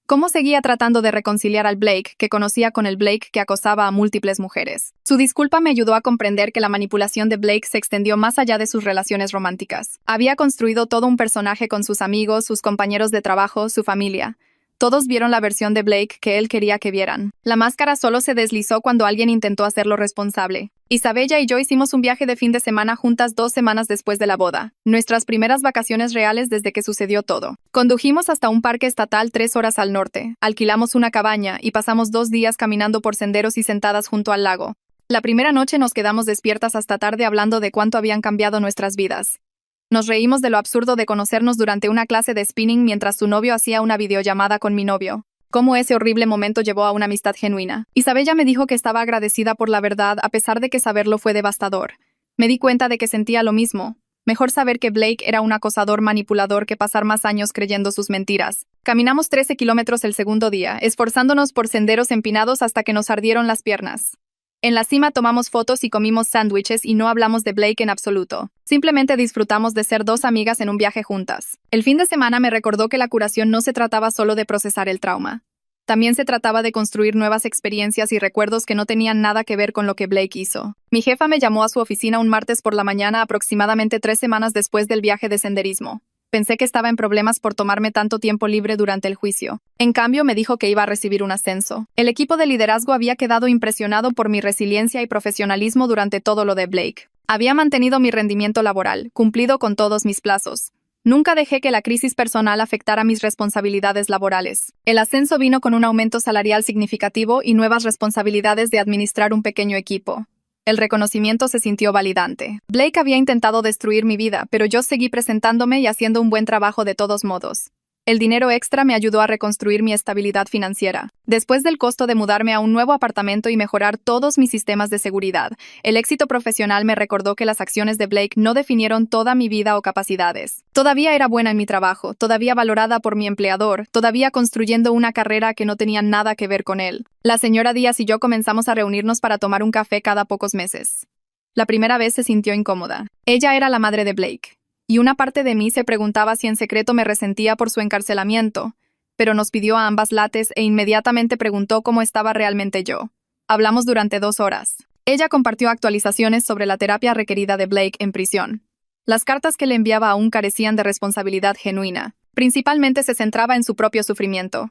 Cómo seguía tratando de reconciliar al Blake que conocía con el Blake que acosaba a múltiples mujeres. Su disculpa me ayudó a comprender que la manipulación de Blake se extendió más allá de sus relaciones románticas. Había construido todo un personaje con sus amigos, sus compañeros de trabajo, su familia. Todos vieron la versión de Blake que él quería que vieran. La máscara solo se deslizó cuando alguien intentó hacerlo responsable. Isabella y yo hicimos un viaje de fin de semana juntas 2 semanas después de la boda. Nuestras primeras vacaciones reales desde que sucedió todo. Condujimos hasta un parque estatal 3 horas al norte. Alquilamos una cabaña y pasamos 2 días caminando por senderos y sentadas junto al lago. La primera noche nos quedamos despiertas hasta tarde hablando de cuánto habían cambiado nuestras vidas. Nos reímos de lo absurdo de conocernos durante una clase de spinning mientras su novio hacía una videollamada con mi novio. Cómo ese horrible momento llevó a una amistad genuina. Isabella me dijo que estaba agradecida por la verdad a pesar de que saberlo fue devastador. Me di cuenta de que sentía lo mismo. Mejor saber que Blake era un acosador manipulador que pasar más años creyendo sus mentiras. Caminamos 13 kilómetros el segundo día, esforzándonos por senderos empinados hasta que nos ardieron las piernas. En la cima tomamos fotos y comimos sándwiches y no hablamos de Blake en absoluto. Simplemente disfrutamos de ser dos amigas en un viaje juntas. El fin de semana me recordó que la curación no se trataba solo de procesar el trauma. También se trataba de construir nuevas experiencias y recuerdos que no tenían nada que ver con lo que Blake hizo. Mi jefa me llamó a su oficina un martes por la mañana, aproximadamente 3 semanas después del viaje de senderismo. Pensé que estaba en problemas por tomarme tanto tiempo libre durante el juicio. En cambio, me dijo que iba a recibir un ascenso. El equipo de liderazgo había quedado impresionado por mi resiliencia y profesionalismo durante todo lo de Blake. Había mantenido mi rendimiento laboral, cumplido con todos mis plazos. Nunca dejé que la crisis personal afectara mis responsabilidades laborales. El ascenso vino con un aumento salarial significativo y nuevas responsabilidades de administrar un pequeño equipo. El reconocimiento se sintió validante. Blake había intentado destruir mi vida, pero yo seguí presentándome y haciendo un buen trabajo de todos modos. El dinero extra me ayudó a reconstruir mi estabilidad financiera. Después del costo de mudarme a un nuevo apartamento y mejorar todos mis sistemas de seguridad, el éxito profesional me recordó que las acciones de Blake no definieron toda mi vida o capacidades. Todavía era buena en mi trabajo, todavía valorada por mi empleador, todavía construyendo una carrera que no tenía nada que ver con él. La señora Díaz y yo comenzamos a reunirnos para tomar un café cada pocos meses. La primera vez se sintió incómoda. Ella era la madre de Blake. Y una parte de mí se preguntaba si en secreto me resentía por su encarcelamiento, pero nos pidió a ambas lates e inmediatamente preguntó cómo estaba realmente yo. Hablamos durante 2 horas. Ella compartió actualizaciones sobre la terapia requerida de Blake en prisión. Las cartas que le enviaba aún carecían de responsabilidad genuina. Principalmente se centraba en su propio sufrimiento.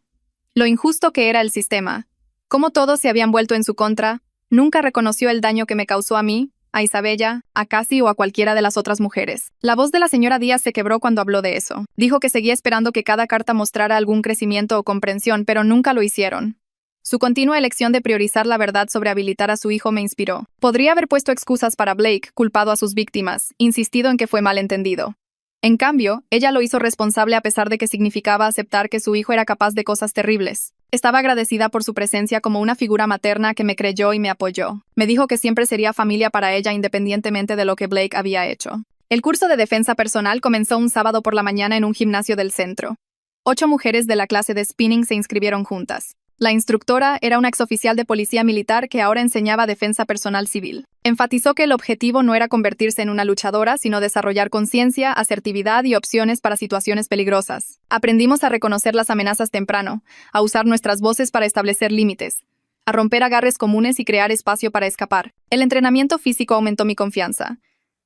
Lo injusto que era el sistema. Cómo todos se habían vuelto en su contra. Nunca reconoció el daño que me causó a mí, a Isabella, a Cassie o a cualquiera de las otras mujeres. La voz de la señora Díaz se quebró cuando habló de eso. Dijo que seguía esperando que cada carta mostrara algún crecimiento o comprensión, pero nunca lo hicieron. Su continua elección de priorizar la verdad sobre habilitar a su hijo me inspiró. Podría haber puesto excusas para Blake, culpado a sus víctimas, insistido en que fue malentendido. En cambio, ella lo hizo responsable a pesar de que significaba aceptar que su hijo era capaz de cosas terribles. Estaba agradecida por su presencia como una figura materna que me creyó y me apoyó. Me dijo que siempre sería familia para ella independientemente de lo que Blake había hecho. El curso de defensa personal comenzó un sábado por la mañana en un gimnasio del centro. 8 mujeres de la clase de spinning se inscribieron juntas. La instructora era una exoficial de policía militar que ahora enseñaba defensa personal civil. Enfatizó que el objetivo no era convertirse en una luchadora, sino desarrollar conciencia, asertividad y opciones para situaciones peligrosas. Aprendimos a reconocer las amenazas temprano, a usar nuestras voces para establecer límites, a romper agarres comunes y crear espacio para escapar. El entrenamiento físico aumentó mi confianza.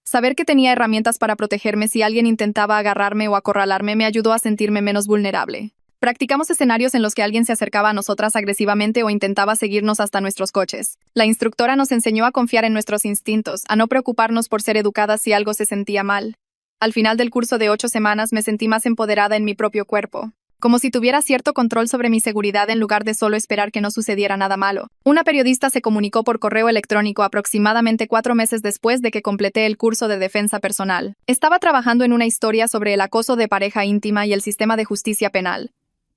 Saber que tenía herramientas para protegerme si alguien intentaba agarrarme o acorralarme me ayudó a sentirme menos vulnerable. Practicamos escenarios en los que alguien se acercaba a nosotras agresivamente o intentaba seguirnos hasta nuestros coches. La instructora nos enseñó a confiar en nuestros instintos, a no preocuparnos por ser educadas si algo se sentía mal. Al final del curso de 8 semanas me sentí más empoderada en mi propio cuerpo, como si tuviera cierto control sobre mi seguridad en lugar de solo esperar que no sucediera nada malo. Una periodista se comunicó por correo electrónico aproximadamente 4 meses después de que completé el curso de defensa personal. Estaba trabajando en una historia sobre el acoso de pareja íntima y el sistema de justicia penal.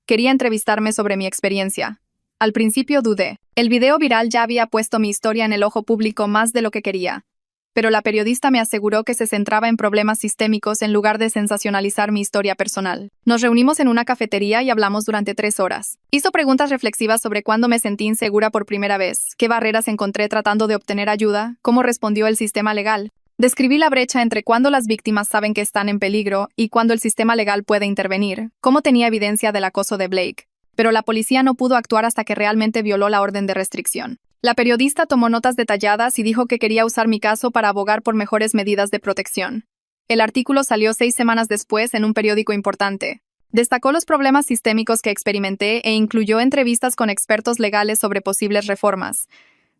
Quería entrevistarme sobre mi experiencia. Al principio dudé. El video viral ya había puesto mi historia en el ojo público más de lo que quería. Pero la periodista me aseguró que se centraba en problemas sistémicos en lugar de sensacionalizar mi historia personal. Nos reunimos en una cafetería y hablamos durante 3 horas. Hizo preguntas reflexivas sobre cuándo me sentí insegura por primera vez, qué barreras encontré tratando de obtener ayuda, cómo respondió el sistema legal. Describí la brecha entre cuando las víctimas saben que están en peligro y cuando el sistema legal puede intervenir, cómo tenía evidencia del acoso de Blake. Pero la policía no pudo actuar hasta que realmente violó la orden de restricción. La periodista tomó notas detalladas y dijo que quería usar mi caso para abogar por mejores medidas de protección. El artículo salió 6 semanas después en un periódico importante. Destacó los problemas sistémicos que experimenté e incluyó entrevistas con expertos legales sobre posibles reformas.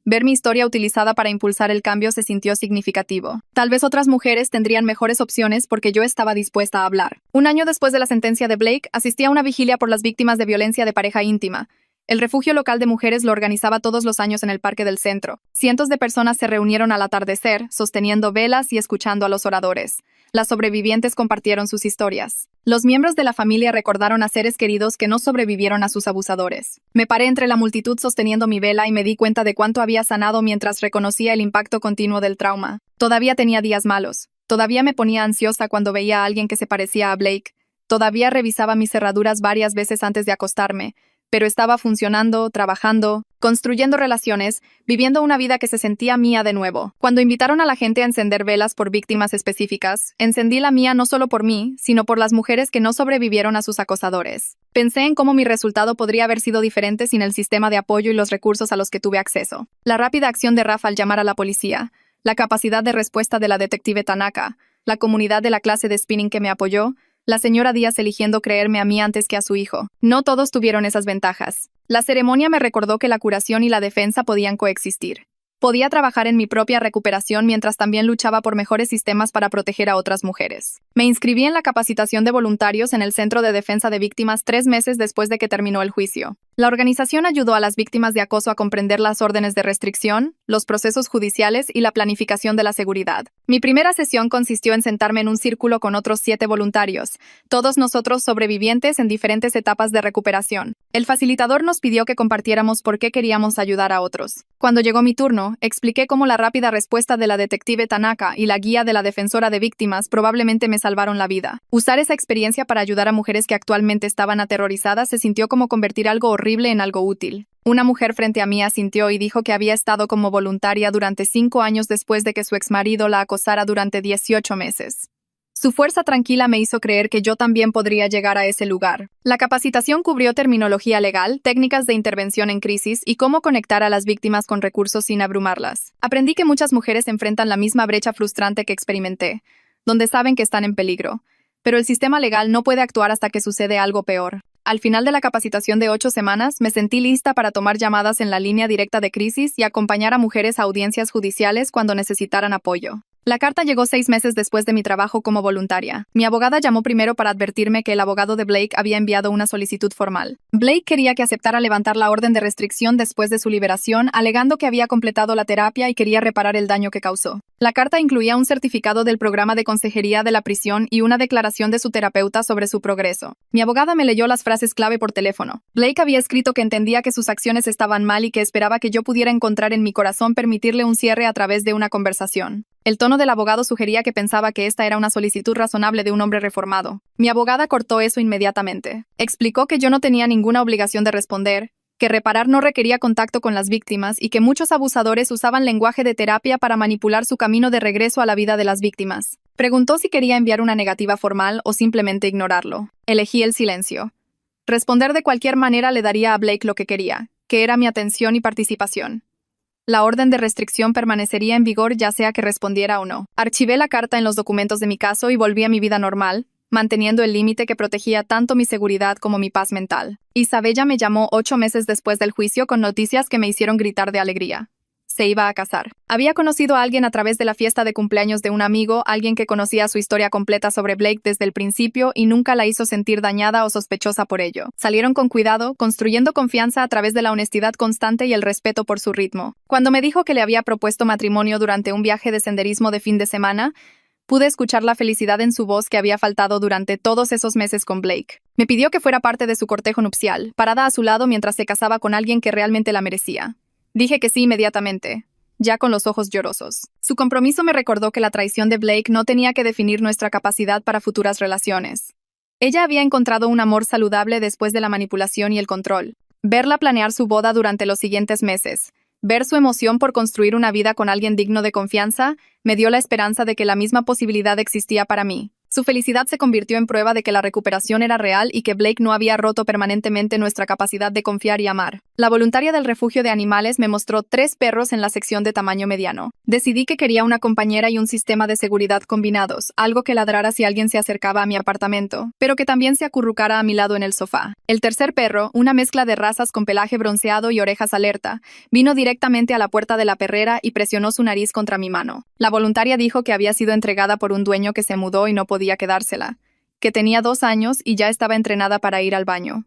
Ver mi historia utilizada para impulsar el cambio se sintió significativo. Tal vez otras mujeres tendrían mejores opciones porque yo estaba dispuesta a hablar. Un año después de la sentencia de Blake, asistí a una vigilia por las víctimas de violencia de pareja íntima. El refugio local de mujeres lo organizaba todos los años en el parque del centro. Cientos de personas se reunieron al atardecer, sosteniendo velas y escuchando a los oradores. Las sobrevivientes compartieron sus historias. Los miembros de la familia recordaron a seres queridos que no sobrevivieron a sus abusadores. Me paré entre la multitud sosteniendo mi vela y me di cuenta de cuánto había sanado mientras reconocía el impacto continuo del trauma. Todavía tenía días malos. Todavía me ponía ansiosa cuando veía a alguien que se parecía a Blake. Todavía revisaba mis cerraduras varias veces antes de acostarme. pero estaba funcionando, trabajando, construyendo relaciones, viviendo una vida que se sentía mía de nuevo. Cuando invitaron a la gente a encender velas por víctimas específicas, encendí la mía no solo por mí, sino por las mujeres que no sobrevivieron a sus acosadores. Pensé en cómo mi resultado podría haber sido diferente sin el sistema de apoyo y los recursos a los que tuve acceso. La rápida acción de Rafa al llamar a la policía, la capacidad de respuesta de la detective Tanaka, la comunidad de la clase de spinning que me apoyó, la señora Díaz eligiendo creerme a mí antes que a su hijo. No todos tuvieron esas ventajas. La ceremonia me recordó que la curación y la defensa podían coexistir. Podía trabajar en mi propia recuperación mientras también luchaba por mejores sistemas para proteger a otras mujeres. Me inscribí en la capacitación de voluntarios en el Centro de Defensa de Víctimas 3 meses después de que terminó el juicio. La organización ayudó a las víctimas de acoso a comprender las órdenes de restricción, los procesos judiciales y la planificación de la seguridad. Mi primera sesión consistió en sentarme en un círculo con otros 7 voluntarios, todos nosotros sobrevivientes en diferentes etapas de recuperación. El facilitador nos pidió que compartiéramos por qué queríamos ayudar a otros. Cuando llegó mi turno, expliqué cómo la rápida respuesta de la detective Tanaka y la guía de la defensora de víctimas probablemente me salvaron la vida. Usar esa experiencia para ayudar a mujeres que actualmente estaban aterrorizadas se sintió como convertir algo horrible en algo útil. Una mujer frente a mí asintió y dijo que había estado como voluntaria durante 5 años después de que su exmarido la acosara durante 18 meses. Su fuerza tranquila me hizo creer que yo también podría llegar a ese lugar. La capacitación cubrió terminología legal, técnicas de intervención en crisis y cómo conectar a las víctimas con recursos sin abrumarlas. Aprendí que muchas mujeres enfrentan la misma brecha frustrante que experimenté, donde saben que están en peligro, pero el sistema legal no puede actuar hasta que sucede algo peor. Al final de la capacitación de 8 semanas, me sentí lista para tomar llamadas en la línea directa de crisis y acompañar a mujeres a audiencias judiciales cuando necesitaran apoyo. La carta llegó 6 meses después de mi trabajo como voluntaria. Mi abogada llamó primero para advertirme que el abogado de Blake había enviado una solicitud formal. Blake quería que aceptara levantar la orden de restricción después de su liberación, alegando que había completado la terapia y quería reparar el daño que causó. La carta incluía un certificado del programa de consejería de la prisión y una declaración de su terapeuta sobre su progreso. Mi abogada me leyó las frases clave por teléfono. Blake había escrito que entendía que sus acciones estaban mal y que esperaba que yo pudiera encontrar en mi corazón permitirle un cierre a través de una conversación. El tono del abogado sugería que pensaba que esta era una solicitud razonable de un hombre reformado. Mi abogada cortó eso inmediatamente. Explicó que yo no tenía ninguna obligación de responder, que reparar no requería contacto con las víctimas y que muchos abusadores usaban lenguaje de terapia para manipular su camino de regreso a la vida de las víctimas. Preguntó si quería enviar una negativa formal o simplemente ignorarlo. Elegí el silencio. Responder de cualquier manera le daría a Blake lo que quería, que era mi atención y participación. La orden de restricción permanecería en vigor ya sea que respondiera o no. Archivé la carta en los documentos de mi caso y volví a mi vida normal, manteniendo el límite que protegía tanto mi seguridad como mi paz mental. Isabella me llamó 8 meses después del juicio con noticias que me hicieron gritar de alegría. Se iba a casar. Había conocido a alguien a través de la fiesta de cumpleaños de un amigo, alguien que conocía su historia completa sobre Blake desde el principio y nunca la hizo sentir dañada o sospechosa por ello. Salieron con cuidado, construyendo confianza a través de la honestidad constante y el respeto por su ritmo. Cuando me dijo que le había propuesto matrimonio durante un viaje de senderismo de fin de semana, pude escuchar la felicidad en su voz que había faltado durante todos esos meses con Blake. Me pidió que fuera parte de su cortejo nupcial, parada a su lado mientras se casaba con alguien que realmente la merecía. Dije que sí inmediatamente, ya con los ojos llorosos. Su compromiso me recordó que la traición de Blake no tenía que definir nuestra capacidad para futuras relaciones. Ella había encontrado un amor saludable después de la manipulación y el control. Verla planear su boda durante los siguientes meses, ver su emoción por construir una vida con alguien digno de confianza, me dio la esperanza de que la misma posibilidad existía para mí. Su felicidad se convirtió en prueba de que la recuperación era real y que Blake no había roto permanentemente nuestra capacidad de confiar y amar. La voluntaria del refugio de animales me mostró 3 perros en la sección de tamaño mediano. Decidí que quería una compañera y un sistema de seguridad combinados, algo que ladrara si alguien se acercaba a mi apartamento, pero que también se acurrucara a mi lado en el sofá. El tercer perro, una mezcla de razas con pelaje bronceado y orejas alerta, vino directamente a la puerta de la perrera y presionó su nariz contra mi mano. La voluntaria dijo que había sido entregada por un dueño que se mudó y no podía quedársela, que tenía 2 años y ya estaba entrenada para ir al baño.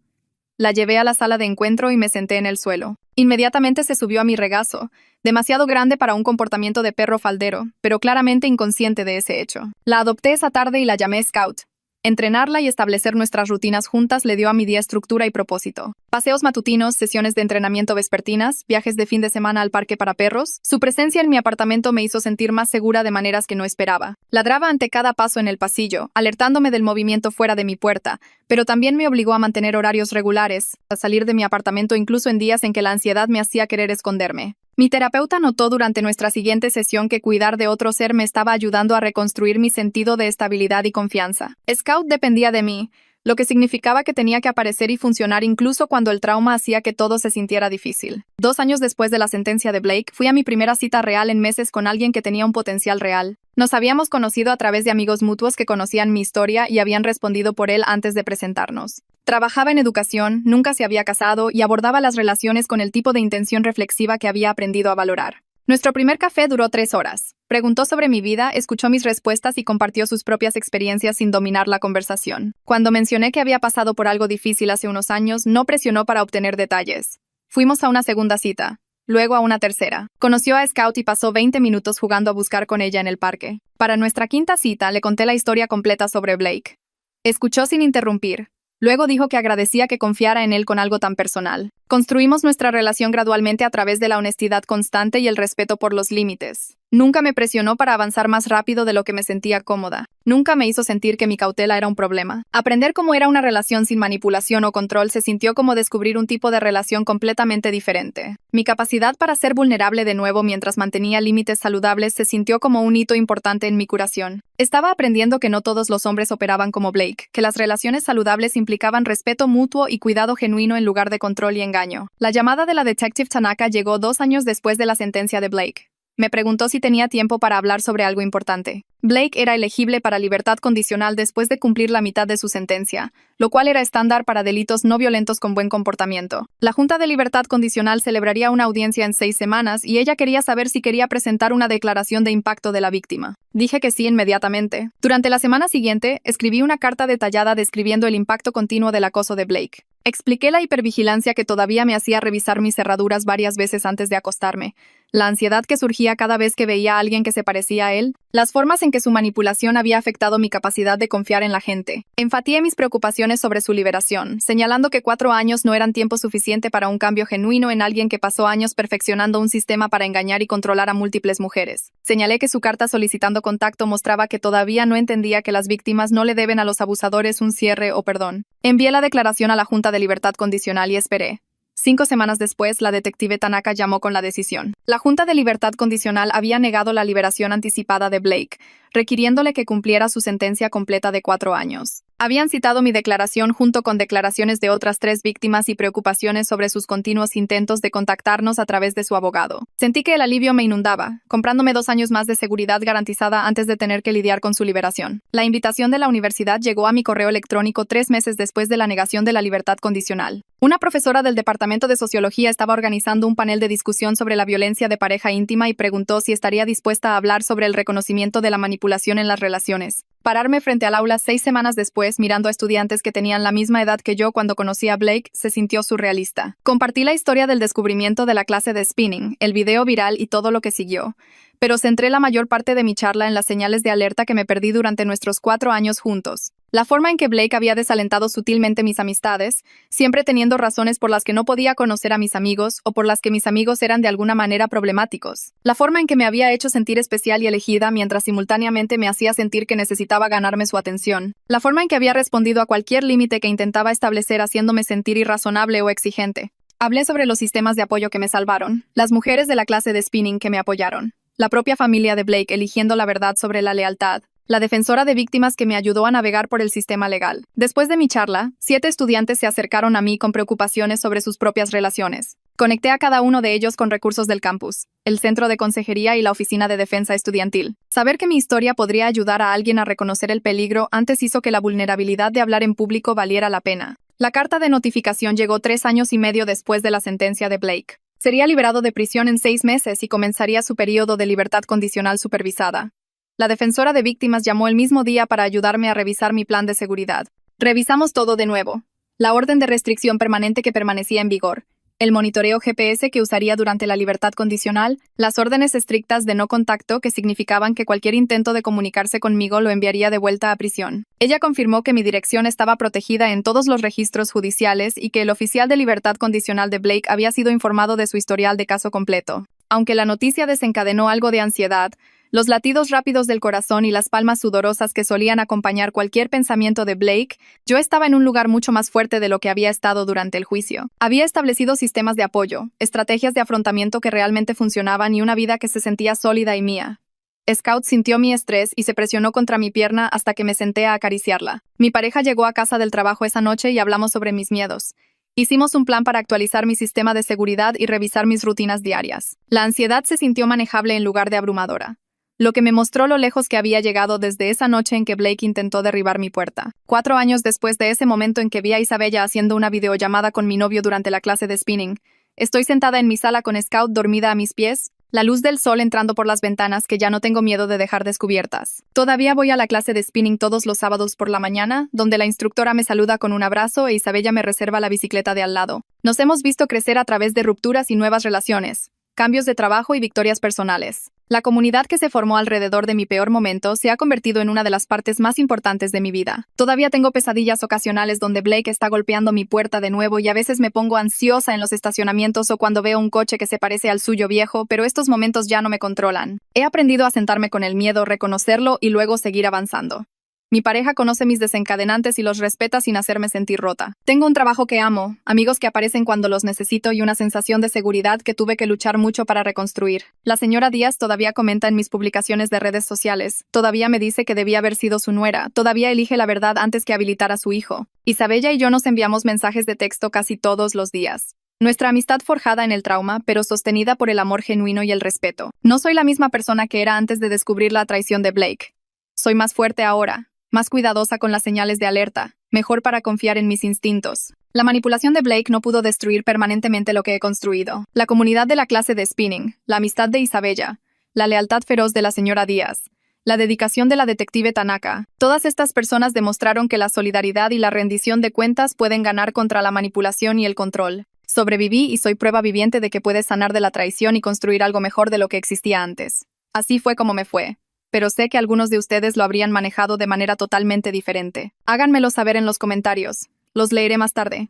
La llevé a la sala de encuentro y me senté en el suelo. Inmediatamente se subió a mi regazo, demasiado grande para un comportamiento de perro faldero, pero claramente inconsciente de ese hecho. La adopté esa tarde y la llamé Scout. Entrenarla y establecer nuestras rutinas juntas le dio a mi día estructura y propósito. Paseos matutinos, sesiones de entrenamiento vespertinas, viajes de fin de semana al parque para perros. Su presencia en mi apartamento me hizo sentir más segura de maneras que no esperaba. Ladraba ante cada paso en el pasillo, alertándome del movimiento fuera de mi puerta, pero también me obligó a mantener horarios regulares, a salir de mi apartamento incluso en días en que la ansiedad me hacía querer esconderme. Mi terapeuta notó durante nuestra siguiente sesión que cuidar de otro ser me estaba ayudando a reconstruir mi sentido de estabilidad y confianza. Scout dependía de mí, lo que significaba que tenía que aparecer y funcionar incluso cuando el trauma hacía que todo se sintiera difícil. 2 años después de la sentencia de Blake, fui a mi primera cita real en meses con alguien que tenía un potencial real. Nos habíamos conocido a través de amigos mutuos que conocían mi historia y habían respondido por él antes de presentarnos. Trabajaba en educación, nunca se había casado y abordaba las relaciones con el tipo de intención reflexiva que había aprendido a valorar. Nuestro primer café duró 3 horas. Preguntó sobre mi vida, escuchó mis respuestas y compartió sus propias experiencias sin dominar la conversación. Cuando mencioné que había pasado por algo difícil hace unos años, no presionó para obtener detalles. Fuimos a una segunda cita. Luego a una tercera. Conoció a Scout y pasó 20 minutos jugando a buscar con ella en el parque. Para nuestra quinta cita, le conté la historia completa sobre Blake. Escuchó sin interrumpir. Luego dijo que agradecía que confiara en él con algo tan personal. Construimos nuestra relación gradualmente a través de la honestidad constante y el respeto por los límites. Nunca me presionó para avanzar más rápido de lo que me sentía cómoda. Nunca me hizo sentir que mi cautela era un problema. Aprender cómo era una relación sin manipulación o control se sintió como descubrir un tipo de relación completamente diferente. Mi capacidad para ser vulnerable de nuevo mientras mantenía límites saludables se sintió como un hito importante en mi curación. Estaba aprendiendo que no todos los hombres operaban como Blake, que las relaciones saludables implicaban respeto mutuo y cuidado genuino en lugar de control y engaño. La llamada de la detective Tanaka llegó 2 años después de la sentencia de Blake. Me preguntó si tenía tiempo para hablar sobre algo importante. Blake era elegible para libertad condicional después de cumplir la mitad de su sentencia, lo cual era estándar para delitos no violentos con buen comportamiento. La Junta de Libertad Condicional celebraría una audiencia en 6 semanas y ella quería saber si quería presentar una declaración de impacto de la víctima. Dije que sí inmediatamente. Durante la semana siguiente, escribí una carta detallada describiendo el impacto continuo del acoso de Blake. Expliqué la hipervigilancia que todavía me hacía revisar mis cerraduras varias veces antes de acostarme, la ansiedad que surgía cada vez que veía a alguien que se parecía a él, las formas en que su manipulación había afectado mi capacidad de confiar en la gente. Enfatizé mis preocupaciones sobre su liberación, señalando que 4 años no eran tiempo suficiente para un cambio genuino en alguien que pasó años perfeccionando un sistema para engañar y controlar a múltiples mujeres. Señalé que su carta solicitando contacto mostraba que todavía no entendía que las víctimas no le deben a los abusadores un cierre o perdón. Envié la declaración a la Junta de Libertad Condicional y esperé. 5 semanas después, la detective Tanaka llamó con la decisión. La Junta de Libertad Condicional había negado la liberación anticipada de Blake, requiriéndole que cumpliera su sentencia completa de 4 años. Habían citado mi declaración junto con declaraciones de otras 3 víctimas y preocupaciones sobre sus continuos intentos de contactarnos a través de su abogado. Sentí que el alivio me inundaba, comprándome 2 años más de seguridad garantizada antes de tener que lidiar con su liberación. La invitación de la universidad llegó a mi correo electrónico 3 meses después de la negación de la libertad condicional. Una profesora del Departamento de Sociología estaba organizando un panel de discusión sobre la violencia de pareja íntima y preguntó si estaría dispuesta a hablar sobre el reconocimiento de la manipulación en las relaciones. Pararme frente al aula 6 semanas después, mirando a estudiantes que tenían la misma edad que yo cuando conocí a Blake, se sintió surrealista. Compartí la historia del descubrimiento de la clase de spinning, el video viral y todo lo que siguió. Pero centré la mayor parte de mi charla en las señales de alerta que me perdí durante nuestros 4 años juntos. La forma en que Blake había desalentado sutilmente mis amistades, siempre teniendo razones por las que no podía conocer a mis amigos o por las que mis amigos eran de alguna manera problemáticos. La forma en que me había hecho sentir especial y elegida mientras simultáneamente me hacía sentir que necesitaba ganarme su atención. La forma en que había respondido a cualquier límite que intentaba establecer haciéndome sentir irrazonable o exigente. Hablé sobre los sistemas de apoyo que me salvaron, las mujeres de la clase de spinning que me apoyaron, la propia familia de Blake eligiendo la verdad sobre la lealtad, la defensora de víctimas que me ayudó a navegar por el sistema legal. Después de mi charla, 7 estudiantes se acercaron a mí con preocupaciones sobre sus propias relaciones. Conecté a cada uno de ellos con recursos del campus, el centro de consejería y la oficina de defensa estudiantil. Saber que mi historia podría ayudar a alguien a reconocer el peligro antes hizo que la vulnerabilidad de hablar en público valiera la pena. La carta de notificación llegó 3 años y medio después de la sentencia de Blake. Sería liberado de prisión en 6 meses y comenzaría su periodo de libertad condicional supervisada. La defensora de víctimas llamó el mismo día para ayudarme a revisar mi plan de seguridad. Revisamos todo de nuevo. La orden de restricción permanente que permanecía en vigor, el monitoreo GPS que usaría durante la libertad condicional, las órdenes estrictas de no contacto que significaban que cualquier intento de comunicarse conmigo lo enviaría de vuelta a prisión. Ella confirmó que mi dirección estaba protegida en todos los registros judiciales y que el oficial de libertad condicional de Blake había sido informado de su historial de caso completo. Aunque la noticia desencadenó algo de ansiedad, los latidos rápidos del corazón y las palmas sudorosas que solían acompañar cualquier pensamiento de Blake, yo estaba en un lugar mucho más fuerte de lo que había estado durante el juicio. Había establecido sistemas de apoyo, estrategias de afrontamiento que realmente funcionaban y una vida que se sentía sólida y mía. Scout sintió mi estrés y se presionó contra mi pierna hasta que me senté a acariciarla. Mi pareja llegó a casa del trabajo esa noche y hablamos sobre mis miedos. Hicimos un plan para actualizar mi sistema de seguridad y revisar mis rutinas diarias. La ansiedad se sintió manejable en lugar de abrumadora, lo que me mostró lo lejos que había llegado desde esa noche en que Blake intentó derribar mi puerta. 4 años después de ese momento en que vi a Isabella haciendo una videollamada con mi novio durante la clase de spinning, estoy sentada en mi sala con Scout dormida a mis pies, la luz del sol entrando por las ventanas que ya no tengo miedo de dejar descubiertas. Todavía voy a la clase de spinning todos los sábados por la mañana, donde la instructora me saluda con un abrazo e Isabella me reserva la bicicleta de al lado. Nos hemos visto crecer a través de rupturas y nuevas relaciones, cambios de trabajo y victorias personales. La comunidad que se formó alrededor de mi peor momento se ha convertido en una de las partes más importantes de mi vida. Todavía tengo pesadillas ocasionales donde Blake está golpeando mi puerta de nuevo y a veces me pongo ansiosa en los estacionamientos o cuando veo un coche que se parece al suyo viejo, pero estos momentos ya no me controlan. He aprendido a sentarme con el miedo, reconocerlo y luego seguir avanzando. Mi pareja conoce mis desencadenantes y los respeta sin hacerme sentir rota. Tengo un trabajo que amo, amigos que aparecen cuando los necesito y una sensación de seguridad que tuve que luchar mucho para reconstruir. La señora Díaz todavía comenta en mis publicaciones de redes sociales, todavía me dice que debía haber sido su nuera, todavía elige la verdad antes que habilitar a su hijo. Isabella y yo nos enviamos mensajes de texto casi todos los días. Nuestra amistad forjada en el trauma, pero sostenida por el amor genuino y el respeto. No soy la misma persona que era antes de descubrir la traición de Blake. Soy más fuerte ahora, más cuidadosa con las señales de alerta, mejor para confiar en mis instintos. La manipulación de Blake no pudo destruir permanentemente lo que he construido. La comunidad de la clase de spinning, la amistad de Isabella, la lealtad feroz de la señora Díaz, la dedicación de la detective Tanaka. Todas estas personas demostraron que la solidaridad y la rendición de cuentas pueden ganar contra la manipulación y el control. Sobreviví y soy prueba viviente de que puedes sanar de la traición y construir algo mejor de lo que existía antes. Así fue como me fue. Pero sé que algunos de ustedes lo habrían manejado de manera totalmente diferente. Háganmelo saber en los comentarios. Los leeré más tarde.